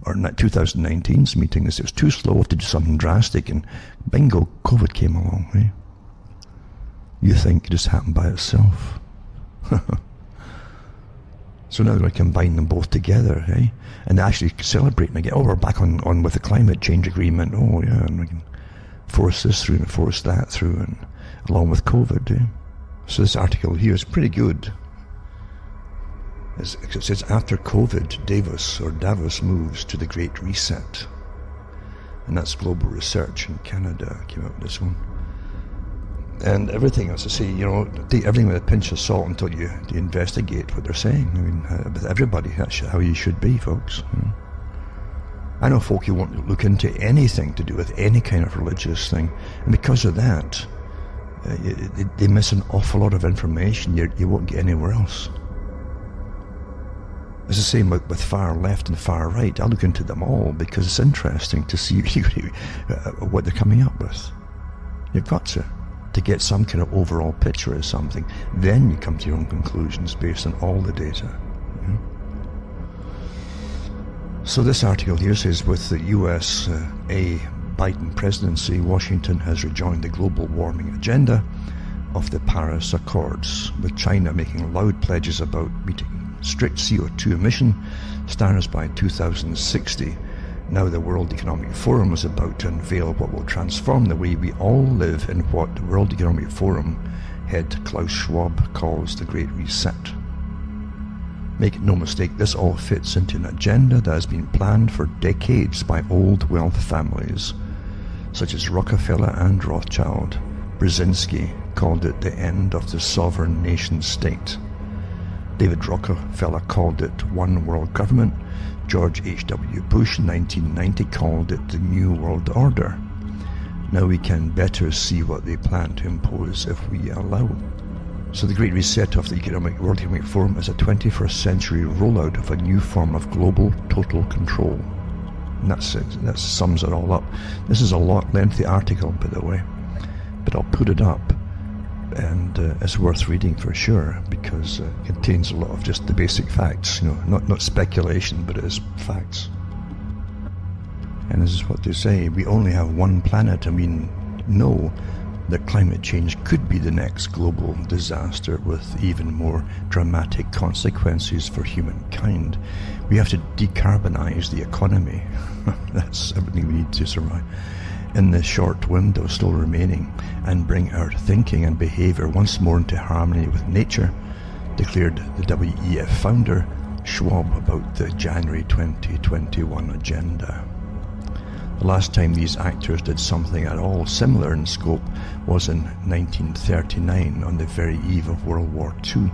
or 2019's meeting. They said it was too slow to do something drastic, and bingo, COVID came along. Eh? You think it just happened by itself. So now they're going to combine them both together, eh? And actually celebrating again. Oh, we're back on with the climate change agreement. Oh, yeah, and we can force this through and force that through, and along with COVID, eh? So this article here is pretty good. It says, after COVID, Davos moves to the Great Reset. And that's Global Research in Canada came out with this one. And everything, as I say, take everything with a pinch of salt until you investigate what they're saying. I mean, with everybody, that's how you should be, folks. I know folk who won't look into anything to do with any kind of religious thing, and because of that, they miss an awful lot of information you won't get anywhere else. It's the same with far left and far right. I look into them all because it's interesting to see what they're coming up with. You've got to get some kind of overall picture of something. Then you come to your own conclusions based on all the data. So this article here says, with the USA Biden presidency, Washington has rejoined the global warming agenda of the Paris Accords, with China making loud pledges about meeting strict CO2 emission standards by 2060. Now the World Economic Forum is about to unveil what will transform the way we all live in what the World Economic Forum head Klaus Schwab calls the Great Reset. Make no mistake, this all fits into an agenda that has been planned for decades by old wealth families, such as Rockefeller and Rothschild. Brzezinski called it the end of the sovereign nation state. David Rockefeller called it one world government. George H.W. Bush in 1990 called it the New World Order. Now we can better see what they plan to impose if we allow. So the Great Reset of the World Economic Forum is a 21st century rollout of a new form of global total control. And that's it. That sums it all up. This is a lengthy article, by the way, but I'll put it up, and it's worth reading for sure, because it contains a lot of just the basic facts, not speculation, but it is facts. And this is what they say: we only have one planet, and we know that climate change could be the next global disaster with even more dramatic consequences for humankind. We have to decarbonize the economy. That's everything we need to survive in the short window still remaining, and bring our thinking and behaviour once more into harmony with nature, declared the WEF founder Schwab about the January 2021 agenda. The last time these actors did something at all similar in scope was in 1939, on the very eve of World War II.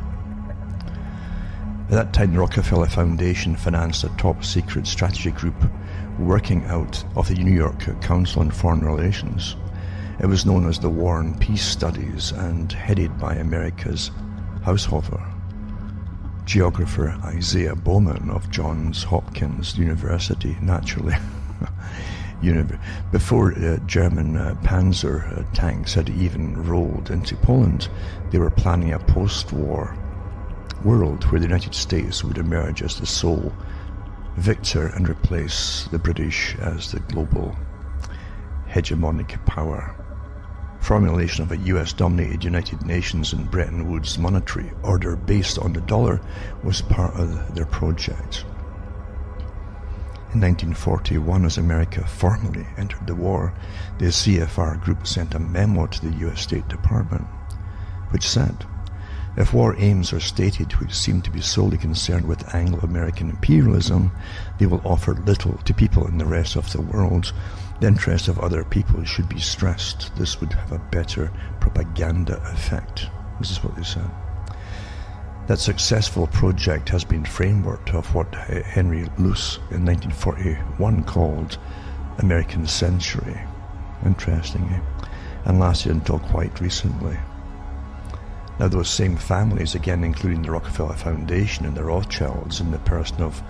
At that time, the Rockefeller Foundation financed a top-secret strategy group working out of the New York Council on Foreign Relations. It was known as the War and Peace Studies, and headed by America's Haushofer, geographer Isaiah Bowman of Johns Hopkins University, naturally. Before German Panzer tanks had even rolled into Poland, they were planning a post-war world where the United States would emerge as the sole victor and replace the British as the global hegemonic power. Formulation of a US-dominated United Nations and Bretton Woods monetary order based on the dollar was part of their project. In 1941, as America formally entered the war, the CFR group sent a memo to the US State Department, which said, if war aims are stated which seem to be solely concerned with Anglo-American imperialism, they will offer little to people in the rest of the world. The interests of other people should be stressed. This would have a better propaganda effect. This is what they said. That successful project has been frameworked of what Henry Luce in 1941 called American Century. Interesting, eh? And lasted until quite recently. Now those same families, again including the Rockefeller Foundation and the Rothschilds in the person of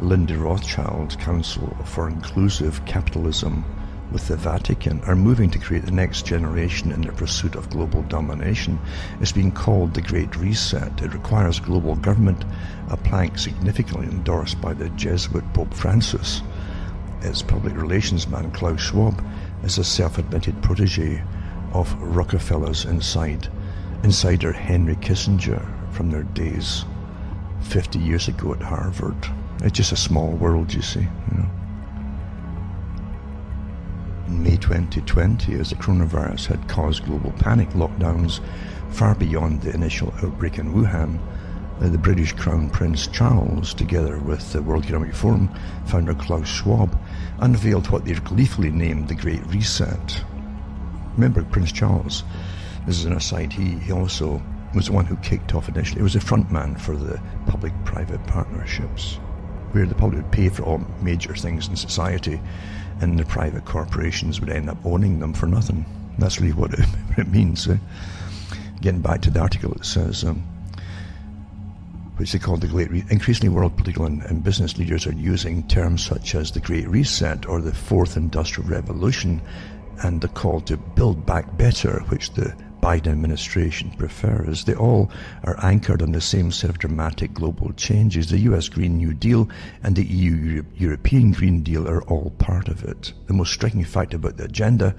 Linda Rothschild, Council for Inclusive Capitalism with the Vatican, are moving to create the next generation in their pursuit of global domination. It's being called the Great Reset. It requires global government, a plank significantly endorsed by the Jesuit Pope Francis. Its public relations man Klaus Schwab is a self-admitted protege of Rockefeller's insider Henry Kissinger from their days 50 years ago at Harvard. It's just a small world, you see. In May 2020, as the coronavirus had caused global panic lockdowns far beyond the initial outbreak in Wuhan, the British Crown Prince Charles, together with the World Economic Forum founder Klaus Schwab, unveiled what they gleefully named the Great Reset. Remember, Prince Charles, this is an aside, he also was the one who kicked off initially. He was a front man for the public-private partnerships, where the public would pay for all major things in society, and the private corporations would end up owning them for nothing. That's really what it means. Getting back to the article, it says, which they call the Great Reset. Increasingly, world political and business leaders are using terms such as the Great Reset or the Fourth Industrial Revolution, and the call to build back better, which the Biden administration prefers. They all are anchored on the same set of dramatic global changes. The US Green New Deal and the EU European Green Deal are all part of it. The most striking fact about the agenda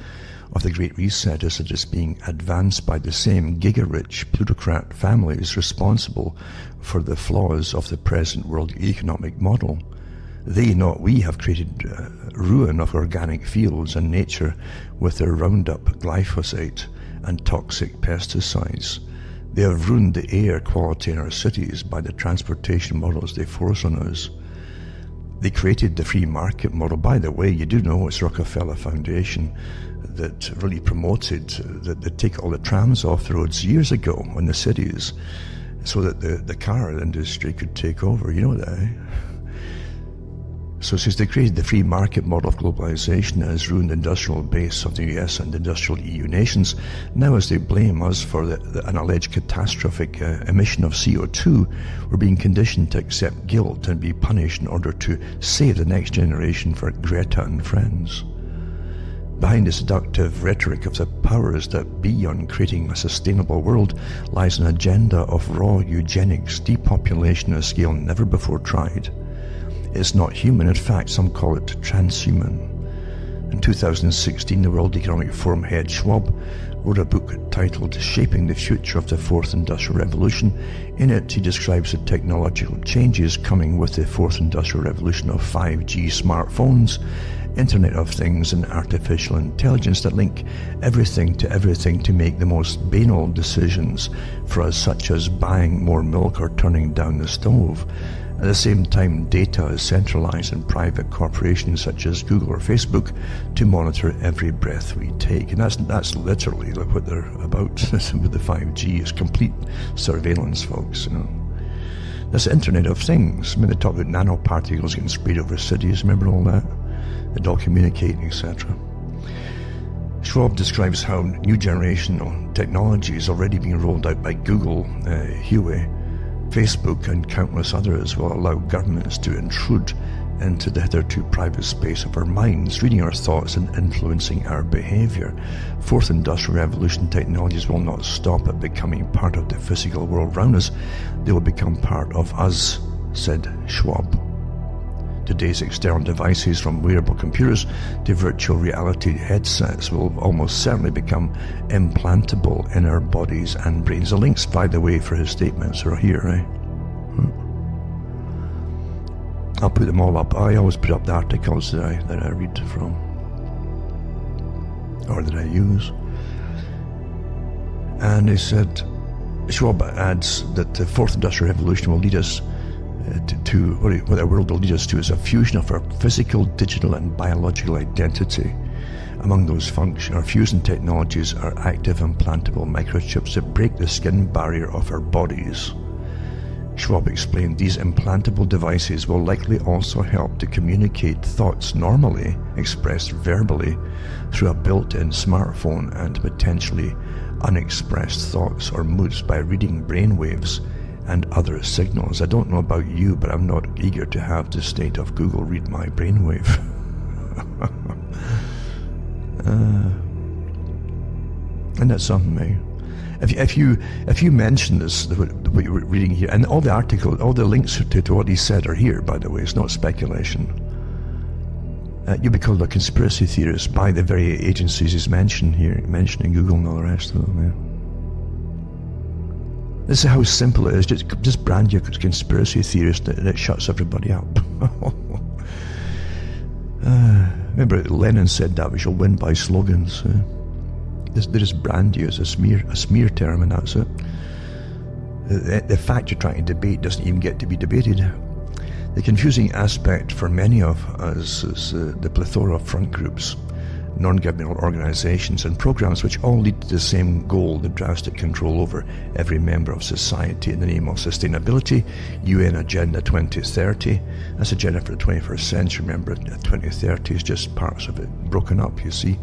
of the Great Reset is that it's being advanced by the same giga-rich plutocrat families responsible for the flaws of the present world economic model. They, not we, have created ruin of organic fields and nature with their Roundup, glyphosate, and toxic pesticides. They have ruined the air quality in our cities by the transportation models they force on us. They created the free market model. By the way, you do know it's Rockefeller Foundation that really promoted that they take all the trams off the roads years ago in the cities so that the car industry could take over. You know that, eh? So since they created the free market model of globalization that has ruined the industrial base of the US and industrial EU nations, now as they blame us for an alleged catastrophic emission of CO2, we're being conditioned to accept guilt and be punished in order to save the next generation for Greta and friends. Behind the seductive rhetoric of the powers that be on creating a sustainable world lies an agenda of raw eugenics, depopulation on a scale never before tried. It's not human, in fact some call it transhuman. In 2016, the World Economic Forum head Schwab wrote a book titled Shaping the Future of the Fourth Industrial Revolution. In it, he describes the technological changes coming with the Fourth Industrial Revolution of 5G smartphones, Internet of Things and artificial intelligence that link everything to make the most banal decisions for us, such as buying more milk or turning down the stove. At the same time, data is centralized in private corporations such as Google or Facebook to monitor every breath we take. And that's literally like what they're about with the 5G. It's complete surveillance, folks. You know, that's the Internet of Things. I mean, they talk about nanoparticles getting sprayed over cities. Remember all that? They all communicating, etc. Schwab describes how new generational technology is already being rolled out by Google, Huawei, Facebook and countless others will allow governments to intrude into the hitherto private space of our minds, reading our thoughts and influencing our behaviour. Fourth Industrial Revolution technologies will not stop at becoming part of the physical world around us. They will become part of us, said Schwab. Today's external devices, from wearable computers to virtual reality headsets, will almost certainly become implantable in our bodies and brains. The links, by the way, for his statements are here, eh? I'll put them all up. I always put up the articles that I read from, or that I use. And he said, Schwab adds that the Fourth Industrial Revolution will lead us to what our world will lead us to is a fusion of our physical, digital and biological identity. Among those fusion technologies are active implantable microchips that break the skin barrier of our bodies. Schwab explained these implantable devices will likely also help to communicate thoughts normally expressed verbally through a built-in smartphone and potentially unexpressed thoughts or moods by reading brainwaves and other signals. I don't know about you, but I'm not eager to have the state of Google read my brainwave. And that's something, mate. If you mention this, what you're reading here, and all the article, all the links to what he said are here, by the way, it's not speculation. You'll be called a conspiracy theorist by the very agencies he's mentioned here, mentioning Google and all the rest of them, yeah. This is how simple it is. Just brand you as conspiracy theorist and it shuts everybody up. Remember Lenin said that we shall win by slogans. They just brand you as a smear term, and that's it. The fact you're trying to debate doesn't even get to be debated. The confusing aspect for many of us is the plethora of front groups, non-governmental organizations and programs which all lead to the same goal: the drastic control over every member of society in the name of sustainability. UN Agenda 2030, that's agenda for the 21st century. Remember, 2030 is just parts of it broken up, you see.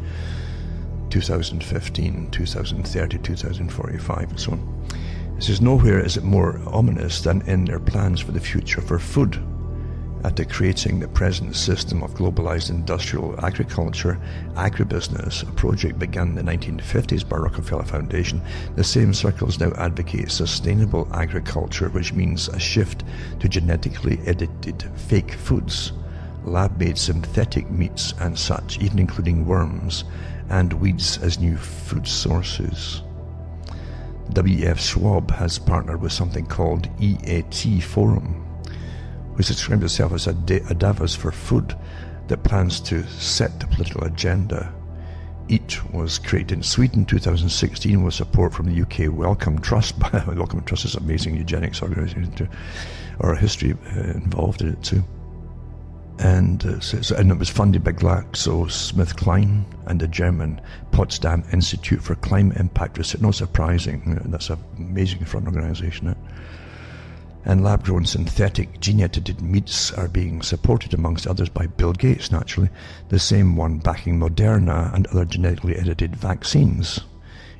2015, 2030, 2045 and so on. This is nowhere is it more ominous than in their plans for the future for food. After creating the present system of globalized industrial agriculture, agribusiness, a project began in the 1950s by Rockefeller Foundation, the same circles now advocate sustainable agriculture, which means a shift to genetically edited fake foods, lab-made synthetic meats and such, even including worms and weeds as new food sources. W.F. Schwab has partnered with something called EAT Forum, which describes itself as a Davos for food that plans to set the political agenda. EAT was created in Sweden in 2016 with support from the UK Wellcome Trust. Wellcome Trust is an amazing eugenics organisation, or a history involved in it too. And it was funded by GlaxoSmithKline and the German Potsdam Institute for Climate Impact Research. Not surprising, that's an amazing front organisation. And lab-grown synthetic gene-edited meats are being supported, amongst others, by Bill Gates, naturally, the same one backing Moderna and other genetically edited vaccines.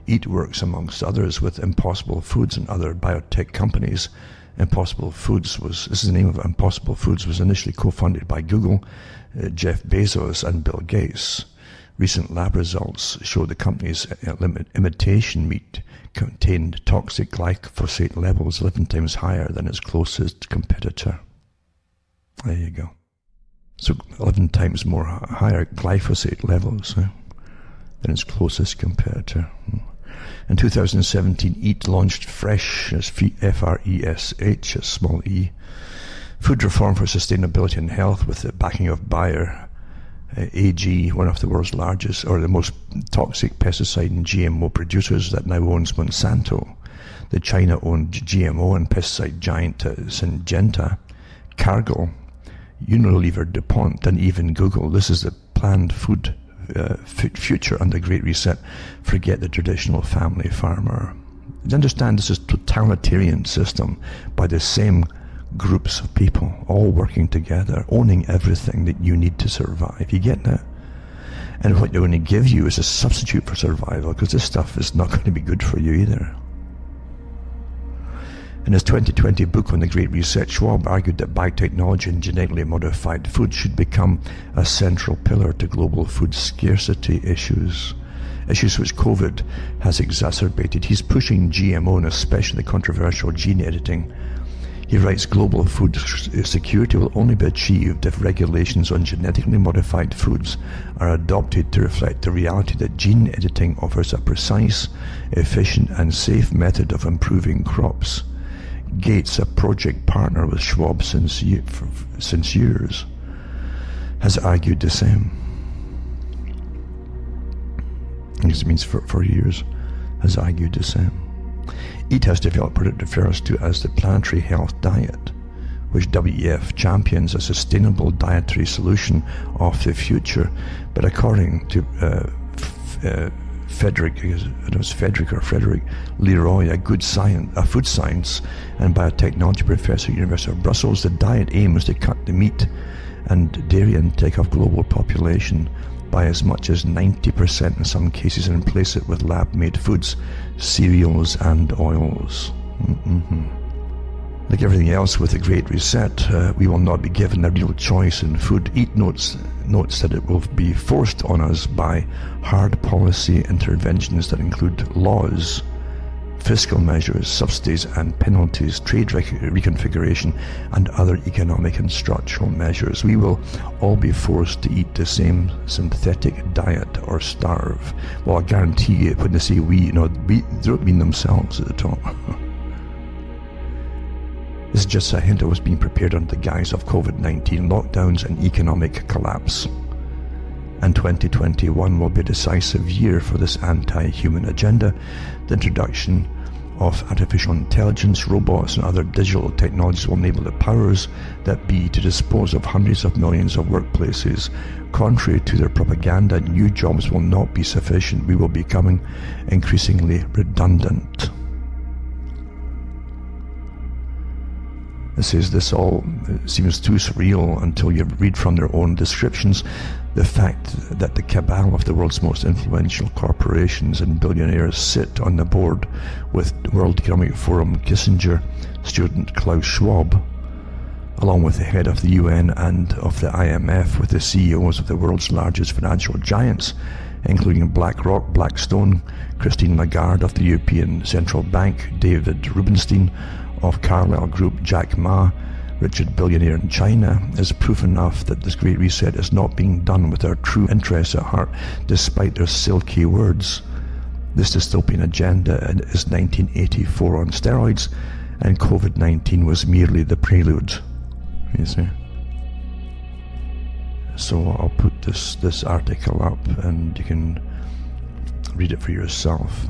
EAT works, amongst others, with Impossible Foods and other biotech companies. Impossible Foods this is the name of it, Impossible Foods was initially co-funded by Google, Jeff Bezos and Bill Gates. Recent lab results show the company's imitation meat contained toxic glyphosate levels 11 times higher than its closest competitor. There you go. So 11 times more higher glyphosate levels than its closest competitor. In 2017, EAT launched Fresh, as F-R-E-S-H, as small e, food reform for sustainability and health with the backing of Bayer AG, one of the world's largest, or the most toxic pesticide and GMO producers that now owns Monsanto, the China-owned GMO and pesticide giant Syngenta, Cargill, Unilever, DuPont, and even Google. This is the planned food future under Great Reset. Forget the traditional family farmer. Understand this is a totalitarian system by the same groups of people all working together, owning everything that you need to survive. You get that? And what they're going to give you is a substitute for survival, because this stuff is not going to be good for you either. In his 2020 book on the Great Reset, Schwab argued that biotechnology and genetically modified food should become a central pillar to global food scarcity issues which COVID has exacerbated. He's pushing GMO and especially the controversial gene editing. He writes, global food security will only be achieved if regulations on genetically modified foods are adopted to reflect the reality that gene editing offers a precise, efficient and safe method of improving crops. Gates, a project partner with Schwab since years, has argued the same. This means for years, has argued the same. EAT has developed what it refers to as the planetary health diet, which WEF champions a sustainable dietary solution of the future. But according to Frederick Leroy, a food science and biotechnology professor at the University of Brussels, the diet aims to cut the meat and dairy intake of global population by as much as 90% in some cases, and replace it with lab-made foods, cereals and oils. Like everything else with the Great Reset, we will not be given a real choice in food. EAT notes that it will be forced on us by hard policy interventions that include laws, fiscal measures, subsidies and penalties, trade reconfiguration and other economic and structural measures. We will all be forced to eat the same synthetic diet or starve. Well, I guarantee you, when they say we, they don't mean themselves at the top. This is just a hint of what's being prepared under the guise of COVID-19 lockdowns and economic collapse. And 2021 will be a decisive year for this anti-human agenda. The introduction of artificial intelligence, robots and other digital technologies will enable the powers that be to dispose of hundreds of millions of workplaces. Contrary to their propaganda, new jobs will not be sufficient. We will be becoming increasingly redundant. It says this all seems too surreal until you read from their own descriptions. The fact that the cabal of the world's most influential corporations and billionaires sit on the board with World Economic Forum Kissinger student Klaus Schwab, along with the head of the UN and of the IMF, with the CEOs of the world's largest financial giants, including BlackRock, Blackstone, Christine Lagarde of the European Central Bank, David Rubenstein of Carlyle Group, Jack Ma, Richard billionaire in China, is proof enough that this Great Reset is not being done with our true interests at heart, despite their silky words. This dystopian agenda is 1984 on steroids, and COVID-19 was merely the prelude. You see? So I'll put this article up, and you can read it for yourself.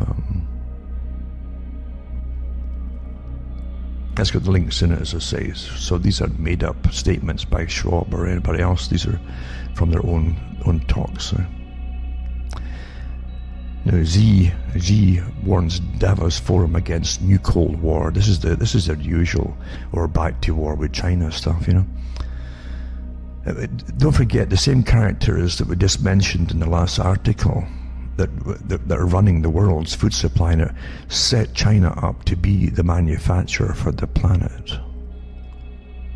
It's got the links in it, as I say. So these are made-up statements by Schwab or anybody else. These are from their own talks. Now, Xi warns Davos Forum against new Cold War. This is their usual, or back to war with China stuff, you know. Don't forget, the same characters that we just mentioned in the last article that are running the world's food supply and set China up to be the manufacturer for the planet.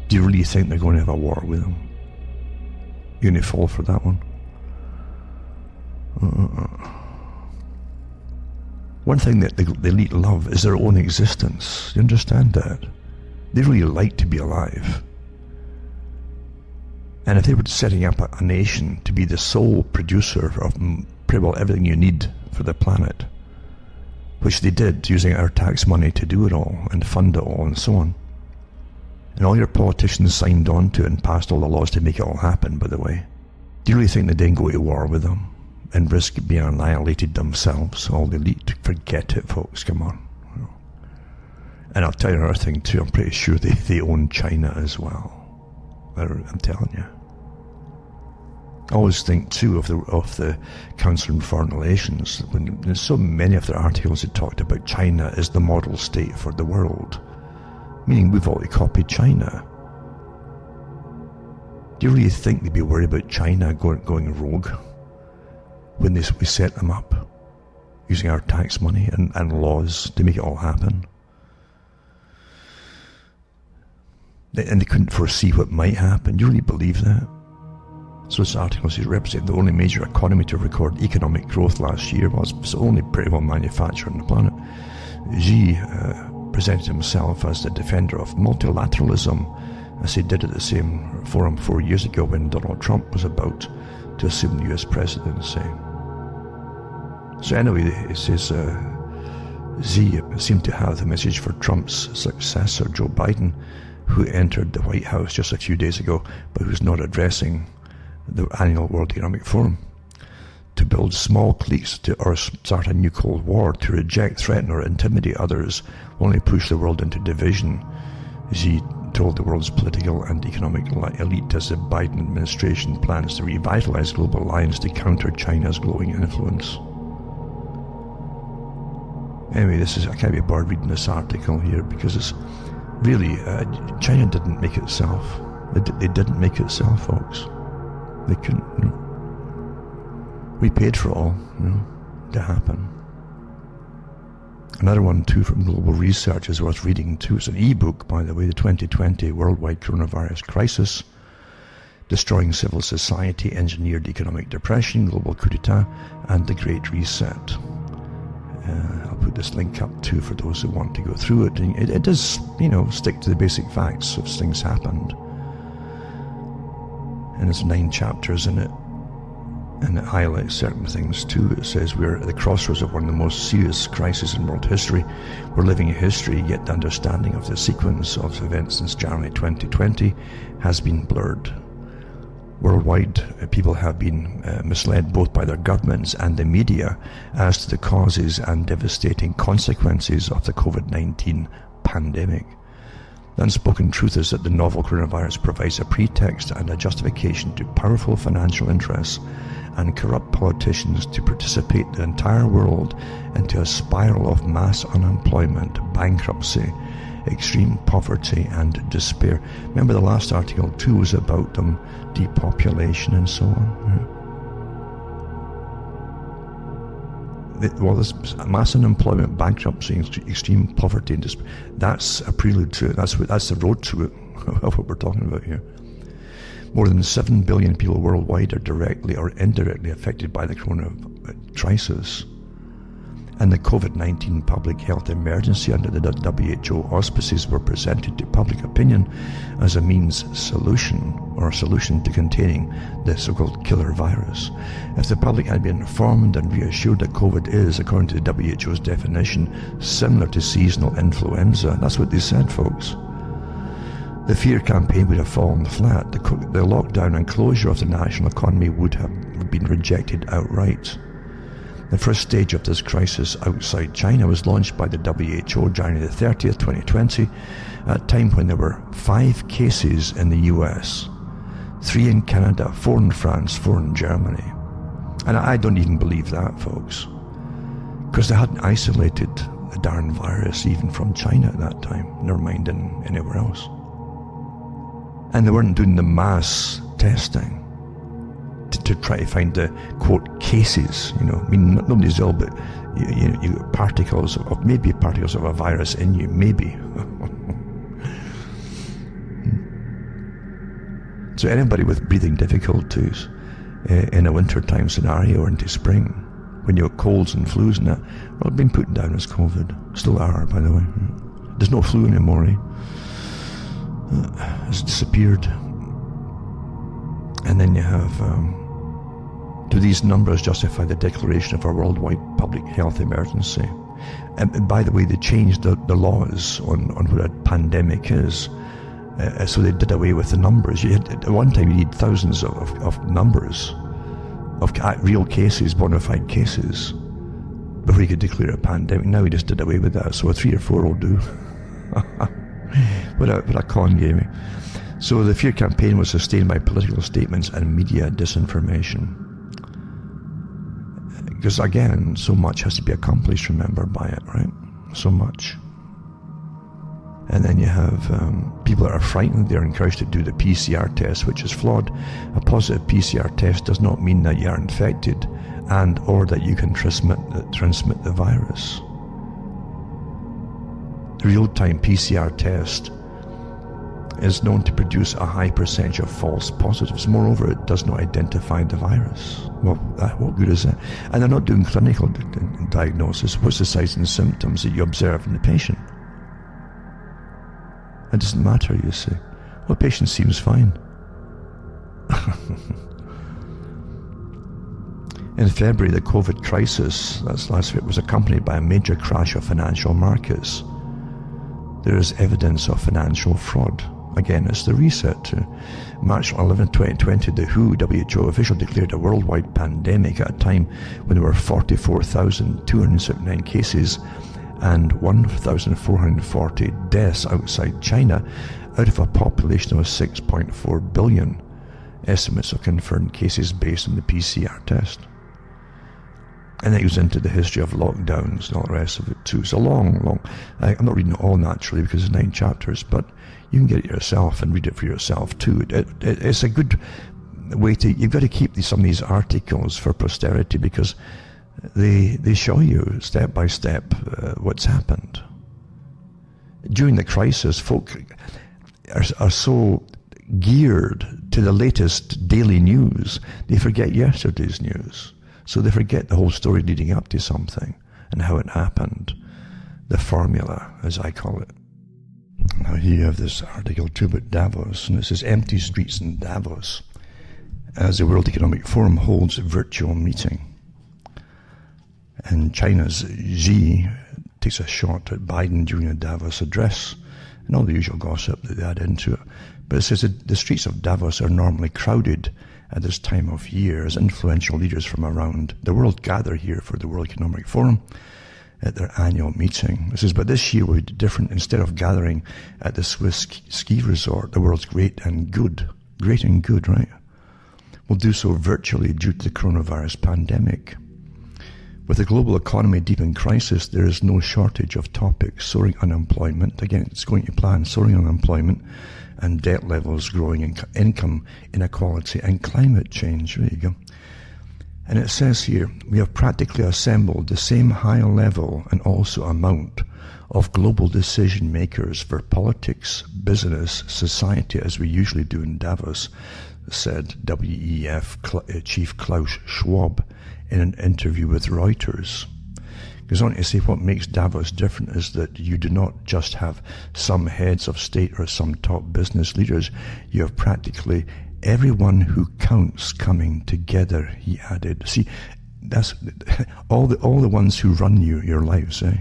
Do you really think they're going to have a war with them? You're going to fall for that one? One thing that the elite love is their own existence. You understand that? They really like to be alive. And if they were setting up a nation to be the sole producer of pretty well everything you need for the planet, which they did using our tax money to do it all and fund it all and so on, and all your politicians signed on to it and passed all the laws to make it all happen, by the way, do you really think they didn't go to war with them and risk being annihilated themselves, all the elite? Forget it, folks, come on. And I'll tell you another thing too, I'm pretty sure they own China as well. I'm telling you. I always think too of the Council on Foreign Relations, when there's so many of their articles that talked about China as the model state for the world, meaning we've already copied China. Do you really think they'd be worried about China going rogue when we set them up using our tax money and laws to make it all happen? And they couldn't foresee what might happen. Do you really believe that? So this article says, represent the only major economy to record economic growth last year. Well, it's only pretty well manufactured on the planet. Xi presented himself as the defender of multilateralism, as he did at the same forum 4 years ago when Donald Trump was about to assume the US presidency. So anyway, it says Xi seemed to have the message for Trump's successor, Joe Biden, who entered the White House just a few days ago, but who's not addressing the annual World Economic Forum. To build small cliques or start a new Cold War, to reject, threaten or intimidate others will only push the world into division, Xi told the world's political and economic elite as the Biden administration plans to revitalize global alliance to counter China's growing influence. Anyway, I can't be bored reading this article here because it's really, China didn't make it itself. They didn't make it itself, folks. They couldn't. You know. We paid for it all, you know, to happen. Another one too from Global Research is worth reading too. It's an e-book, by the way, the 2020 Worldwide Coronavirus Crisis, Destroying Civil Society, Engineered Economic Depression, Global Coup d'etat, and the Great Reset. I'll put this link up too for those who want to go through it. And it does, you know, stick to the basic facts of things happened. And there's 9 chapters in it, and it highlights certain things too. It says we're at the crossroads of one of the most serious crises in world history. We're living in history, yet the understanding of the sequence of events since January 2020 has been blurred. Worldwide, people have been misled both by their governments and the media as to the causes and devastating consequences of the COVID-19 pandemic. The unspoken truth is that the novel coronavirus provides a pretext and a justification to powerful financial interests and corrupt politicians to participate the entire world into a spiral of mass unemployment, bankruptcy, extreme poverty and despair. Remember the last article too was about them, depopulation and so on. Well, this mass unemployment, bankruptcy, extreme poverty and despair, that's a prelude to it. That's the road to it, of what we're talking about here. More than 7 billion people worldwide are directly or indirectly affected by the corona crisis. And the COVID-19 public health emergency under the WHO auspices were presented to public opinion as a solution to containing the so-called killer virus. If the public had been informed and reassured that COVID is, according to the WHO's definition, similar to seasonal influenza, that's what they said, folks, the fear campaign would have fallen flat. The lockdown and closure of the national economy would have been rejected outright. The first stage of this crisis outside China was launched by the WHO January the 30th, 2020, at a time when there were 5 cases in the US, 3 in Canada, 4 in France, 4 in Germany. And I don't even believe that, folks, because they hadn't isolated the darn virus even from China at that time, never mind anywhere else. And they weren't doing the mass testing to try to find the, quote, cases, I mean, nobody's ill, but you got particles of, maybe particles of a virus in you, maybe. So anybody with breathing difficulties in a wintertime scenario or into spring, when you have colds and flus and that, well, been put down as COVID. Still are, by the way. There's no flu anymore, It's disappeared. And then you have, do these numbers justify the declaration of a worldwide public health emergency? And by the way, they changed the laws on what a pandemic is. So they did away with the numbers. At one time you need thousands of numbers, of real cases, bona fide cases, before you could declare a pandemic. Now we just did away with that, so 3 or 4 will do. What a con game. So the fear campaign was sustained by political statements and media disinformation. Because again, so much has to be accomplished, remember, by it, right? So much. And then you have people that are frightened. They're encouraged to do the PCR test, which is flawed. A positive PCR test does not mean that you are infected and or that you can transmit the virus. The real-time PCR test is known to produce a high percentage of false positives. Moreover, it does not identify the virus. Well, what good is that? And they're not doing clinical diagnosis. What's the signs and symptoms that you observe in the patient? It doesn't matter, you see. Well, the patient seems fine. In February, the COVID crisis, that's last week, was accompanied by a major crash of financial markets. There is evidence of financial fraud. Again, it's the reset to March 11, 2020, the WHO official declared a worldwide pandemic at a time when there were 44,279 cases and 1,440 deaths outside China, out of a population of 6.4 billion. Estimates of confirmed cases based on the PCR test. And it goes into the history of lockdowns and all the rest of it too. It's a long, I'm not reading it all naturally because it's 9 chapters, but you can get it yourself and read it for yourself too. It's a good way to, you've got to keep some of these articles for posterity because they show you step by step what's happened. During the crisis, folk are so geared to the latest daily news, they forget yesterday's news. So they forget the whole story leading up to something and how it happened. The formula, as I call it. Now here you have this article too about Davos, and it says empty streets in Davos as the World Economic Forum holds a virtual meeting. And China's Xi takes a shot at Biden during a Davos address, and all the usual gossip that they add into it. But it says that the streets of Davos are normally crowded at this time of year as influential leaders from around the world gather here for the World Economic Forum at their annual meeting. It says, but this year will be different. Instead of gathering at the Swiss ski resort, the world's great and good, right? We'll do so virtually due to the coronavirus pandemic. With the global economy deep in crisis, there is no shortage of topics. Soaring unemployment, again, it's going to plan, soaring unemployment and debt levels growing, income inequality and climate change. There you go. And it says here, we have practically assembled the same high level and also amount of global decision makers for politics, business, society as we usually do in Davos, said WEF Chief Klaus Schwab in an interview with Reuters. Goes on to say what makes Davos different is that you do not just have some heads of state or some top business leaders. You have practically everyone who counts coming together, he added. See, that's all the ones who run your lives, eh?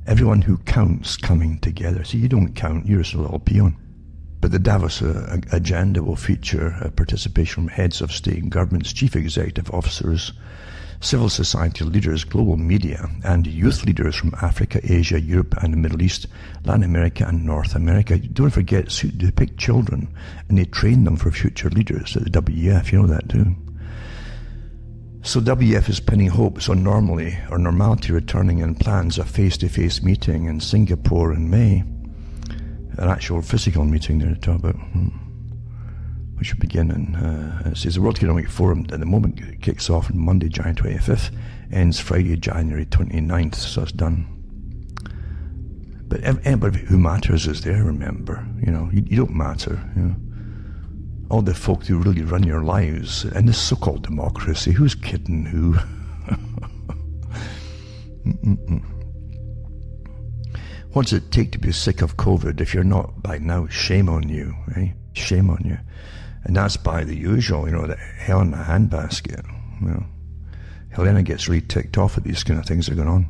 Everyone who counts coming together. See, you don't count, you're just a little peon. But the Davos agenda will feature participation from heads of state and governments, chief executive officers, civil society leaders, global media, and youth leaders from Africa, Asia, Europe, and the Middle East, Latin America, and North America. Don't forget, they pick children and they train them for future leaders at the WEF. You know that too. So WEF is pinning hopes on normality returning, and plans a face-to-face meeting in Singapore in May. An actual physical meeting there to talk about. We should begin in, it says the World Economic Forum at the moment kicks off on Monday, January 25th, ends Friday, January 29th, so it's done. But anybody who matters is there, remember. You don't matter, All the folk who really run your lives in this so-called democracy, who's kidding who? What's it take to be sick of COVID? If you're not by now, shame on you, right? Shame on you. And that's by the usual, the hell in the handbasket. Helena gets really ticked off at these kind of things that are going on.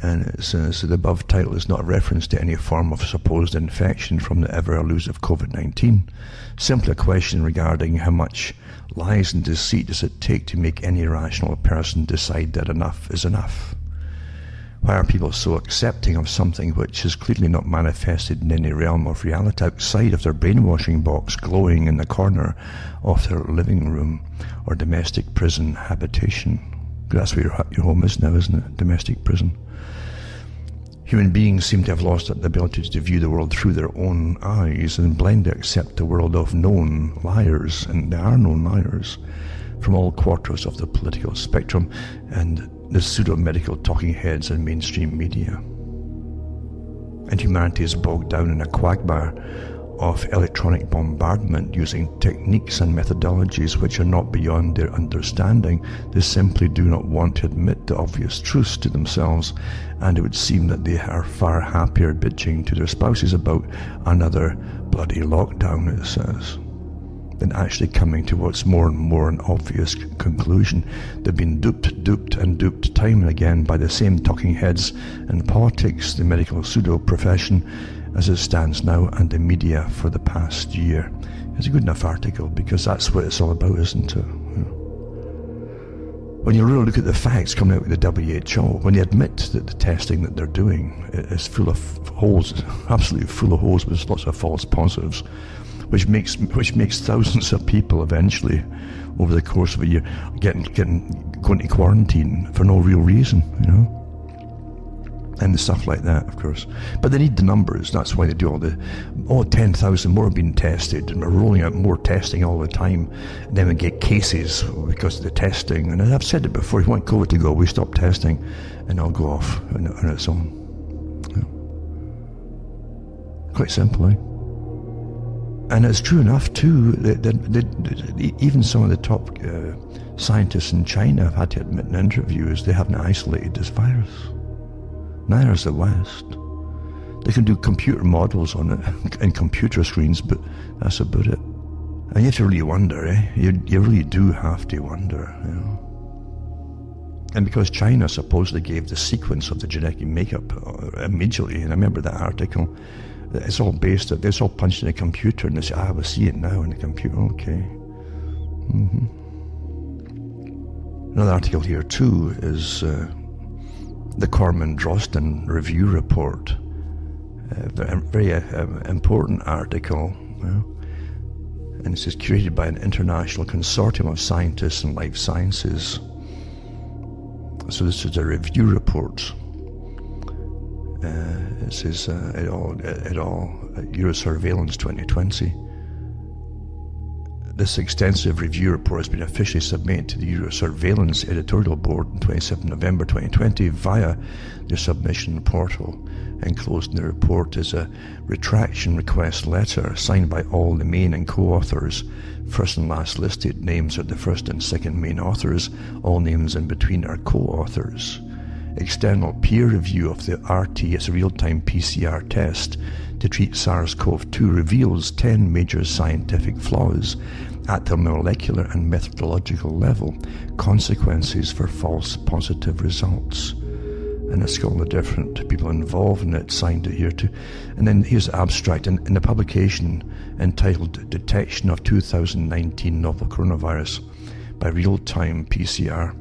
And it says the above title is not a reference to any form of supposed infection from the ever-elusive COVID-19. Simply a question regarding how much lies and deceit does it take to make any rational person decide that enough is enough. Why are people so accepting of something which is clearly not manifested in any realm of reality outside of their brainwashing box glowing in the corner of their living room or domestic prison habitation? That's where your home is now, isn't it? Domestic prison. Human beings seem to have lost the ability to view the world through their own eyes and blindly accept the world of known liars, and there are known liars, from all quarters of the political spectrum and the pseudo-medical talking heads and mainstream media. And humanity is bogged down in a quagmire of electronic bombardment using techniques and methodologies which are not beyond their understanding. They simply do not want to admit the obvious truths to themselves, and it would seem that they are far happier bitching to their spouses about another bloody lockdown, it says, than actually coming to what's more and more an obvious conclusion. They've been duped time and again by the same talking heads in politics, the medical pseudo-profession as it stands now, and the media for the past year. It's a good enough article because that's what it's all about, isn't it? When you really look at the facts coming out with the WHO, when they admit that the testing that they're doing is full of holes, absolutely full of holes with lots of false positives, which makes thousands of people eventually, over the course of a year, going to quarantine for no real reason, and stuff like that, of course. But they need the numbers. That's why they do all 10,000 more have been tested, and we're rolling out more testing all the time. And then we get cases because of the testing. And I've said it before, if you want COVID to go away, stop testing, and it'll go off on its own. Quite simple, eh? And it's true enough too that even some of the top scientists in China have had to admit in interviews they haven't isolated this virus. Neither has the West. They can do computer models on it and computer screens, but that's about it. And you have to really wonder, eh? You really do have to wonder, And because China supposedly gave the sequence of the genetic makeup immediately, and I remember that article, it's all it's all punched in a computer, and they say, we see it now in the computer, okay. Another article here too is the Corman-Drosten review report. A very important article, and it says curated by an international consortium of scientists and life sciences. So this is a review report. It says it all Eurosurveillance 2020. This extensive review report has been officially submitted to the Eurosurveillance editorial board on 27 November 2020 via their submission portal. Enclosed in the report is a retraction request letter signed by all the main and co-authors. First and last listed names are the first and second main authors. All names in between are co-authors. External peer review of the RT, a real-time PCR test to treat SARS-CoV-2, reveals 10 major scientific flaws at the molecular and methodological level, consequences for false positive results. And it's got all the different people involved in it signed it here too. And then here's the abstract in the publication entitled Detection of 2019 Novel Coronavirus by Real-Time PCR.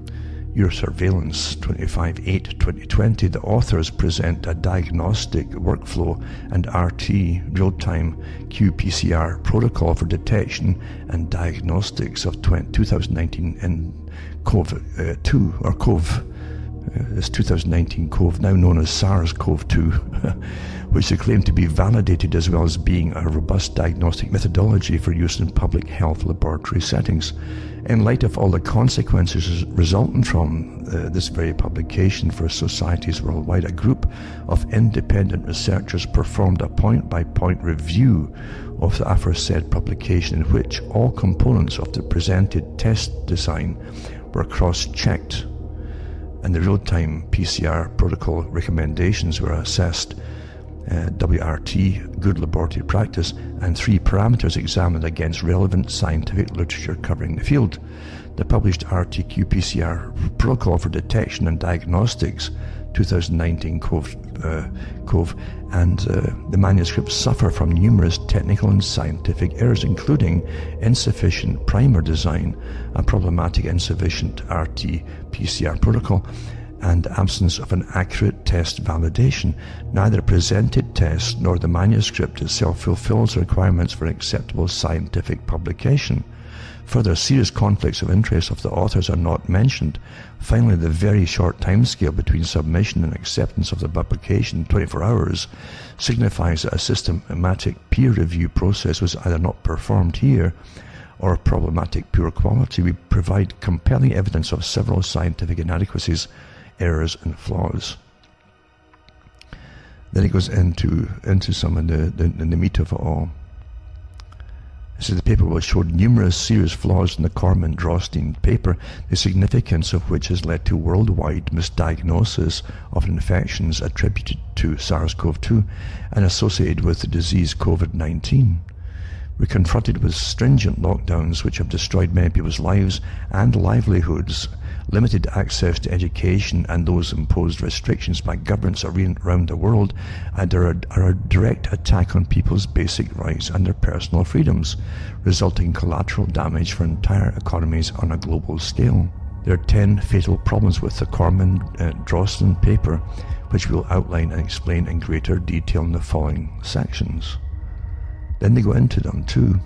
Your Surveillance 25/8/2020, the authors present a diagnostic workflow and RT real-time qPCR protocol for detection and diagnostics of 2019 and CoV-2 or CoV. This 2019 CoV, now known as SARS-CoV-2, which they claim to be validated as well as being a robust diagnostic methodology for use in public health laboratory settings. In light of all the consequences resulting from this very publication for societies worldwide, a group of independent researchers performed a point-by-point review of the aforesaid publication, in which all components of the presented test design were cross-checked and the real-time PCR protocol recommendations were assessed, WRT, good laboratory practice, and 3 parameters examined against relevant scientific literature covering the field. The published RT-qPCR protocol for detection and diagnostics 2019 CoV and the manuscripts suffer from numerous technical and scientific errors, including insufficient primer design, a problematic insufficient RT-PCR protocol, and absence of an accurate test validation. Neither presented test nor the manuscript itself fulfills the requirements for acceptable scientific publication. Further, serious conflicts of interest of the authors are not mentioned. Finally, the very short timescale between submission and acceptance of the publication, 24 hours, signifies that a systematic peer review process was either not performed here or problematic poor quality. We provide compelling evidence of several scientific inadequacies, errors and flaws. Then it goes into some of the meat of it all. So the paper was showed numerous serious flaws in the Corman-Drostein paper, the significance of which has led to worldwide misdiagnosis of infections attributed to SARS-CoV-2 and associated with the disease COVID-19. We're confronted with stringent lockdowns which have destroyed many people's lives and livelihoods, limited access to education, and those imposed restrictions by governments around the world are a direct attack on people's basic rights and their personal freedoms, resulting in collateral damage for entire economies on a global scale. There are 10 fatal problems with the Corman-Drostein paper, which we'll outline and explain in greater detail in the following sections. Then they go into them too.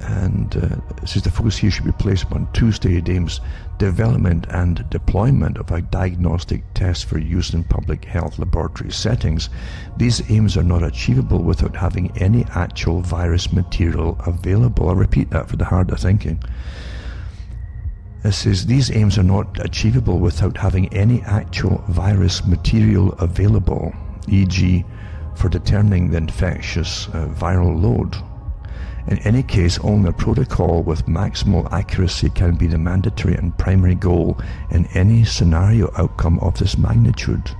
And it says the focus here should be placed upon 2 stated aims: development and deployment of a diagnostic test for use in public health laboratory settings. These aims are not achievable without having any actual virus material available. I'll repeat that for the hard of thinking. It says these aims are not achievable without having any actual virus material available, e.g. for determining the infectious viral load. In any case, only a protocol with maximal accuracy can be the mandatory and primary goal in any scenario outcome of this magnitude.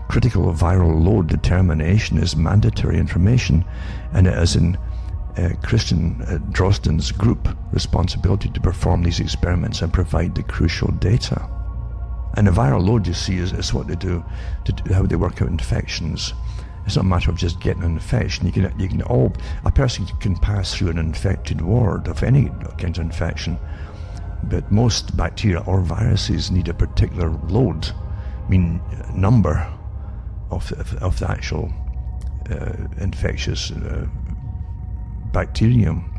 Critical viral load determination is mandatory information, and it is in Christian Drostein's group responsibility to perform these experiments and provide the crucial data. And the viral load, you see, is what they do, how they work out infections. It's not a matter of just getting an infection. A person can pass through an infected ward of any kind of infection, but most bacteria or viruses need a particular load, number of the actual infectious bacterium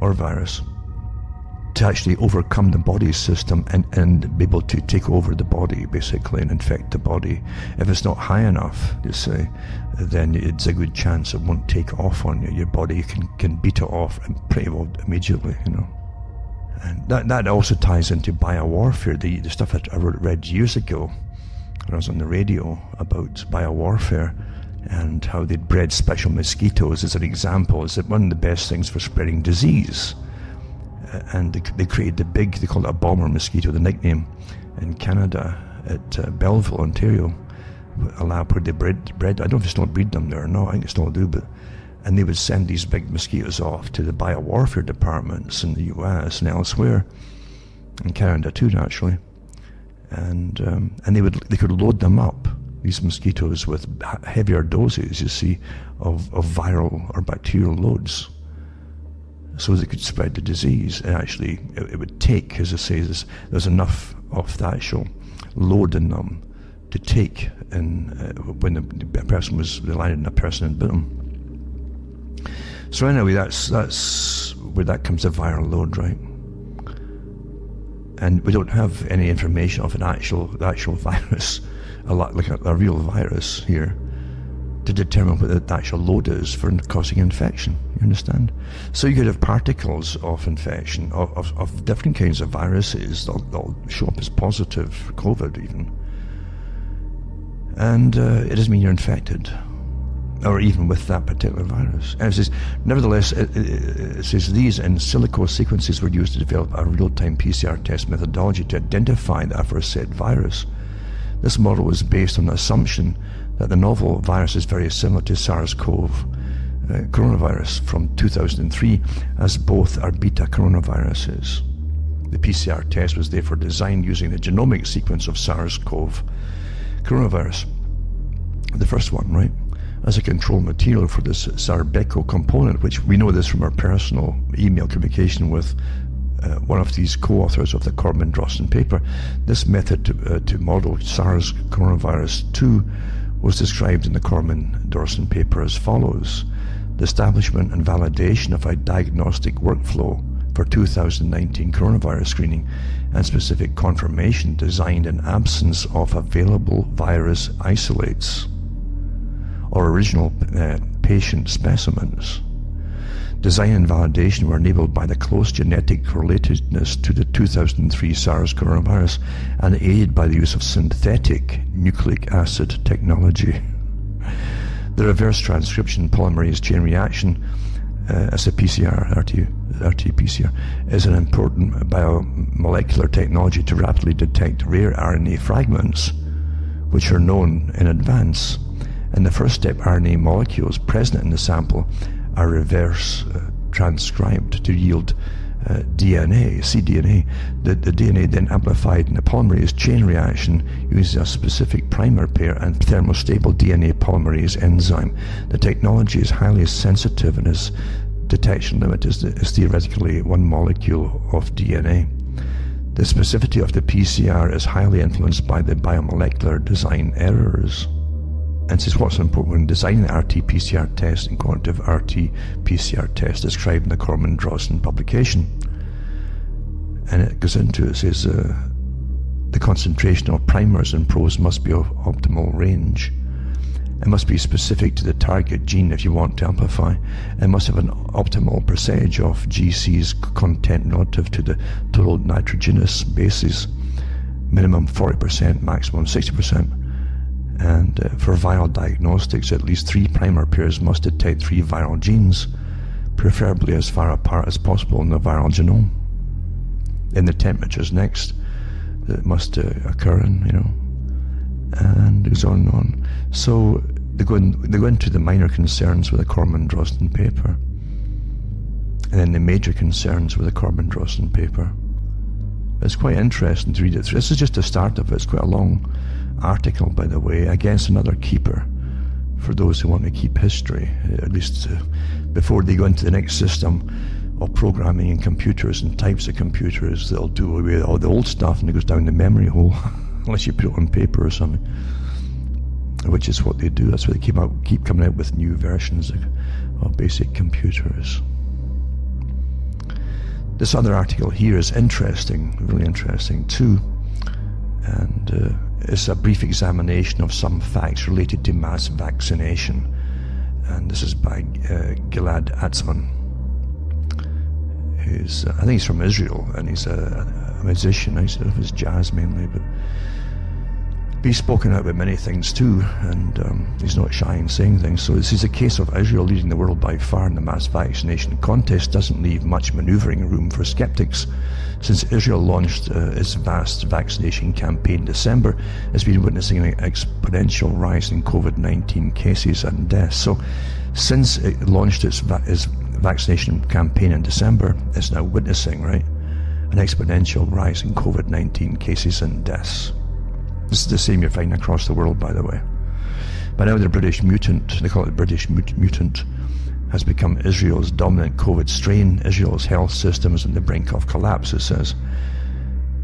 or virus to actually overcome the body system and be able to take over the body, basically, and infect the body. If it's not high enough, you say, then it's a good chance it won't take off on you. Your body can beat it off and pretty well immediately, And that also ties into biowarfare, the stuff I read years ago when I was on the radio about biowarfare and how they'd bred special mosquitoes as an example. Is that one of the best things for spreading disease? And they created they called it a bomber mosquito, the nickname, in Canada at Belleville, Ontario, a lab where they bred. I don't know if they still breed them there or not. I think they still do, and they would send these big mosquitoes off to the biowarfare departments in the US and elsewhere, in Canada too, naturally, and they could load them up, these mosquitoes, with heavier doses, you see, of viral or bacterial loads. so they could spread the disease. And actually, it would take, as I say, there's enough of the actual load in them to take when a person was landed in a person and bit them. So anyway, that's where that comes the viral load, right? And we don't have any information of the actual virus, a real virus here, to determine what the actual load is for causing infection. You understand? So you could have particles of infection of different kinds of viruses. They'll show up as positive for COVID even, and it doesn't mean you're infected, or even with that particular virus. And it says, nevertheless, it says these in silico sequences were used to develop a real-time PCR test methodology to identify the aforesaid virus. This model was based on the assumption that the novel virus is very similar to SARS-CoV coronavirus from 2003, as both are beta coronaviruses. The PCR test was therefore designed using the genomic sequence of SARS-CoV coronavirus, the first one, right, as a control material for this Sarbeco component, which we know this from our personal email communication with one of these co-authors of the Corman-Drosten paper. This method to model SARS coronavirus 2 was described in the Corman-Drosten paper as follows: the establishment and validation of a diagnostic workflow for 2019 coronavirus screening and specific confirmation designed in absence of available virus isolates or original patient specimens. Design and validation were enabled by the close genetic relatedness to the 2003 SARS coronavirus and aided by the use of synthetic nucleic acid technology. The reverse transcription polymerase chain reaction, as a RT-PCR, is an important biomolecular technology to rapidly detect rare RNA fragments, which are known in advance. In the first step, RNA molecules present in the sample are reverse transcribed to yield DNA, cDNA. The DNA then amplified in a polymerase chain reaction uses a specific primer pair and thermostable DNA polymerase enzyme. The technology is highly sensitive and its detection limit is theoretically 1 molecule of DNA. The specificity of the PCR is highly influenced by the biomolecular design errors. And this is what's important when designing the RT-PCR test and quantitative RT-PCR test described in the Corman-Drosten publication. And it goes into, it says, the concentration of primers and probes must be of optimal range. It must be specific to the target gene if you want to amplify. It must have an optimal percentage of GC's content relative to the total nitrogenous bases, minimum 40%, maximum 60%. And for viral diagnostics, at least 3 primer pairs must detect 3 viral genes, preferably as far apart as possible in the viral genome. In the temperatures next that must occur in, and it goes on and on. So they go into the minor concerns with the Corman-Drosten paper, and then the major concerns with the Corman-Drosten paper. It's quite interesting to read it through. This is just the start of it. It's quite a long article, by the way, against another keeper for those who want to keep history, at least before they go into the next system of programming and computers and types of computers. They'll do away with all the old stuff and it goes down the memory hole unless you put it on paper or something, which is what they do. That's why they keep coming out with new versions of basic computers. This other article here is interesting, really interesting too, and it's a brief examination of some facts related to mass vaccination, and this is by Gilad Atzmon, who's I think he's from Israel, and he's a musician. I don't know if it's jazz mainly, but he's spoken out about many things too, and he's not shy in saying things. So this is a case of Israel leading the world by far in the mass vaccination contest doesn't leave much manoeuvring room for skeptics. Since Israel launched its vast vaccination campaign in December, it's been witnessing an exponential rise in COVID-19 cases and deaths. So since it launched its vaccination campaign in December, it's now witnessing, right, an exponential rise in COVID-19 cases and deaths. This is the same you're finding across the world, by the way. But now the British mutant, they call it British mutant, has become Israel's dominant COVID strain. Israel's health system is on the brink of collapse, it says.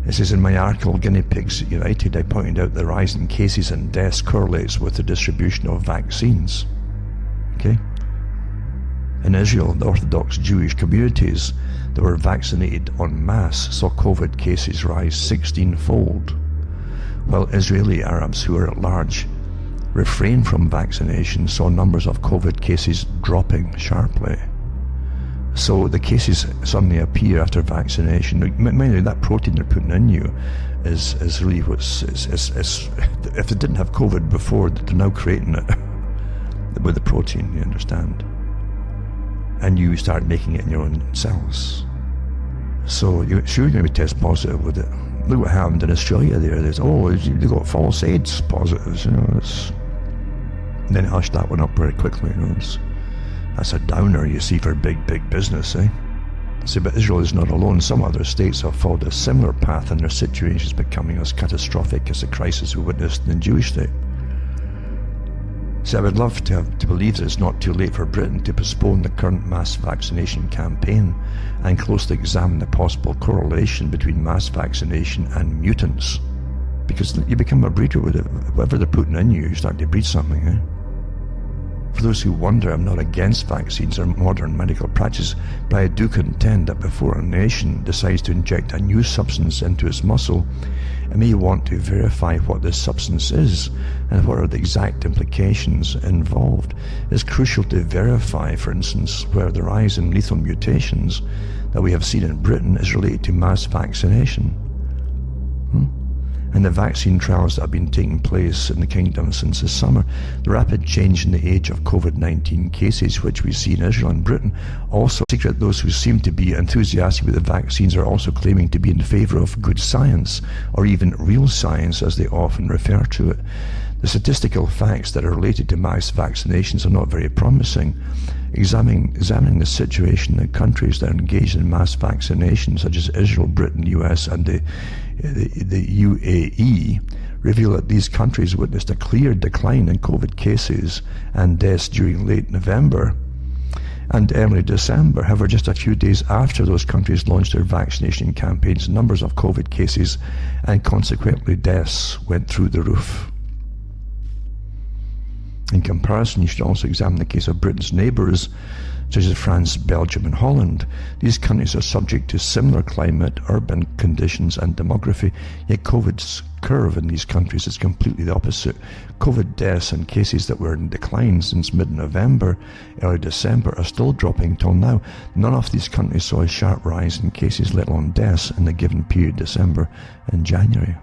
It says, in my article, Guinea Pigs United, I pointed out the rise in cases and deaths correlates with the distribution of vaccines. Okay? In Israel, the Orthodox Jewish communities that were vaccinated en masse saw COVID cases rise 16-fold, while Israeli Arabs who are at large refrained from vaccination saw numbers of COVID cases dropping sharply. So the cases suddenly appear after vaccination. Mind you, that protein they're putting in you is really what's... if they didn't have COVID before, they're now creating it with the protein, you understand? And you start making it in your own cells. So you're going to test positive with it. Look what happened in Australia there. They got false AIDS positives, and then hushed that one up very quickly, That's a downer, you see, for big business, eh? See, but Israel is not alone. Some other states have followed a similar path, and their situation is becoming as catastrophic as the crisis we witnessed in the Jewish state. So I would love to believe that it's not too late for Britain to postpone the current mass vaccination campaign and closely examine the possible correlation between mass vaccination and mutants. Because you become a breeder with it. Whatever they're putting in you, you start to breed something, eh? For those who wonder, I'm not against vaccines or modern medical practice, but I do contend that before a nation decides to inject a new substance into its muscle, it may want to verify what this substance is and what are the exact implications involved. It's crucial to verify, for instance, where the rise in lethal mutations that we have seen in Britain is related to mass vaccination. And the vaccine trials that have been taking place in the kingdom since the summer, the rapid change in the age of COVID-19 cases which we see in Israel and Britain, also secret those who seem to be enthusiastic with the vaccines are also claiming to be in favour of good science, or even real science as they often refer to it. The statistical facts that are related to mass vaccinations are not very promising. Examining the situation in countries that are engaged in mass vaccination, such as Israel, Britain, US, and the UAE, reveal that these countries witnessed a clear decline in COVID cases and deaths during late November and early December. However, just a few days after those countries launched their vaccination campaigns, numbers of COVID cases and consequently deaths went through the roof. In comparison, you should also examine the case of Britain's neighbours, such as France, Belgium and Holland. These countries are subject to similar climate, urban conditions and demography, yet COVID's curve in these countries is completely the opposite. COVID deaths and cases that were in decline since mid-November, early December, are still dropping till now. None of these countries saw a sharp rise in cases, let alone deaths, in the given period, December and January.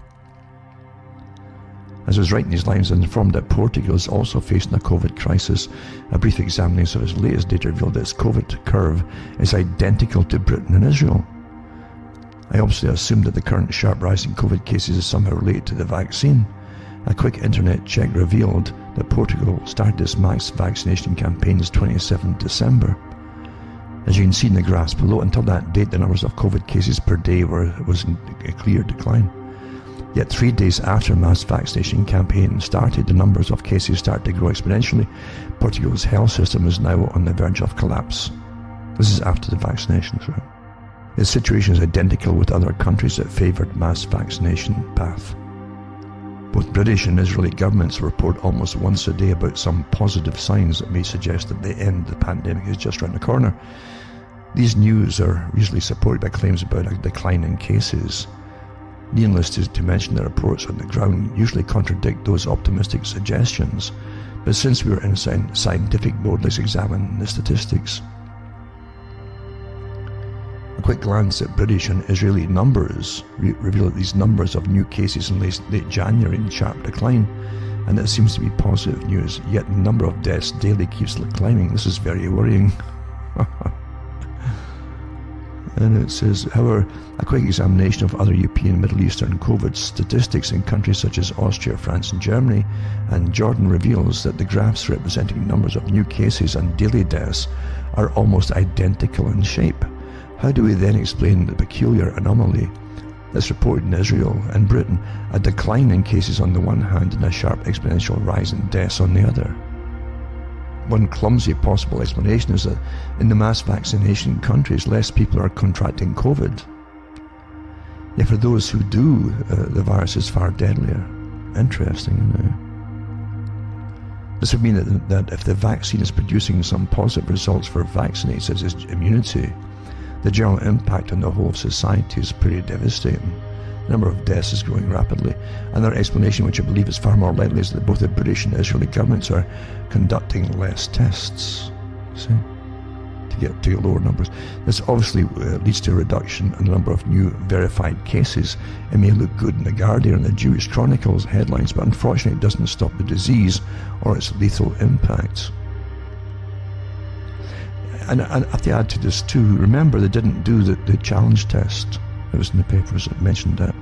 As I was writing these lines, I was informed that Portugal is also facing a COVID crisis. A brief examination of its latest data revealed that its COVID curve is identical to Britain and Israel. I obviously assumed that the current sharp rise in COVID cases is somehow related to the vaccine. A quick internet check revealed that Portugal started its mass vaccination campaign on 27 December. As you can see in the graphs below, until that date the numbers of COVID cases per day was in a clear decline. Yet 3 days after mass vaccination campaign started, the numbers of cases started to grow exponentially. Portugal's health system is now on the verge of collapse. This is after the vaccinations, right? The situation is identical with other countries that favoured mass vaccination path. Both British and Israeli governments report almost once a day about some positive signs that may suggest that the end of the pandemic is just around the corner. These news are usually supported by claims about a decline in cases. Needless to mention that reports on the ground usually contradict those optimistic suggestions, but since we are in a scientific mode, let's examine the statistics. A quick glance at British and Israeli numbers reveal that these numbers of new cases in late January in sharp decline, and that seems to be positive news, yet the number of deaths daily keeps climbing. This is very worrying. And it says, however, a quick examination of other European Middle Eastern COVID statistics in countries such as Austria, France and Germany and Jordan reveals that the graphs representing numbers of new cases and daily deaths are almost identical in shape. How do we then explain the peculiar anomaly that's reported in Israel and Britain, a decline in cases on the one hand and a sharp exponential rise in deaths on the other? one clumsy possible explanation is that in the mass vaccination countries, less people are contracting COVID. Yet for those who do, the virus is far deadlier. Interesting, isn't it? This would mean that if the vaccine is producing some positive results for vaccinated, such as immunity, the general impact on the whole of society is pretty devastating. The number of deaths is growing rapidly. Another explanation, which I believe is far more likely, is that both the British and Israeli governments are conducting less tests, see, to get lower numbers. This obviously leads to a reduction in the number of new verified cases. It may look good in the Guardian and the Jewish Chronicles headlines, but unfortunately it doesn't stop the disease or its lethal impact. And I have to add to this too, remember they didn't do the challenge test. It was in the papers that mentioned that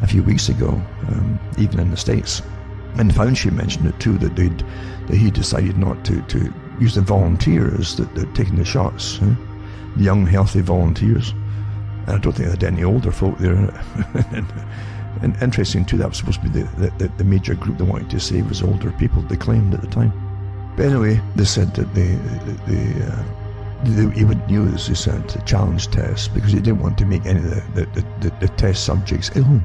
a few weeks ago, even in the States. And Fauci mentioned it too, that he decided not to use the volunteers that they're taking the shots, the young, healthy volunteers. And I don't think they had any older folk there. And interesting too, that was supposed to be the major group they wanted to save was older people, they claimed at the time. But anyway, they said that he wouldn't use, they said, the challenge test because he didn't want to make any of the test subjects ill.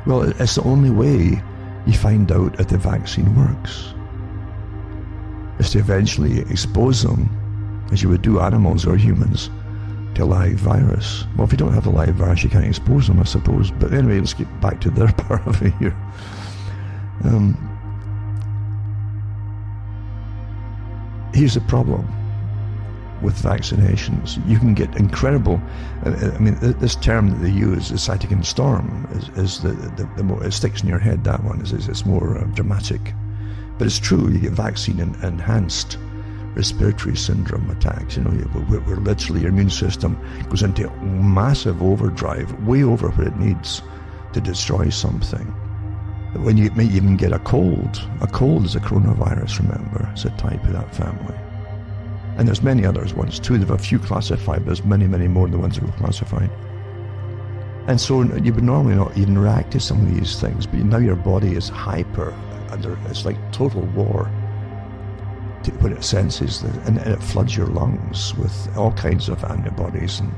Well, it's the only way you find out if the vaccine works, is to eventually expose them, as you would do animals or humans, to a live virus. Well, if you don't have a live virus, you can't expose them, I suppose. But anyway, let's get back to their part of it here. Here's the problem with vaccinations. You can get incredible, I mean, this term that they use, the cytokine storm, is the more, it sticks in your head, that one, it's more dramatic. But it's true, you get vaccine-enhanced respiratory syndrome attacks, where literally your immune system goes into massive overdrive, way over what it needs to destroy something. When you may even get a cold is a coronavirus, remember, it's a type of that family. And there's many others ones too. There are a few classified, but there's many, many more than the ones that were classified. And so you would normally not even react to some of these things, but now your body is hyper, it's like total war when it senses and it floods your lungs with all kinds of antibodies and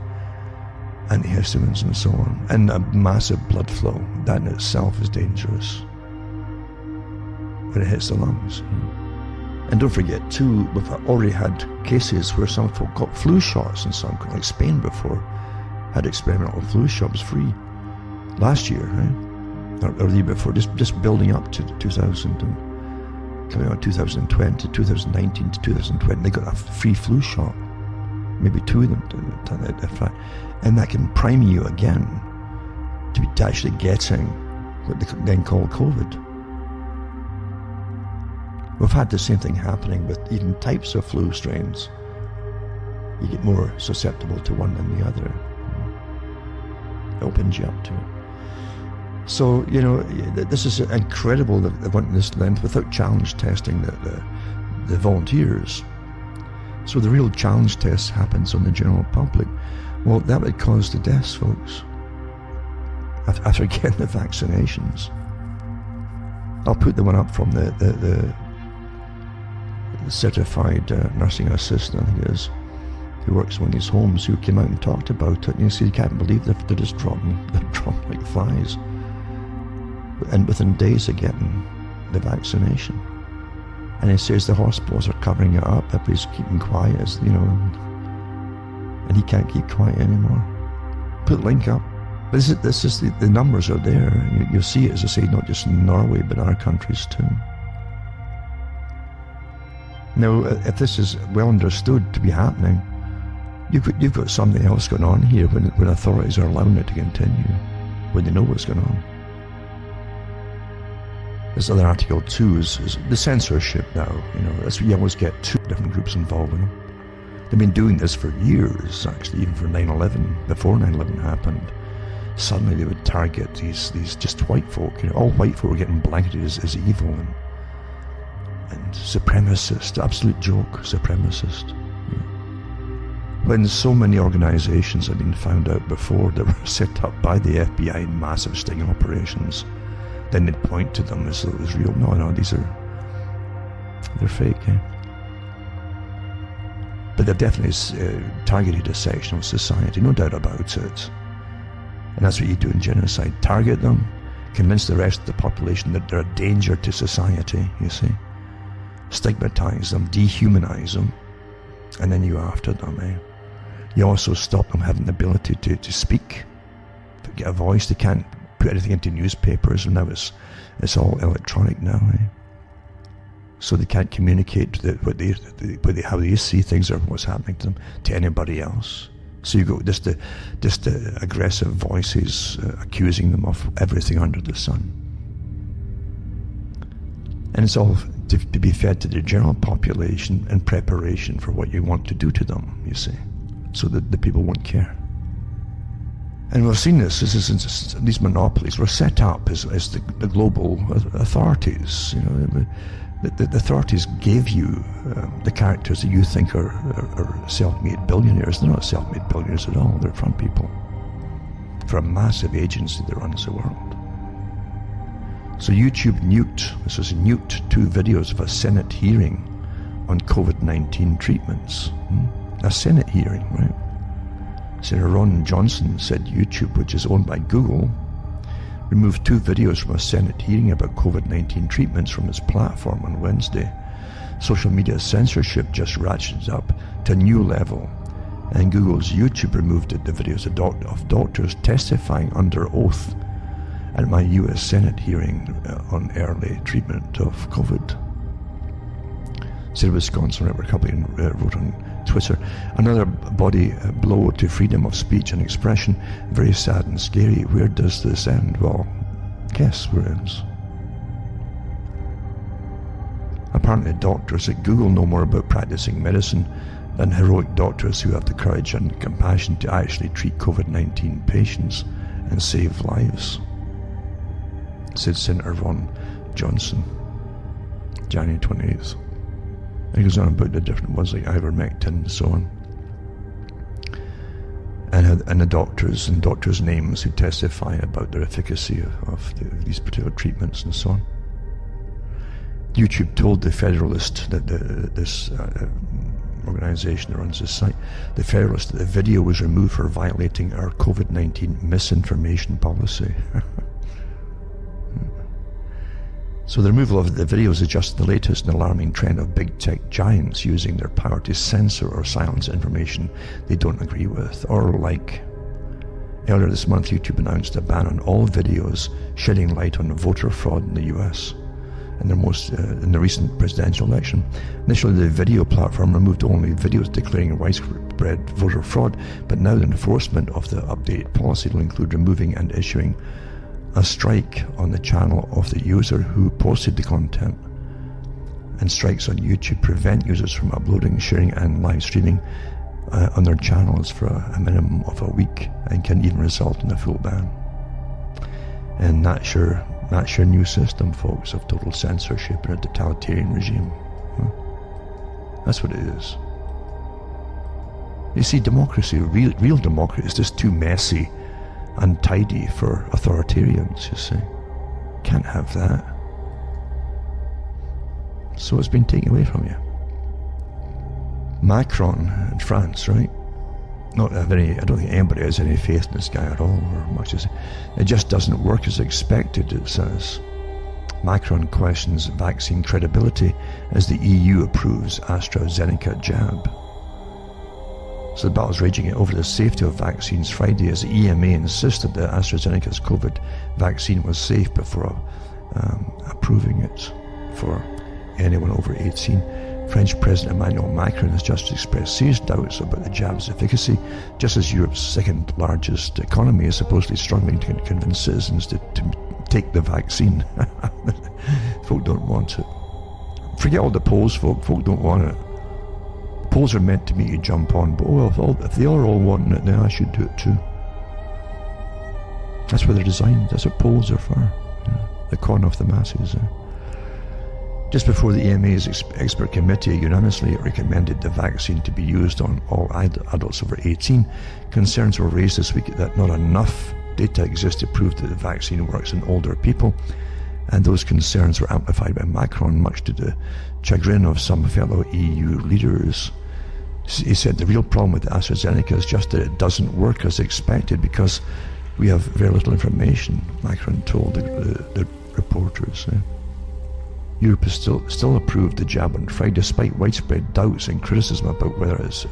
antihistamines and so on, and a massive blood flow. That in itself is dangerous when it hits the lungs. And don't forget too, we've already had cases where some folk got flu shots in some, like Spain before, had experimental flu shots free last year, right? Or the year before, just building up to 2000 and coming on 2020, 2019 to 2020, they got a free flu shot, maybe two of them, in fact, and that can prime you again to actually getting what they then call COVID. We've had the same thing happening with even types of flu strains. You get more susceptible to one than the other. It opens you up to it. So, this is incredible that they went this length without challenge testing the volunteers. So the real challenge test happens on the general public. Well, that would cause the deaths, folks, after getting the vaccinations. I'll put the one up from the certified nursing assistant, I think it is, who works in one of these homes, who came out and talked about it. You see, you can't believe they're just dropping like flies. And within days of getting the vaccination. And he says the hospitals are covering it up, everybody's keeping quiet, and he can't keep quiet anymore. Put the link up. But this is the numbers are there. You'll see it, as I say, not just in Norway, but in other countries too. Now, if this is well understood to be happening, you've got something else going on here when authorities are allowing it to continue, when they know what's going on. This other article too is the censorship now. That's what you always get, two different groups involved in it. They've been doing this for years, actually, even for 9/11, before 9/11 happened. Suddenly they would target these just white folk. All white folk were getting blanketed as evil and supremacist, absolute joke, supremacist. When so many organizations had been found out before that were set up by the FBI in massive sting operations, then they'd point to them as though it was real. No, these are They're fake, eh? But they've definitely targeted a section of society, no doubt about it. And that's what you do in genocide. Target them, convince the rest of the population that they're a danger to society, you see. Stigmatize them, dehumanize them, and then you after them, eh? You also stop them having the ability to speak, to get a voice. They can't put anything into newspapers, and now it's all electronic now, eh? So they can't communicate how they see things or what's happening to them to anybody else. So you go just the aggressive voices accusing them of everything under the sun, and it's all to be fed to the general population in preparation for what you want to do to them. You see, so that the people won't care. And we've seen this. These monopolies were set up as the global authorities. You know. The authorities gave you the characters that you think are self-made billionaires. They're not self-made billionaires at all. They're front people for a massive agency that runs the world. So YouTube nuked 2 videos of a Senate hearing on COVID-19 treatments. A Senate hearing, right? Senator Ron Johnson said YouTube, which is owned by Google, removed 2 videos from a Senate hearing about COVID-19 treatments from its platform on Wednesday. Social media censorship just ratcheted up to a new level, and Google's YouTube removed the videos of doctors testifying under oath at my US Senate hearing on early treatment of COVID. Said Wisconsin Republican wrote on Twitter, another body blow to freedom of speech and expression. Very sad and scary. Where does this end? Well, guess where it ends. Apparently doctors at Google know more about practicing medicine than heroic doctors who have the courage and compassion to actually treat COVID-19 patients and save lives, said Senator Ron Johnson, January 28th. He goes on about the different ones like ivermectin and so on, and the doctors' names who testify about their efficacy of these particular treatments and so on. YouTube told the Federalist, that this organization that runs this site, the Federalist, that the video was removed for violating our COVID-19 misinformation policy. So the removal of the videos is just the latest and alarming trend of big tech giants using their power to censor or silence information they don't agree with or like. Earlier this month, YouTube announced a ban on all videos shedding light on voter fraud in the US in the recent presidential election. Initially, the video platform removed only videos declaring widespread voter fraud, but now the enforcement of the updated policy will include removing and issuing a strike on the channel of the user who posted the content. And strikes on YouTube prevent users from uploading, sharing and live streaming on their channels for a minimum of a week, and can even result in a full ban. And that's your new system, folks, of total censorship in a totalitarian regime. That's what it is. You see, democracy, real democracy, is just too messy, untidy for authoritarians, you see. Can't have that. So it's been taken away from you. Macron in France, right? I don't think anybody has any faith in this guy at all, or much as it just doesn't work as expected, it says. Macron questions vaccine credibility as the EU approves AstraZeneca jab. So the battle's raging over the safety of vaccines Friday as the EMA insisted that AstraZeneca's COVID vaccine was safe before approving it for anyone over 18. French President Emmanuel Macron has just expressed serious doubts about the jab's efficacy, just as Europe's second largest economy is supposedly struggling to convince citizens to take the vaccine. Folk don't want it. Forget all the polls, folk don't want it. Polls are meant to make you jump on, but if they are all wanting it, then I should do it too. That's what they're designed. That's what polls are for. The con of the masses. Just before the EMA's expert committee unanimously recommended the vaccine to be used on all adults over 18, concerns were raised this week that not enough data exists to prove that the vaccine works in older people, And those concerns were amplified by Macron, much to the chagrin of some fellow EU leaders. He said the real problem with AstraZeneca is just that it doesn't work as expected because we have very little information, Macron told the reporters. Europe has still approved the jab on Friday, despite widespread doubts and criticism about whether it's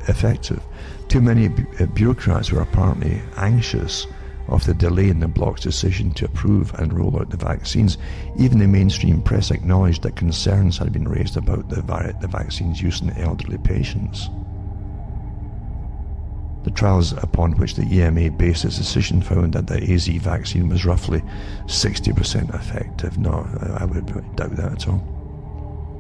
effective. Too many bureaucrats were apparently anxious of the delay in the bloc's decision to approve and roll out the vaccines. Even the mainstream press acknowledged that concerns had been raised about the vaccine's use in elderly patients. The trials upon which the EMA based its decision found that the AZ vaccine was roughly 60% effective. No, I would doubt that at all.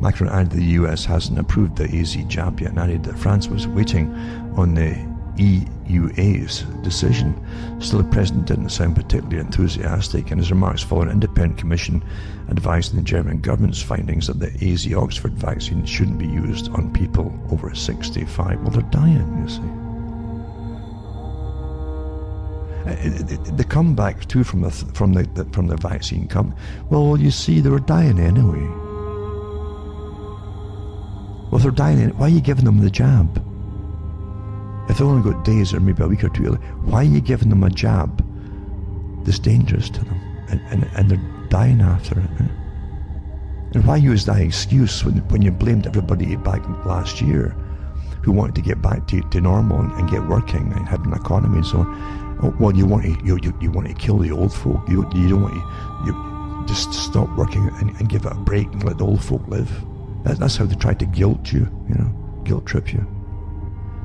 Macron added the US hasn't approved the AZ jab yet, and added that France was waiting on the EUA's decision. Still, the president didn't sound particularly enthusiastic, and his remarks follow an independent commission advising the German government's findings that the AZ Oxford vaccine shouldn't be used on people over 65. Well, they're dying, you see. The comeback too from the vaccine well, you see, they were dying anyway. Well, if they're dying anyway, why are you giving them the jab? If they've only got days or maybe a week or two, why are you giving them a jab that's dangerous to them, and they're dying after it? And why use that excuse when you blamed everybody back last year who wanted to get back to normal and get working and have an economy and so on? Oh, well, you want to kill the old folk. You don't want to just stop working and give it a break and let the old folk live. That's how they try to guilt you, guilt trip you.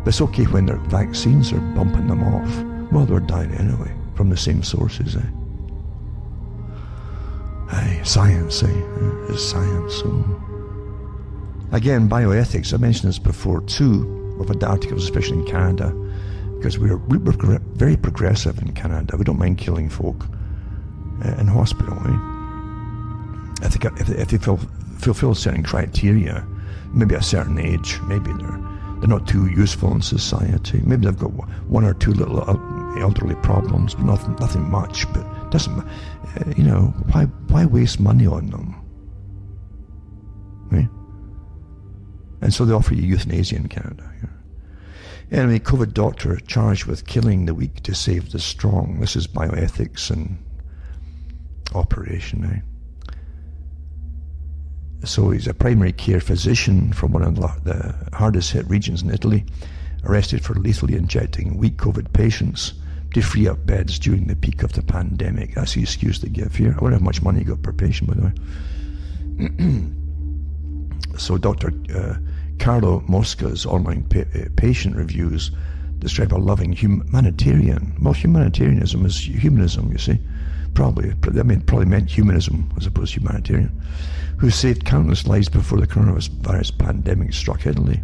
But it's okay when their vaccines are bumping them off. Well, they're dying anyway from the same sources. Science, it's science. So. Again, bioethics. I mentioned this before too. We've had articles, especially in Canada, because we're very progressive in Canada. We don't mind killing folk in hospital. I think if they fulfill certain criteria, maybe at a certain age, maybe they're not too useful in society. Maybe they've got one or two little elderly problems, but nothing much. But it doesn't, why waste money on them? Right? And so they offer you euthanasia in Canada. Anyway, COVID doctor charged with killing the weak to save the strong. This is bioethics and operation. So he's a primary care physician from one of the hardest hit regions in Italy, arrested for lethally injecting weak COVID patients to free up beds during the peak of the pandemic. That's the excuse they give here. I wonder how much money you got per patient, by the way. So Dr. Carlo Mosca's online patient reviews describe a loving humanitarian. Well, humanitarianism is humanism, you see. Probably meant humanism as opposed to humanitarian, who saved countless lives before the coronavirus pandemic struck Italy.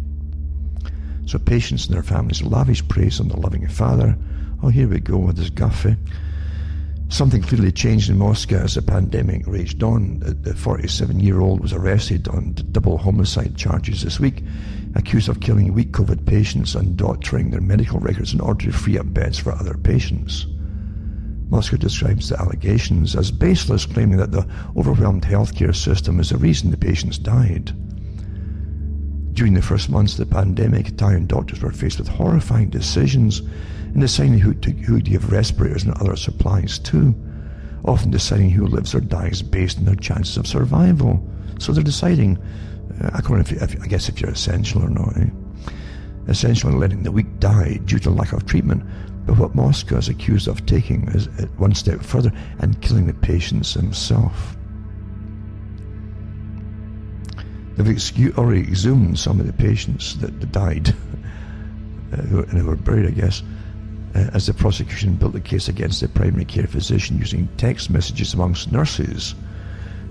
So patients and their families lavish praise on the loving Father. Oh, here we go with this guff. Something clearly changed in Moscow as the pandemic raged on. The 47-year-old was arrested on double homicide charges this week, accused of killing weak COVID patients and doctoring their medical records in order to free up beds for other patients. Moscow describes the allegations as baseless, claiming that the overwhelmed healthcare system is the reason the patients died. During the first months of the pandemic, Italian doctors were faced with horrifying decisions in deciding who to give respirators and other supplies to, often deciding who lives or dies based on their chances of survival. So they're deciding, I guess if you're essential or not, essentially letting the weak die due to lack of treatment. But what Moscow is accused of taking is one step further and killing the patients himself. They've already exhumed some of the patients that died, who were buried, I guess, as the prosecution built the case against the primary care physician using text messages amongst nurses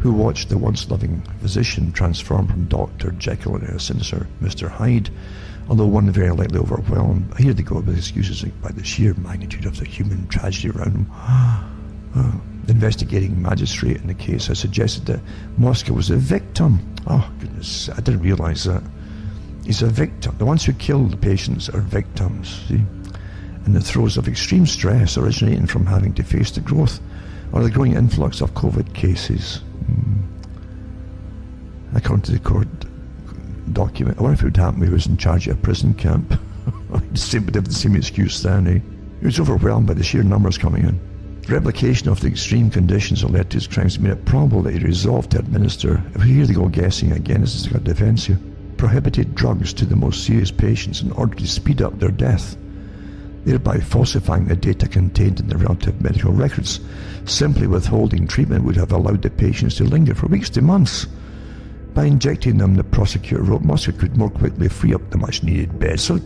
who watched the once loving physician transform from Dr. Jekyll into a sinister Mr. Hyde, although one very likely overwhelmed. Here they go with excuses by the sheer magnitude of the human tragedy around them. The investigating magistrate in the case has suggested that Moscow was a victim. Oh goodness, I didn't realize that. He's a victim. The ones who kill the patients are victims, see? In the throes of extreme stress originating from having to face the growth or the growing influx of COVID cases. According to the court document, I wonder if it would happen if he was in charge of a prison camp. He'd have the same excuse then, eh? He was overwhelmed by the sheer numbers coming in. Replication of the extreme conditions that led to his crimes made it probable that he resolved to administer, here they go guessing again, this is a defense here, prohibited drugs to the most serious patients in order to speed up their death, thereby falsifying the data contained in the relative medical records. Simply withholding treatment would have allowed the patients to linger for weeks to months. By injecting them, the prosecutor wrote, Moscow could more quickly free up the much-needed beds. So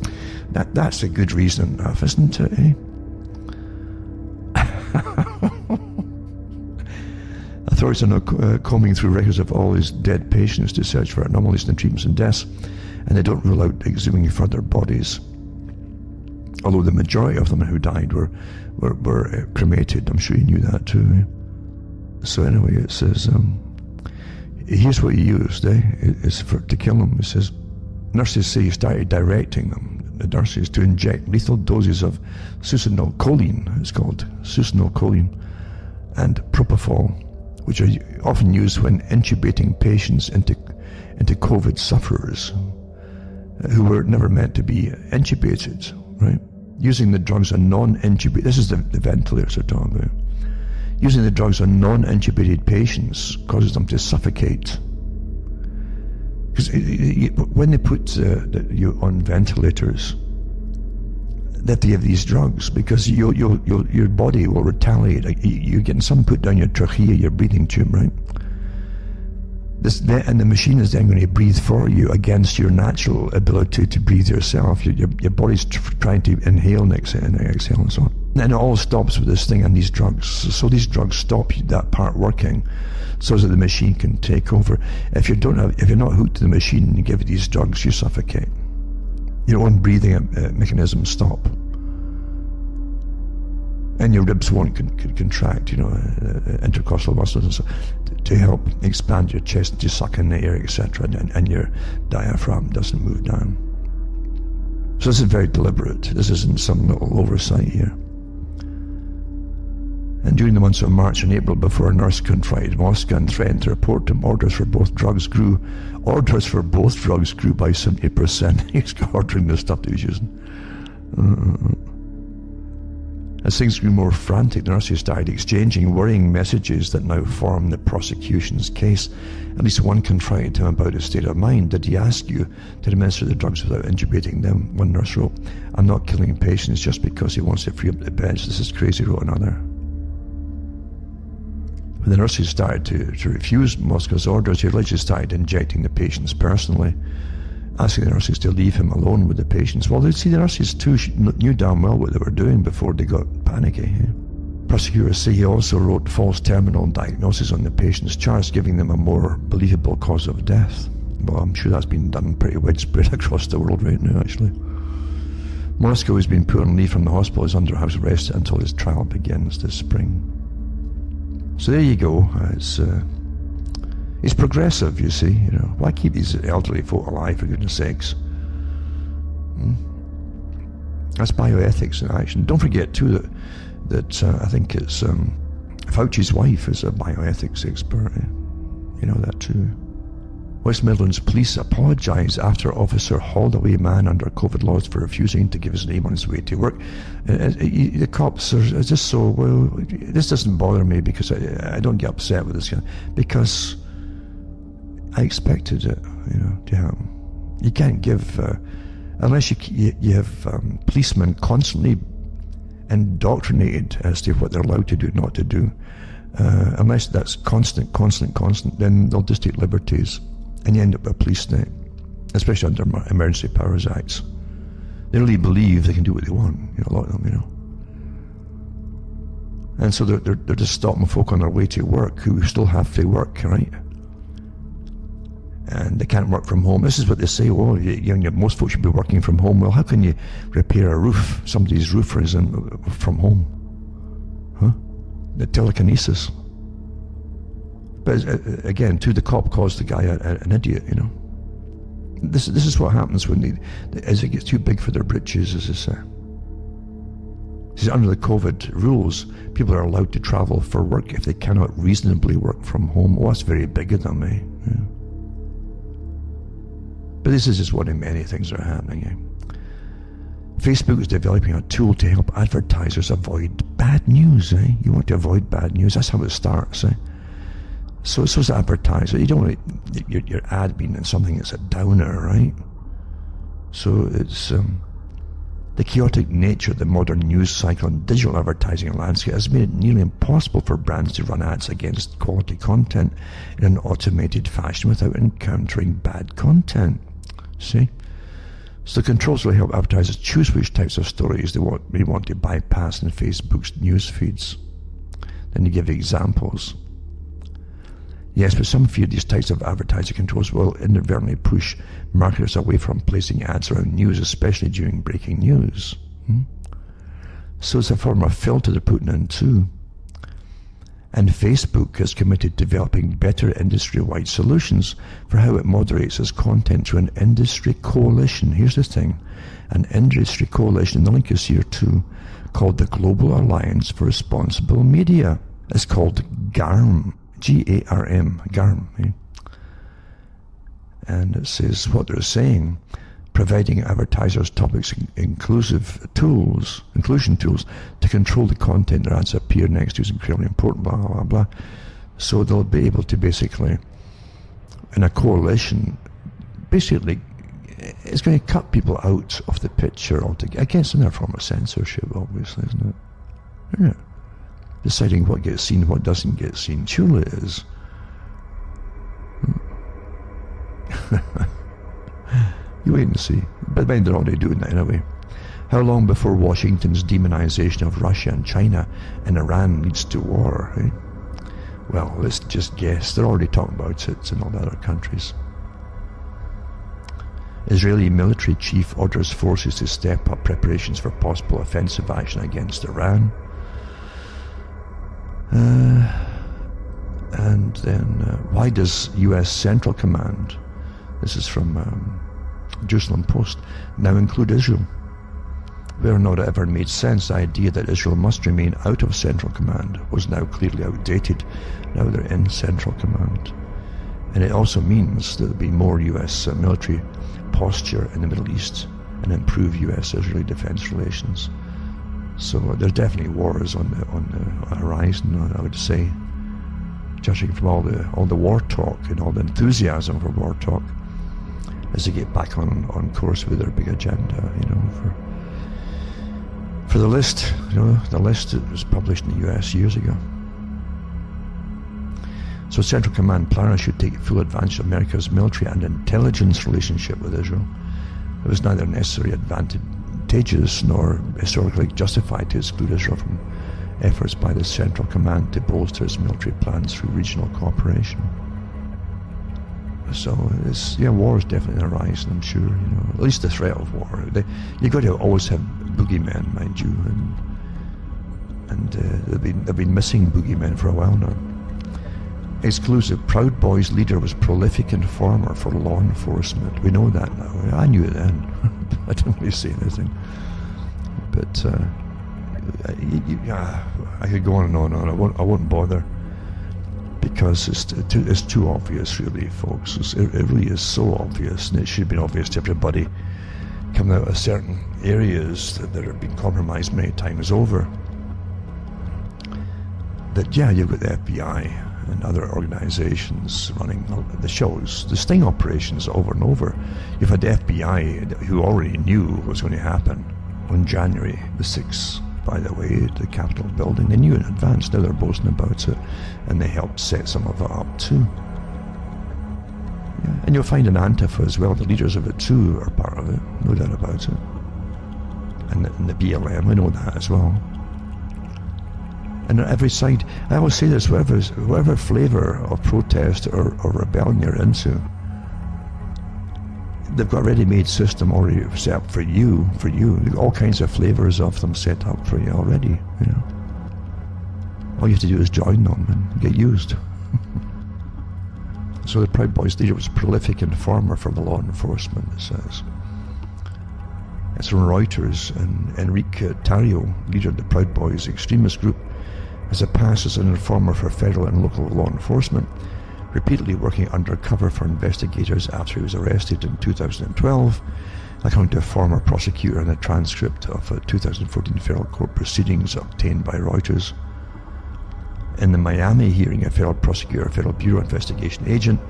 that's a good reason enough, isn't it, eh? Authorities are now combing through records of all these dead patients to search for anomalies in the treatments and deaths, and they don't rule out exhuming further bodies. Although the majority of them who died were cremated. I'm sure you knew that too. Eh? So anyway, it says, here's what he used, is to kill them. It says, nurses say he started directing them, the nurses, to inject lethal doses of succinylcholine, it's called, succinylcholine, and propofol, which are often used when intubating patients into COVID sufferers who were never meant to be intubated, right? Using the drugs on non-intubated, this is the ventilators they're talking about. Using the drugs on non-intubated patients causes them to suffocate. Because when they put you on ventilators, they have to give these drugs because your body will retaliate. Like you're getting some put down your trachea, your breathing tube, right? And the machine is then going to breathe for you against your natural ability to breathe yourself. Your body's trying to inhale and exhale and so on. And it all stops with this thing and these drugs. So these drugs stop that part working so that the machine can take over. If you're not hooked to the machine and you give it these drugs, you suffocate. Your own breathing mechanisms stop. And your ribs won't contract, intercostal muscles and so to help expand your chest, to suck in the air, etc. And your diaphragm doesn't move down. So this is very deliberate. This isn't some little oversight here. And during the months of March and April, before a nurse confronted Moscow and threatened to report him, orders for both drugs grew by 70%. He's ordering the stuff that he was using. As things grew more frantic, the nurses started exchanging worrying messages that now form the prosecution's case. At least one confronted him about his state of mind. Did he ask you to administer the drugs without intubating them? One nurse wrote, I'm not killing patients just because he wants to free up the beds. This is crazy, wrote another. When the nurses started to refuse Moscow's orders, he allegedly started injecting the patients personally, asking the nurses to leave him alone with the patients. Well, the nurses too knew damn well what they were doing before they got panicky. Prosecutors say he also wrote false terminal diagnoses on the patients' charts, giving them a more believable cause of death. Well, I'm sure that's been done pretty widespread across the world right now, actually. Moscow has been put on leave from the hospital, is under house arrest until his trial begins this spring. So there you go. It's progressive, you see. Why keep these elderly folk alive, for goodness sakes? That's bioethics in action. Don't forget too that I think it's Fauci's wife is a bioethics expert. You know that too. West Midlands police apologised after officer hauled away a man under COVID laws for refusing to give his name on his way to work. The cops are just so, well, this doesn't bother me because I don't get upset with this guy, because I expected it, to happen. You can't give, unless you have policemen constantly indoctrinated as to what they're allowed to do, not to do. Unless that's constant, then they'll just take liberties. And you end up with a police state, especially under Emergency Powers Acts. They really believe they can do what they want, a lot of them, And so they're just stopping folk on their way to work who still have to work, right? And they can't work from home. This is what they say, most folks should be working from home. Well, how can you repair a roof? Somebody's roof from home. Huh? The telekinesis. But again, too, the cop calls the guy an idiot, This is what happens when as it gets too big for their britches, as they say. Says under the COVID rules, people are allowed to travel for work if they cannot reasonably work from home. Oh, that's very big of them, eh? Yeah. But this is just one of many things that are happening, eh? Facebook is developing a tool to help advertisers avoid bad news, eh? You want to avoid bad news, that's how it starts, eh? So as an advertiser, you don't want your ad being in something that's a downer, right? So it's the chaotic nature of the modern news cycle and digital advertising landscape has made it nearly impossible for brands to run ads against quality content in an automated fashion without encountering bad content. See? So the controls will help advertisers choose which types of stories they want to bypass in Facebook's news feeds. Then you give examples. Yes, but some fear these types of advertising controls will inadvertently push marketers away from placing ads around news, especially during breaking news. So it's a form of filter they're putting in too. And Facebook is committed to developing better industry-wide solutions for how it moderates its content through an industry coalition. Here's the thing, an industry coalition, and the link is here too, called the Global Alliance for Responsible Media. It's called GARM. G-A-R-M, GARM. Eh? And it says what they're saying, providing advertisers topics inclusion tools to control the content their ads appear next to is incredibly important, blah, blah, blah. So they'll be able to basically, in a coalition, basically, it's going to cut people out of the picture altogether. I guess in a form of censorship, obviously, isn't it? Yeah. Deciding what gets seen, what doesn't get seen. Surely it is. You wait and see. But they're already doing that anyway. How long before Washington's demonization of Russia and China and Iran leads to war? Eh? Well, let's just guess. They're already talking about it in all the other countries. Israeli military chief orders forces to step up preparations for possible offensive action against Iran. And then, why does U.S. Central Command, this is from Jerusalem Post, now include Israel? Where not it ever made sense, the idea that Israel must remain out of Central Command was now clearly outdated. Now they're in Central Command. And it also means that there'll be more U.S. military posture in the Middle East and improve U.S.-Israeli defense relations. So there's definitely wars on the horizon, I would say, judging from all the war talk and all the enthusiasm for war talk, as they get back on course with their big agenda, for the list, the list that was published in the US years ago. So Central Command planners should take full advantage of America's military and intelligence relationship with Israel. It was neither necessarily advantageous nor historically justified to exclude Israel from efforts by the Central Command to bolster its military plans through regional cooperation. So war is definitely on the horizon, I'm sure. At least the threat of war. You've got to always have boogeymen, mind you, and they've been missing boogeymen for a while now. Exclusive. Proud Boys leader was prolific informer for law enforcement. We know that now. I knew it then. I didn't really say anything. But I could go on and on and on. I won't bother, because it's too obvious, really, folks. It really is so obvious, and it should have been obvious to everybody coming out of certain areas that have been compromised many times over. That you've got the FBI and other organizations running the shows, the sting operations over and over. You've had the FBI who already knew what was going to happen on January the 6th, by the way, at the Capitol building. They knew in advance. Now they're boasting about it, and they helped set some of it up too. Yeah. And you'll find in Antifa as well, the leaders of it too are part of it, no doubt about it. And the BLM, we know that as well. And on every side, I always say this, whatever flavour of protest or rebellion you're into, they've got a ready-made system already set up for you. They've got all kinds of flavours of them set up for you already, All you have to do is join them and get used. So the Proud Boys leader was a prolific informer for the law enforcement, it says. It's from Reuters, and Enrique Tarrio, leader of the Proud Boys extremist group, has a past as an informer for federal and local law enforcement, repeatedly working undercover for investigators after he was arrested in 2012, according to a former prosecutor in a transcript of a 2014 federal court proceedings obtained by Reuters. In the Miami hearing, a federal prosecutor, a Federal Bureau investigation agent,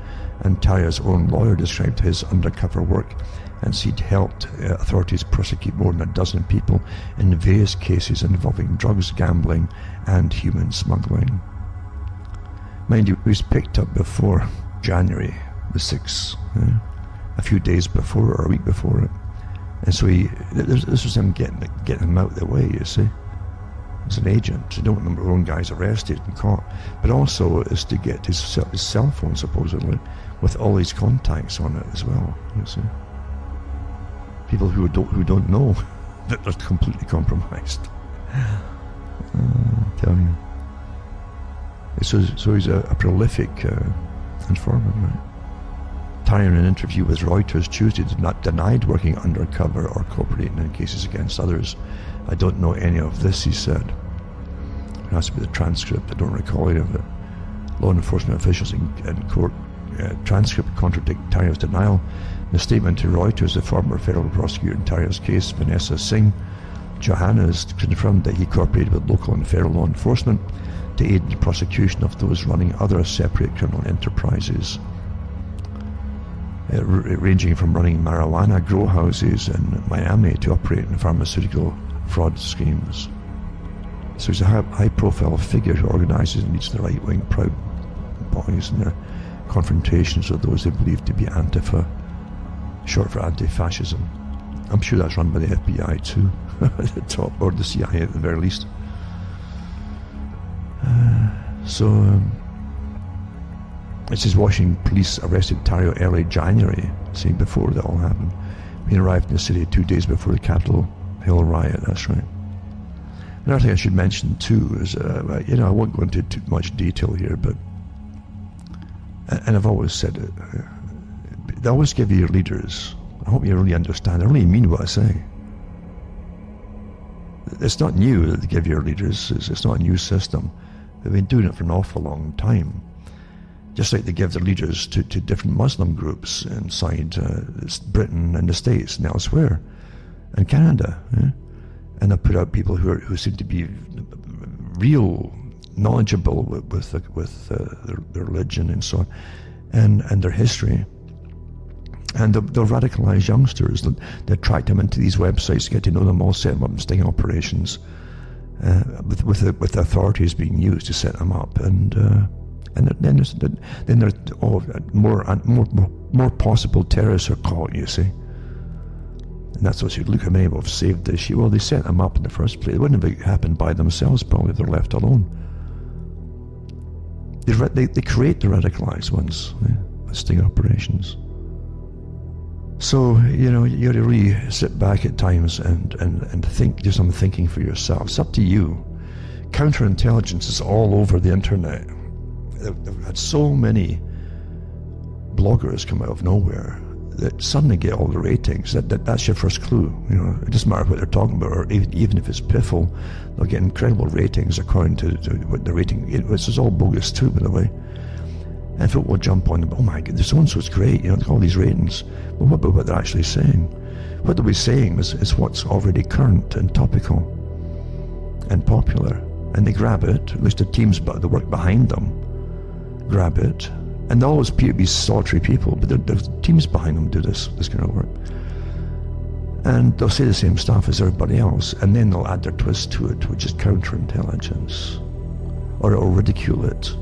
and Tarrio's own lawyer described his undercover work and he'd helped authorities prosecute more than a dozen people in various cases involving drugs, gambling, and human smuggling. Mind you, he was picked up before January the 6th, a few days before or a week before it. And so this was him getting him out of the way, you see. As an agent, you don't want their own guys arrested and caught, but also is to get his cell phone, supposedly, with all his contacts on it as well, you see. People who don't know that they're completely compromised. I tell you. So he's a prolific informant, right? Tarrio, in an interview with Reuters Tuesday, denied working undercover or cooperating in cases against others. I don't know any of this, he said. It has to be the transcript. I don't recall any of it. Law enforcement officials in court transcript contradict Tarrio's denial. In a statement to Reuters, the former federal prosecutor in Tarrio's case, Vanessa Singh Johannes, confirmed that he cooperated with local and federal law enforcement to aid in the prosecution of those running other separate criminal enterprises, ranging from running marijuana grow houses in Miami to operating pharmaceutical fraud schemes. So he's a high-profile figure who organises and leads the right-wing Proud Boys in their confrontations with those they believe to be Antifa, short for anti-fascism. I'm sure that's run by the FBI too, at the top, or the CIA at the very least. It says Washington police arrested Tarrio early January, saying before that all happened. He arrived in the city 2 days before the Capitol Hill riot, that's right. Another thing I should mention too is, I won't go into too much detail here, but, and I've always said it, they always give you your leaders, I hope you really understand, I really mean what I say. It's not new that they give your leaders, it's not a new system. They've been doing it for an awful long time. Just like they give their leaders to different Muslim groups inside Britain and the States and elsewhere, and Canada. Yeah? And they put out people who seem to be real knowledgeable with their religion and so on, and their history. And they'll radicalize youngsters. They attract them into these websites, get to know them all, set them up in sting operations, with the authorities being used to set them up, and then there's more possible terrorists are caught, you see. And that's what you look how many have saved the issue. Well, they set them up in the first place. It wouldn't have happened by themselves probably if they're left alone. They create the radicalized ones, with sting operations. So, you got to really sit back at times and think, do some thinking for yourself. It's up to you. Counterintelligence is all over the internet. They've had so many bloggers come out of nowhere that suddenly get all the ratings. That's your first clue. It doesn't matter what they're talking about, or even if it's piffle, they'll get incredible ratings according to what the rating. This is all bogus too, by the way. And folk will jump on them. Oh my God, so and so's great. All these ratings. Well, what about what they're actually saying? What they'll be saying is what's already current and topical and popular, and they grab it. At least the teams that work behind them grab it, and they'll always appear to be solitary people, but there's teams behind them do this kind of work, and they'll say the same stuff as everybody else, and then they'll add their twist to it, which is counterintelligence, or ridicule it.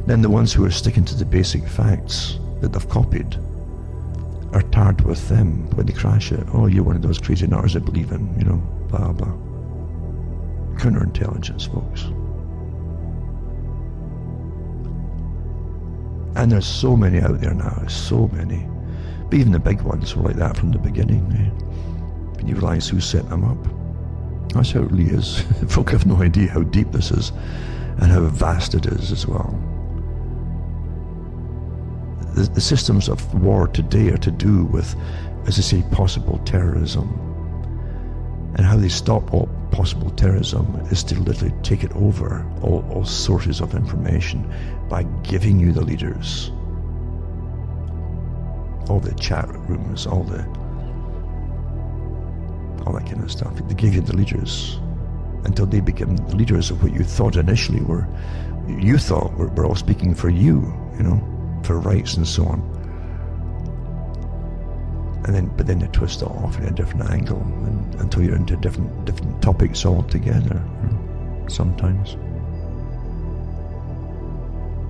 Then the ones who are sticking to the basic facts that they've copied are tarred with them when they crash it. Oh, you're one of those crazy nutters that believe in, blah blah. Counterintelligence, folks. And there's so many out there now, so many. But even the big ones were like that from the beginning. When you realise who set them up. That's how it really is. Folk have no idea how deep this is and how vast it is as well. The systems of war today are to do with, as I say, possible terrorism, And how they stop all possible terrorism is to literally take it over, all sources of information, by giving you the leaders, all the chat rooms, all that kind of stuff. They give you the leaders until they become the leaders of what you thought initially were all speaking for you, for rights and so on. But then they twist it off in a different angle until you're into different topics altogether, sometimes.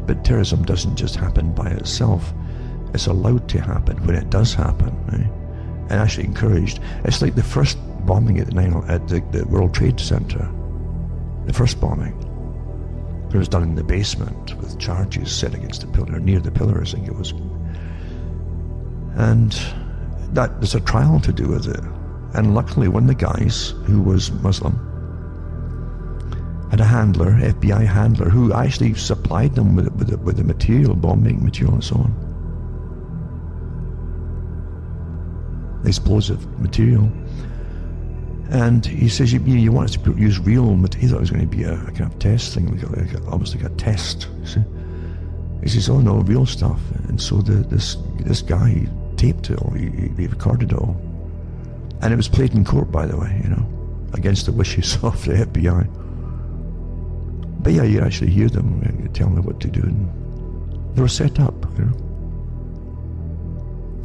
But terrorism doesn't just happen by itself. It's allowed to happen when it does happen, and actually encouraged. It's like the first bombing at the World Trade Center. The first bombing. It was done in the basement with charges set against the pillar, near the pillar, I think it was. And that there's a trial to do with it. And luckily one of the guys, who was Muslim, had a handler, FBI handler, who actually supplied them with the material, bombing material and so on. Explosive material. And he says, you want us to use real material? He thought it was going to be a kind of test thing, almost like a test, you see. He says, oh no, real stuff. And so this guy taped it all, he recorded it all. And it was played in court, by the way, against the wishes of the FBI. But yeah, you actually hear them, you tell me what to do. And they were set up,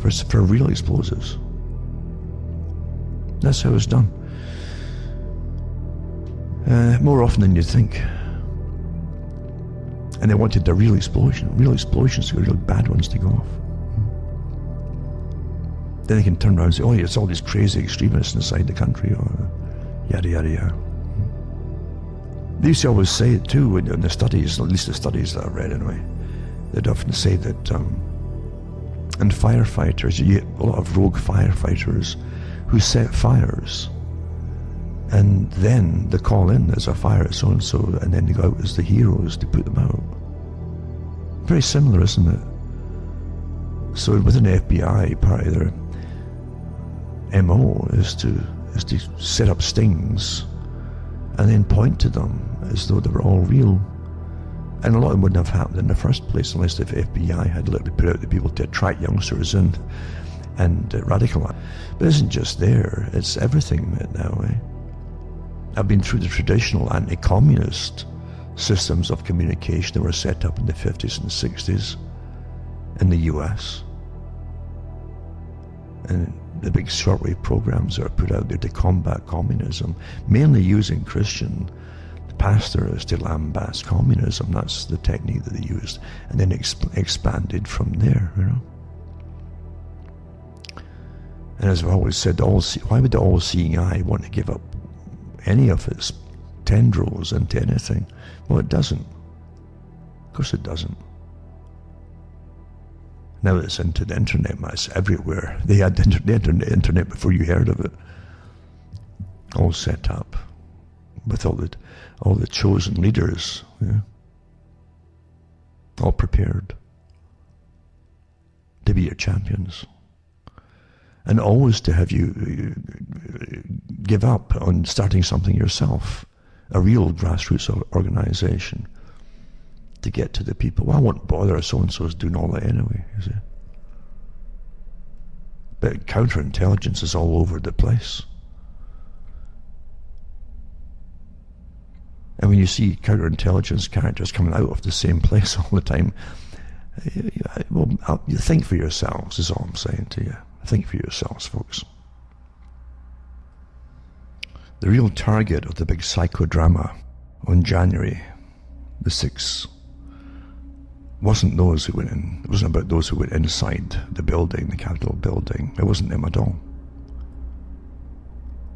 for real explosives. That's how it's done. More often than you think. And they wanted the real explosions, the real bad ones to go off. Then they can turn around and say, oh, it's all these crazy extremists inside the country, or yada, yada, yada. They used to always say it too in the studies, at least the studies that I've read anyway. They'd often say that, and firefighters, you get a lot of rogue firefighters who set fires, and then they call in, there's a fire at so-and-so, and then they go out as the heroes to put them out. Very similar, isn't it? So within the FBI, part of their MO is to set up stings and then point to them as though they were all real. And a lot of them wouldn't have happened in the first place unless the FBI had literally put out the people to attract youngsters in and radicalize. But it isn't just there, it's everything now, I've been through the traditional anti-communist systems of communication that were set up in the 50s and 60s in the US. And the big shortwave programs that are put out there to combat communism, mainly using Christian pastors to lambast communism. That's the technique that they used, and then expanded from there, And as I've always said, why would the all-seeing eye want to give up any of its tendrils into anything? Well, it doesn't. Of course it doesn't. Now that it's into the internet, it's everywhere. They had the internet before you heard of it. All set up with all the chosen leaders, all prepared to be your champions. And always to have you give up on starting something yourself, a real grassroots organization, to get to the people. Well, I won't bother, so-and-so's doing all that anyway, you see. But counterintelligence is all over the place. And when you see counterintelligence characters coming out of the same place all the time, well, you think for yourselves, is all I'm saying to you. Think for yourselves, folks. The real target of the big psychodrama on January the 6th wasn't those who went in. It wasn't about those who went inside the building, the Capitol building. It wasn't them at all.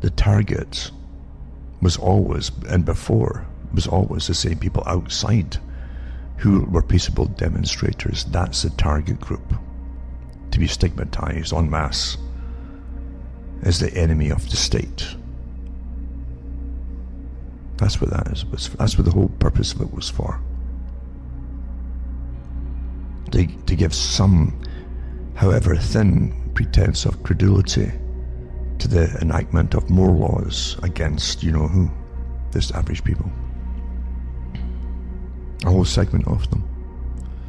The target was always, and before, was always the same people outside who were peaceable demonstrators. That's the target group, to be stigmatized en masse as the enemy of the state. That's what that is. That's what the whole purpose of it was for. To give some, however thin, pretense of credulity to the enactment of more laws against, you know who, this average people. A whole segment of them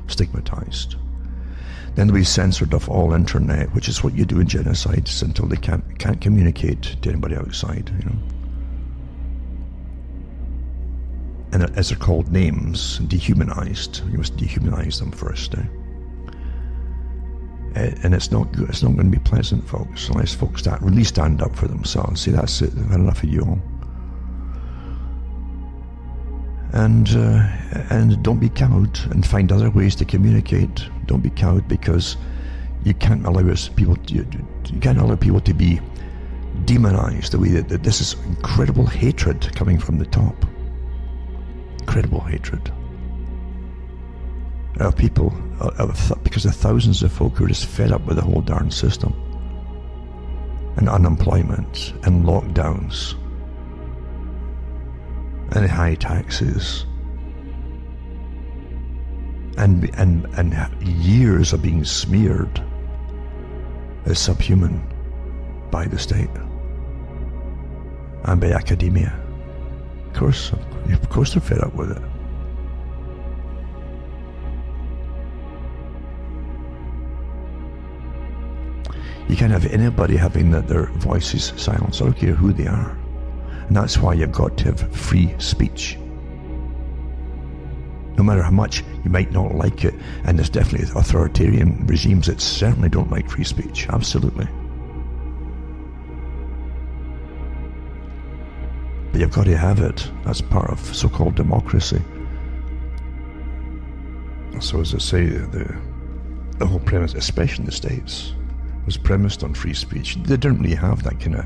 stigmatized. Then they'll be censored off all internet, which is what you do in genocides until they can't communicate to anybody outside, you know. And as they're called names, dehumanized. You must dehumanize them first. And it's not good. It's not going to be pleasant, folks, unless folks really stand up for themselves. See, that's it. I've had enough of you all. And don't be cowed, and find other ways to communicate. Don't be cowed, because you can't allow people to be demonized the way that this is incredible hatred coming from the top. Incredible hatred. Of people, because of thousands of folk who are just fed up with the whole darn system, and unemployment, and lockdowns, and high taxes, and years of being smeared as subhuman by the state and by academia. Of course they're fed up with it. You can't have anybody having their voices silenced. I don't care who they are. And that's why you've got to have free speech. No matter how much you might not like it, and there's definitely authoritarian regimes that certainly don't like free speech, absolutely. But you've got to have it. That's part of so-called democracy. So as I say, the whole premise, especially in the States, was premised on free speech. They didn't really have that kind of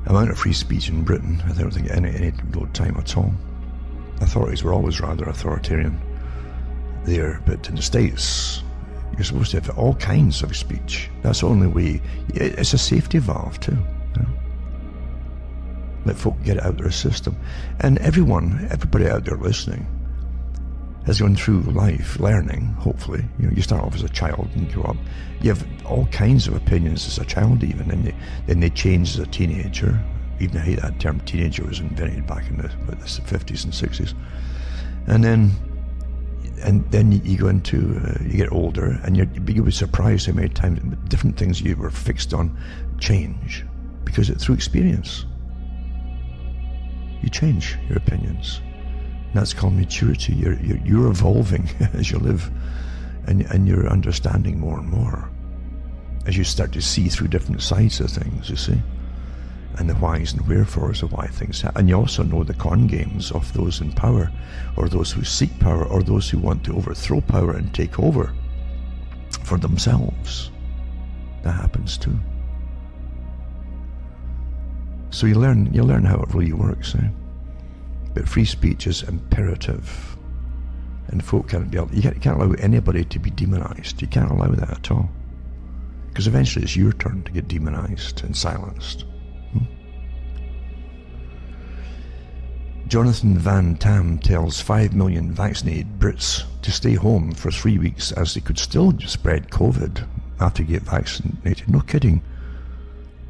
amount of free speech in Britain. I don't think any time at all. Authorities were always rather authoritarian there, but in the States, you're supposed to have all kinds of speech. That's the only way. It's a safety valve too. You know? Let folk get it out of their system. And everybody out there listening has gone through life learning, hopefully. You know, you start off as a child and grow up. You have all kinds of opinions as a child even, and then they change as a teenager. Even I hate that term, teenager was invented back in the 50s and 60s. And then you go into, you get older, and you'll be surprised how many times different things you were fixed on change. Because through experience, you change your opinions. And that's called maturity. You're evolving as you live, and you're understanding more and more as you start to see through different sides of things, you see, and the whys and wherefores of why things happen. And you also know the con games of those in power, or those who seek power, or those who want to overthrow power and take over for themselves. That happens too. So you learn how it really works. But free speech is imperative, and folk can't be. You can't allow anybody to be demonized. You can't allow that at all, because eventually it's your turn to get demonized and silenced. Jonathan Van Tam tells 5 million vaccinated Brits to stay home for 3 weeks as they could still spread COVID after you get vaccinated. No kidding.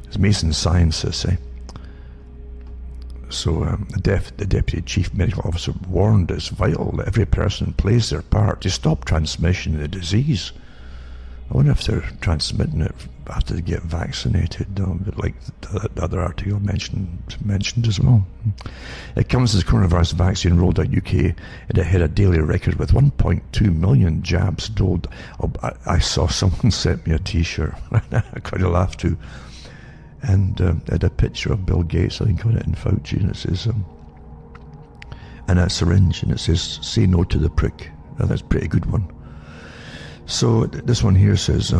As Mason scientists say. So the Deputy Chief Medical Officer warned it's vital that every person plays their part to stop transmission of the disease. I wonder if they're transmitting it after they get vaccinated, like the other article mentioned as well. It comes as coronavirus vaccine rolled out UK, and it hit a daily record with 1.2 million jabs doled. I saw someone sent me a T-shirt. I kind of laughed too. And had a picture of Bill Gates, I think, on it, and Fauci, and it says, and a syringe, and it says, "Say no to the prick." Now, that's a pretty good one. So this one here says,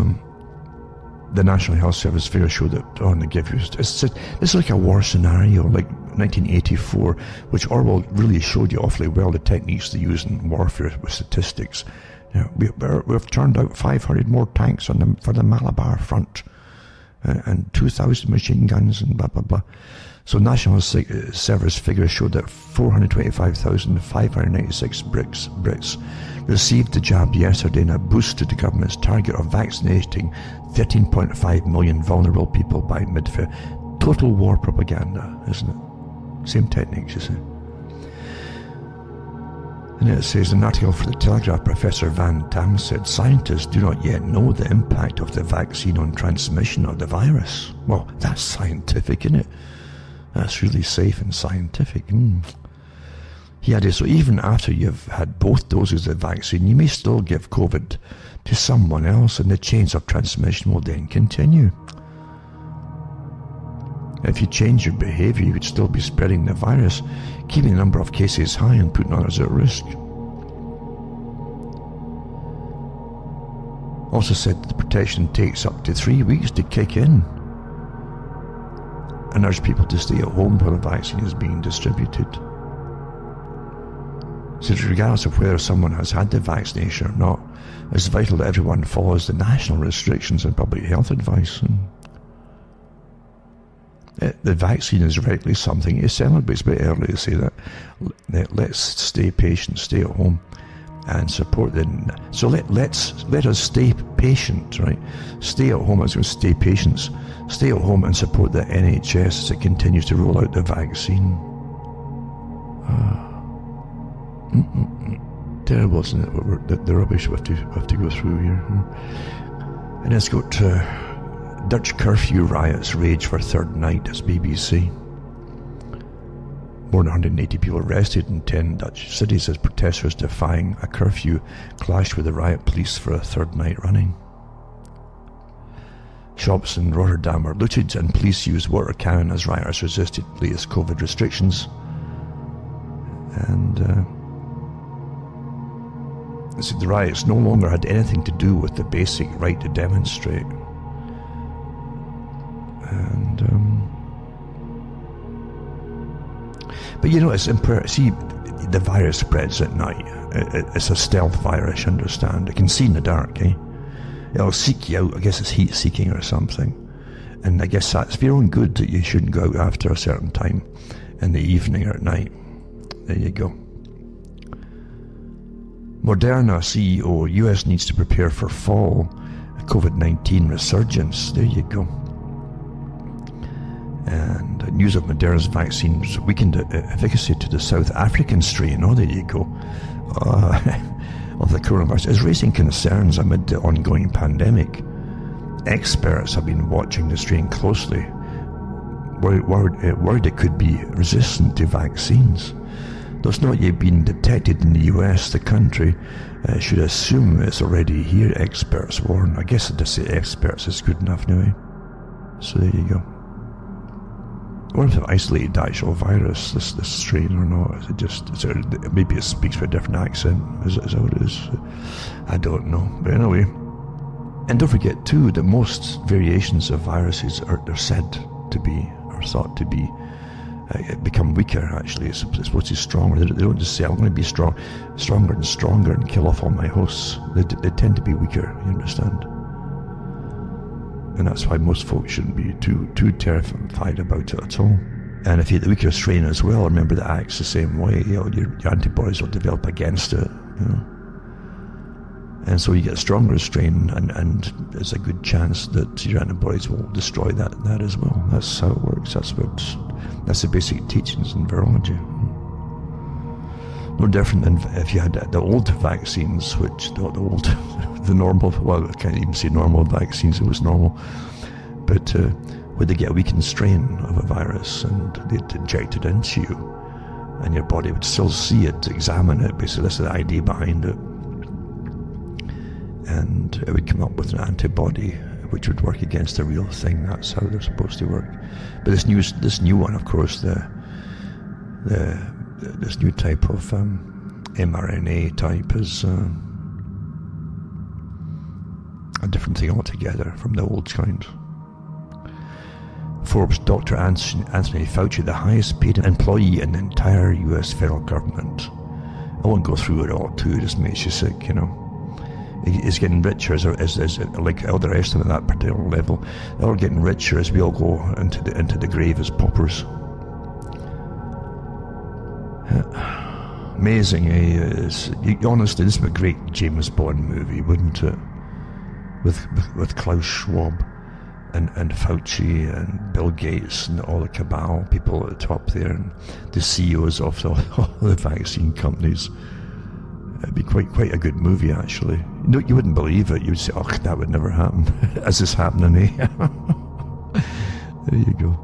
the National Health Service figures show that, and they give you, this is like a war scenario, like 1984, which Orwell really showed you awfully well the techniques they use in warfare with statistics. Now, we've turned out 500 more tanks for the Malabar front. and 2,000 machine guns and blah, blah, blah. So National Service figures showed that 425,596 Brits received the jab yesterday in a boost to the government's target of vaccinating 13.5 million vulnerable people by mid-February. Total war propaganda, isn't it? Same techniques, you see. And it says, an article for the Telegraph, Professor Van Damme said, scientists do not yet know the impact of the vaccine on transmission of the virus. Well, that's scientific, isn't it? That's really safe and scientific. He added, so even after you've had both doses of vaccine, you may still give COVID to someone else, and the chains of transmission will then continue. If you change your behaviour, you could still be spreading the virus, keeping the number of cases high and putting others at risk. Also said the protection takes up to 3 weeks to kick in, and urged people to stay at home while the vaccine is being distributed. So regardless of whether someone has had the vaccination or not, it's vital that everyone follows the national restrictions and public health advice. The vaccine is rightly something to celebrate. It's a bit early to say that. Let's stay patient, stay at home, and support the. So let us stay patient, right? Stay at home. I was going to stay patient. Stay at home and support the NHS as it continues to roll out the vaccine. Terrible, isn't it? The rubbish we have to go through here. And let's go to Dutch curfew riots rage for third night as BBC. More than 180 people arrested in 10 Dutch cities as protesters defying a curfew clashed with the riot police for a third night running. Shops in Rotterdam were looted and police used water cannon as rioters resisted latest COVID restrictions. And the riots no longer had anything to do with the basic right to demonstrate. And but you know, it's see, the virus spreads at night. It's a stealth virus, you understand. It can see in the dark, eh? It'll seek you out. I guess it's heat seeking or something. And I guess that's for your own good that you shouldn't go out after a certain time in the evening or at night. There you go. Moderna CEO, US needs to prepare for fall COVID-19 resurgence. There you go. And news of Moderna's vaccines weakened efficacy to the South African strain. Oh, there you go. Of the coronavirus is raising concerns amid the ongoing pandemic. Experts have been watching the strain closely, worried it could be resistant to vaccines. Though it's not yet been detected in the US, the country should assume it's already here, experts warn. I guess to say experts is good enough now, eh? So there you go. I wonder if they've isolated the actual virus, this strain, or not. Is it just, maybe it speaks with a different accent, is that what it is? I don't know. But anyway, and don't forget too that most variations of viruses are said to be, or thought to be, become weaker actually. It's supposed to be stronger. They don't just say, I'm going to be stronger and stronger and kill off all my hosts. They tend to be weaker, you understand? And that's why most folks shouldn't be too terrified about it at all. And if you have the weaker strain as well, remember that acts the same way. You know, your antibodies will develop against it. You know, and so you get a stronger strain, and there's a good chance that your antibodies will destroy that as well. That's how it works. That's the basic teachings in virology. No different than if you had the old vaccines, which the normal, well, I can't even say normal vaccines, it was normal, but where they get a weakened strain of a virus and they'd inject it into you, and your body would still see it, examine it, basically that's the idea behind it, and it would come up with an antibody which would work against the real thing. That's how they're supposed to work. But this new one, of course, this new type of mRNA type is a different thing altogether from the old kind. Forbes Dr. Anthony Fauci, the highest paid employee in the entire US federal government. I won't go through it all too, it just makes you sick, you know. is getting richer as like all the rest of them at that particular level. They're all getting richer as we all go into the grave as paupers. Amazing, honestly, this would be a great James Bond movie, wouldn't it? With Klaus Schwab and Fauci and Bill Gates and all the cabal people at the top there, and the CEOs of all the vaccine companies. It'd be quite a good movie, actually. No, you wouldn't believe it. You'd say, "Oh, that would never happen." As it's happening, eh? There you go.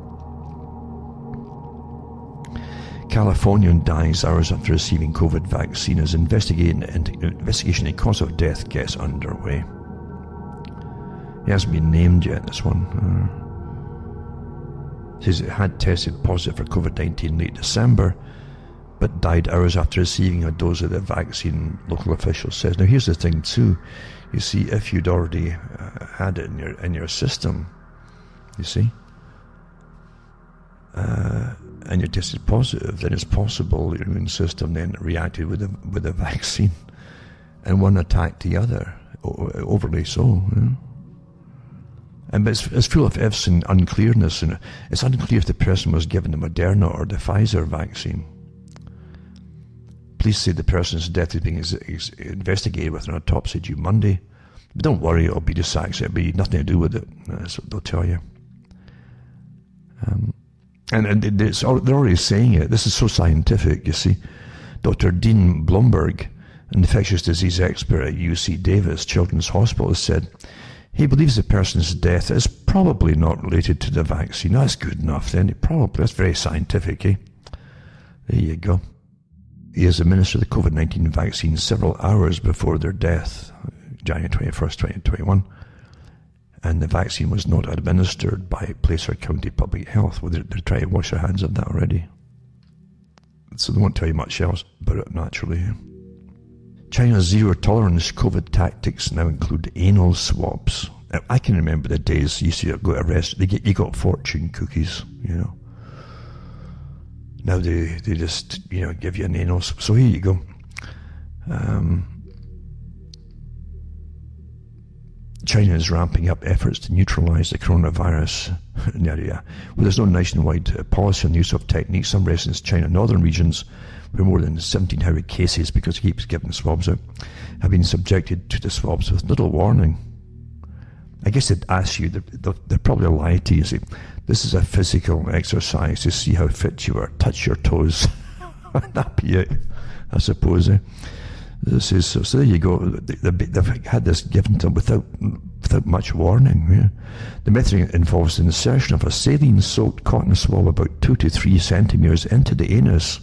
Californian dies hours after receiving COVID vaccine as investigation into cause of death gets underway. He hasn't been named yet, this one. Says it had tested positive for COVID-19 late December, but died hours after receiving a dose of the vaccine, local officials says. Now here's the thing too, you see, if you'd already had it in your system, you see, and you tested positive, then it's possible your immune system then reacted with the vaccine, and one attacked the other, overly so. You know? And it's full of ifs and unclearness, and it's unclear if the person was given the Moderna or the Pfizer vaccine. Police say the person's death is being investigated with an autopsy due Monday. But don't worry, it'll be just accident. It'll be nothing to do with it. That's what they'll tell you. And they're already saying it. This is so scientific, you see. Dr. Dean Blomberg, an infectious disease expert at UC Davis Children's Hospital, has said he believes the person's death is probably not related to the vaccine. That's good enough then. That's very scientific, eh? There you go. He has administered the COVID-19 vaccine several hours before their death, January 21st, 2021. And the vaccine was not administered by Placer County Public Health. Well, they're trying to wash their hands of that already. So they won't tell you much else about it, naturally. China's zero-tolerance COVID tactics now include anal swabs. Now, I can remember the days you used to go to a restaurant, you got fortune cookies, you know. Now they just, you know, give you an anal swab. So here you go. China is ramping up efforts to neutralize the coronavirus in the area. Well, there's no nationwide policy on the use of techniques. Some residents in China northern regions, where more than 1,700 cases, because it keeps giving swabs out, have been subjected to the swabs with little warning. I guess they'd ask you, they're probably lie to you. See, this is a physical exercise to see how fit you are. Touch your toes. That'd be it, I suppose. So there you go. They've had this given to them without much warning. Yeah. The method involves the insertion of a saline-soaked cotton swab about 2 to 3 centimeters into the anus,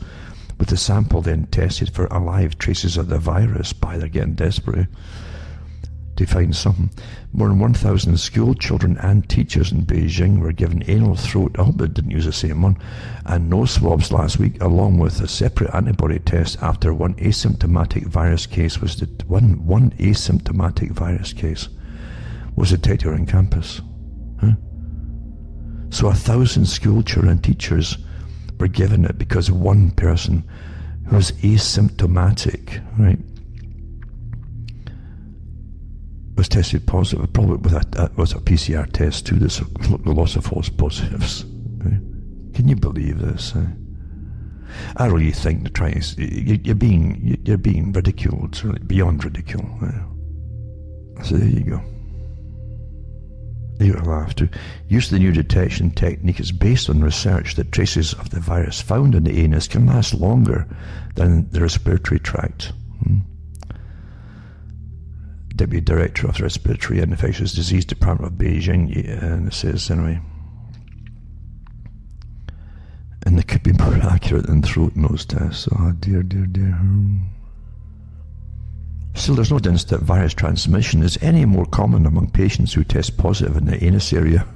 with the sample then tested for alive traces of the virus. They're getting desperate to find something. More than 1,000 school children and teachers in Beijing were given anal throat, I hope they didn't use the same one, and nose swabs last week, along with a separate antibody test after one asymptomatic virus case was detected on campus. Huh? So 1,000 school children and teachers were given it because one person who was asymptomatic, right, was tested positive, probably with was a PCR test too. There's a loss of false positives. Right? Can you believe this? I really think they're trying. You're being ridiculed, really, beyond ridicule. So there you go. You will have to. Use of the new detection technique is based on research that traces of the virus found in the anus can last longer than the respiratory tract. Deputy Director of the Respiratory and Infectious Disease Department of Beijing, and it says anyway. And they could be more accurate than throat nose tests. Oh dear, dear, dear. Still, there's no evidence that virus transmission is any more common among patients who test positive in the anus area.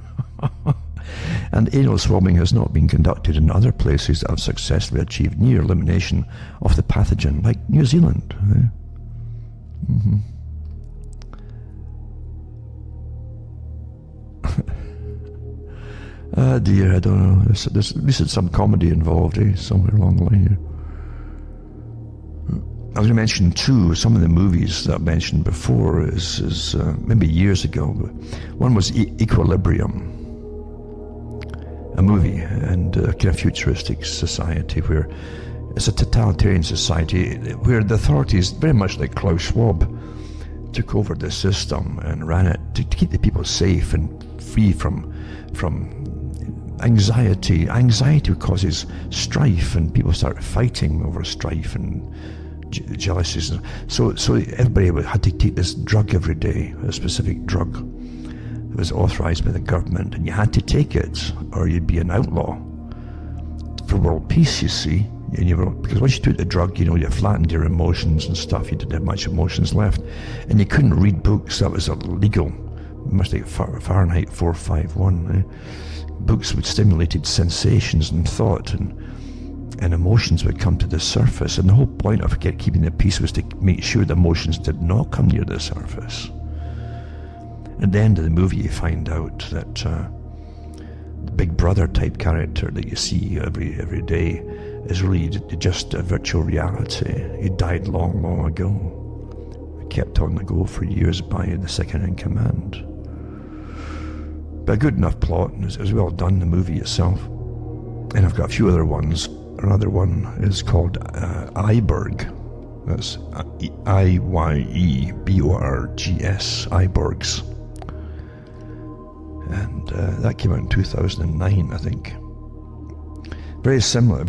And anal swabbing has not been conducted in other places that have successfully achieved near elimination of the pathogen, like New Zealand. Ah dear, I don't know. There's at least some comedy involved, somewhere along the line here. I was going to mention too, some of the movies that I mentioned before is maybe years ago. One was Equilibrium, a movie, and a kind of futuristic society where it's a totalitarian society where the authorities, very much like Klaus Schwab, took over the system and ran it to keep the people safe and free from anxiety. Anxiety causes strife, and people start fighting over strife and jealousies. So everybody had to take this drug every day, a specific drug that was authorized by the government, and you had to take it or you'd be an outlaw for world peace, you see. And because once you took the drug, you flattened your emotions and stuff. You didn't have much emotions left, and you couldn't read books. That was illegal. Much like Fahrenheit 451. Books which stimulated sensations and thought, and emotions would come to the surface. And the whole point of keeping the peace was to make sure the emotions did not come near the surface. At the end of the movie, you find out that the Big Brother type character that you see every day is really just a virtual reality. He died long, long ago. He kept on the go for years by the second in command. But a good enough plot, and it was well done, the movie itself. And I've got a few other ones. Another one is called Iborg. That's Iyeborgs, Iborgs. And that came out in 2009, I think. Very similar,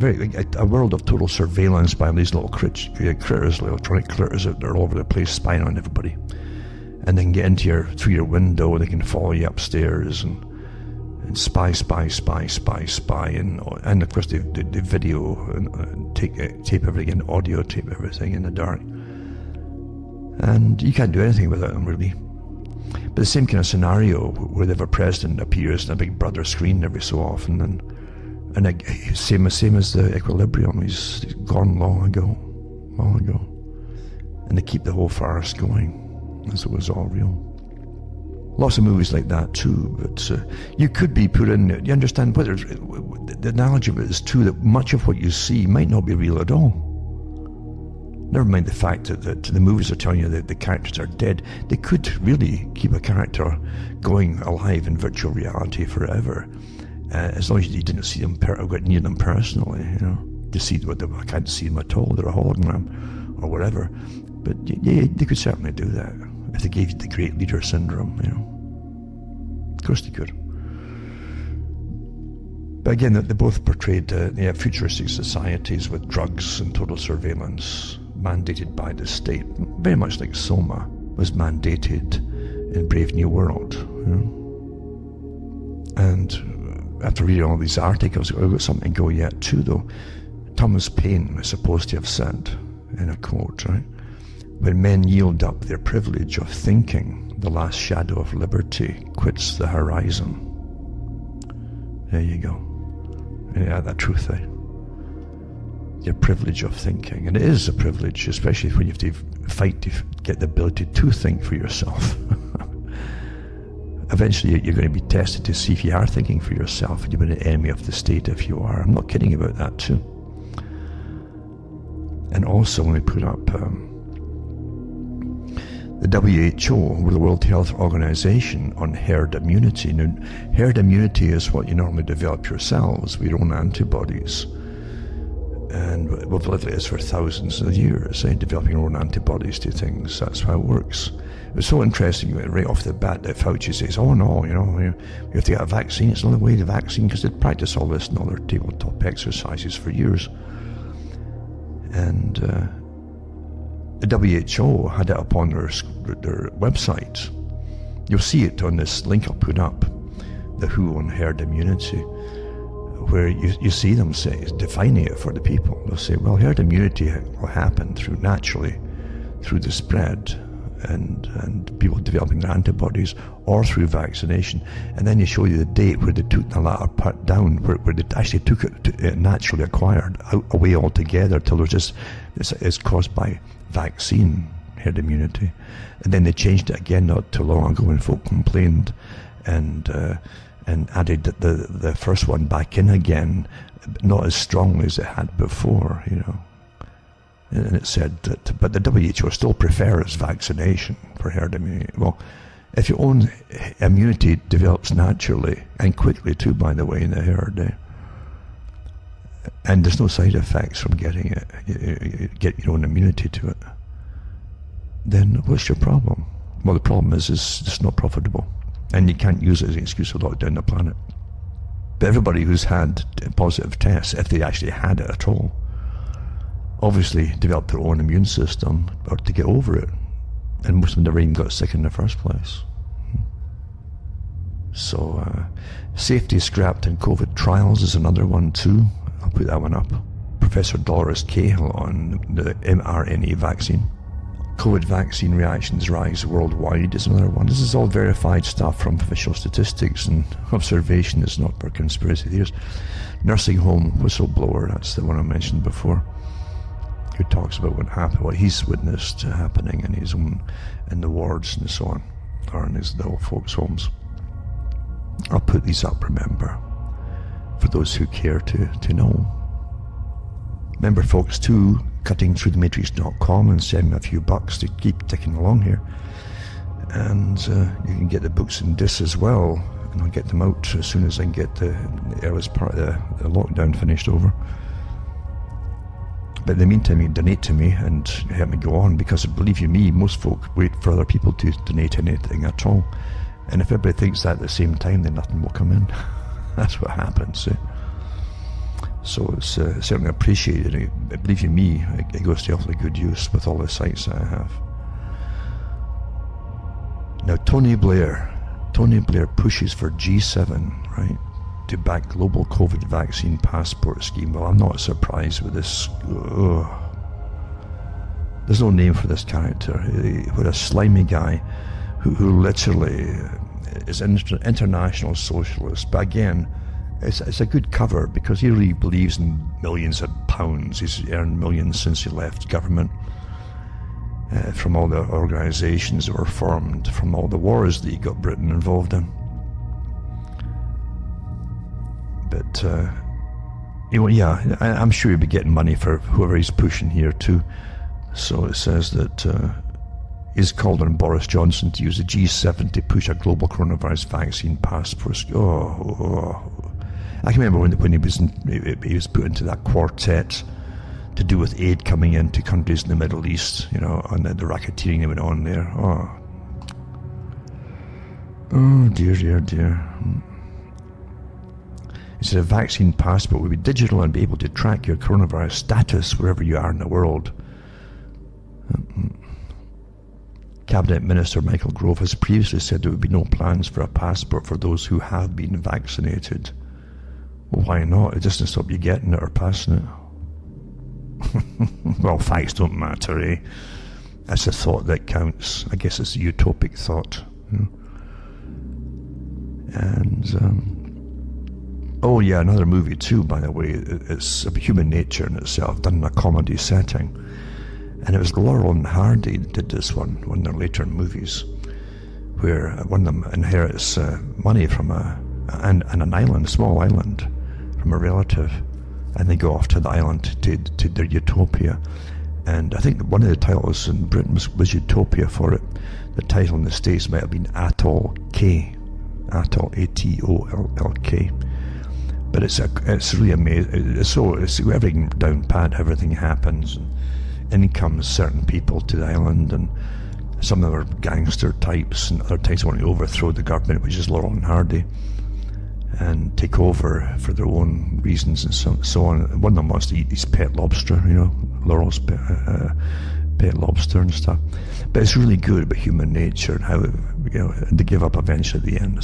a world of total surveillance by these little critters, electronic critters that are all over the place, spying on everybody. And they can get through your window, they can follow you upstairs and spy, and of course they video and tape everything, and audio tape everything in the dark. And you can't do anything without them, really. But the same kind of scenario where they have a president appears in a Big Brother screen every so often, and same as the Equilibrium, he's gone long ago, and they keep the whole farce going as it was all real. Lots of movies like that too, but you could be put in. You understand, whether the analogy of it is too that much of what you see might not be real at all. Never mind the fact that the movies are telling you that the characters are dead. They could really keep a character going alive in virtual reality forever, as long as you didn't see them or got near them personally. To see what I can't see them at all. They're a hologram or whatever. But yeah, they could certainly do that if they gave you the great leader syndrome. Of course they could. But again, they both portrayed futuristic societies with drugs and total surveillance mandated by the state, very much like Soma was mandated in Brave New World. And after reading all these articles, I've got something to go yet too, though. Thomas Paine is supposed to have said, in a quote, right? When men yield up their privilege of thinking, the last shadow of liberty quits the horizon. There you go. Yeah, that truth, your privilege of thinking. And it is a privilege, especially when you have to fight to get the ability to think for yourself. Eventually you're going to be tested to see if you are thinking for yourself, and you've been an enemy of the state if you are. I'm not kidding about that too. And also when we put up the WHO, or the World Health Organization, on herd immunity. Now, herd immunity is what you normally develop yourselves with your own antibodies. And we've lived like this for thousands of years, developing your own antibodies to things. That's how it works. It was so interesting right off the bat that Fauci says, oh no, you have to get a vaccine. It's the only way the vaccine, because they'd practice all this in all their tabletop exercises for years. And the WHO had it up on their website. You'll see it on this link I'll put up, the WHO on herd immunity, where you see them defining it for the people. They'll say, well, herd immunity will happen naturally through the spread and people developing their antibodies, or through vaccination. And then they show you the date where they took the latter part down, where they actually took it naturally acquired away altogether, till it's caused by vaccine, herd immunity. And then they changed it again not too long ago when folk complained, and added the first one back in again, not as strongly as it had before. And it said that, but the WHO still prefers vaccination for herd immunity. Well, if your own immunity develops naturally, and quickly too, by the way, in the herd, and there's no side effects from getting it, you get your own immunity to it, then what's your problem? Well, the problem is it's not profitable, and you can't use it as an excuse to lock down the planet. But everybody who's had positive tests, if they actually had it at all, obviously developed their own immune system or to get over it, and most of them never even got sick in the first place. So safety scrapped in COVID trials is another one too. I'll put that one up. Professor Dolores Cahill on the mRNA vaccine. COVID vaccine reactions rise worldwide is another one. This is all verified stuff from official statistics and observation. It's not for conspiracy theories. Nursing home whistleblower, that's the one I mentioned before, who talks about what happened, what he's witnessed happening in his own, in the wards and so on, or in the old folks' homes. I'll put these up, remember, for those who care to know. Remember, folks, too, cuttingthroughthematrix.com, and send me a few bucks to keep ticking along here. And you can get the books in discs as well, and I'll get them out as soon as I can get the earliest part of the lockdown finished over. But in the meantime, you can donate to me and help me go on, because believe you me, most folk wait for other people to donate anything at all. And if everybody thinks that at the same time, then nothing will come in. That's what happens. So it's certainly appreciated. Believe you me, it goes to awfully good use with all the sites that I have. Now, Tony Blair pushes for G7, right, to back global COVID vaccine passport scheme. Well, I'm not surprised with this. Ugh. There's no name for this character. What a slimy guy who literally is an international socialist. But again, it's a good cover, because he really believes in millions of pounds. He's earned millions since he left government, from all the organisations that were formed, from all the wars that he got Britain involved in. But, yeah, I'm sure he'll be getting money for whoever he's pushing here too. So it says that he's called on Boris Johnson to use the G7 to push a global coronavirus vaccine passport. I can remember when he was put into that quartet to do with aid coming into countries in the Middle East, you know, and the racketeering that went on there. Oh dear. He said a vaccine passport would be digital and be able to track your coronavirus status wherever you are in the world. Cabinet Minister Michael Gove has previously said there would be no plans for a passport for those who have been vaccinated. Well, why not? It doesn't stop you getting it or passing it. Well, facts don't matter, eh? That's the thought that counts. I guess it's a utopic thought. You know? And, oh yeah, another movie too, by the way. It's Human Nature in itself, done in a comedy setting. And it was Laurel and Hardy that did this one of their later movies, where one of them inherits money from an island, a small island, from a relative, and they go off to the island to their utopia. And I think one of the titles in Britain was Utopia for it. The title in the States might have been Atoll K, Atoll, A-T-O-L-L-K. But it's really amazing. It's everything down pat, everything happens. And in comes certain people to the island, and some of them are gangster types, and other types want to overthrow the government, which is Laurel and Hardy, and take over for their own reasons and so on. One of them wants to eat his pet lobster, you know, Laurel's pet lobster and stuff. But it's really good about human nature and how, you know, they give up eventually at the end.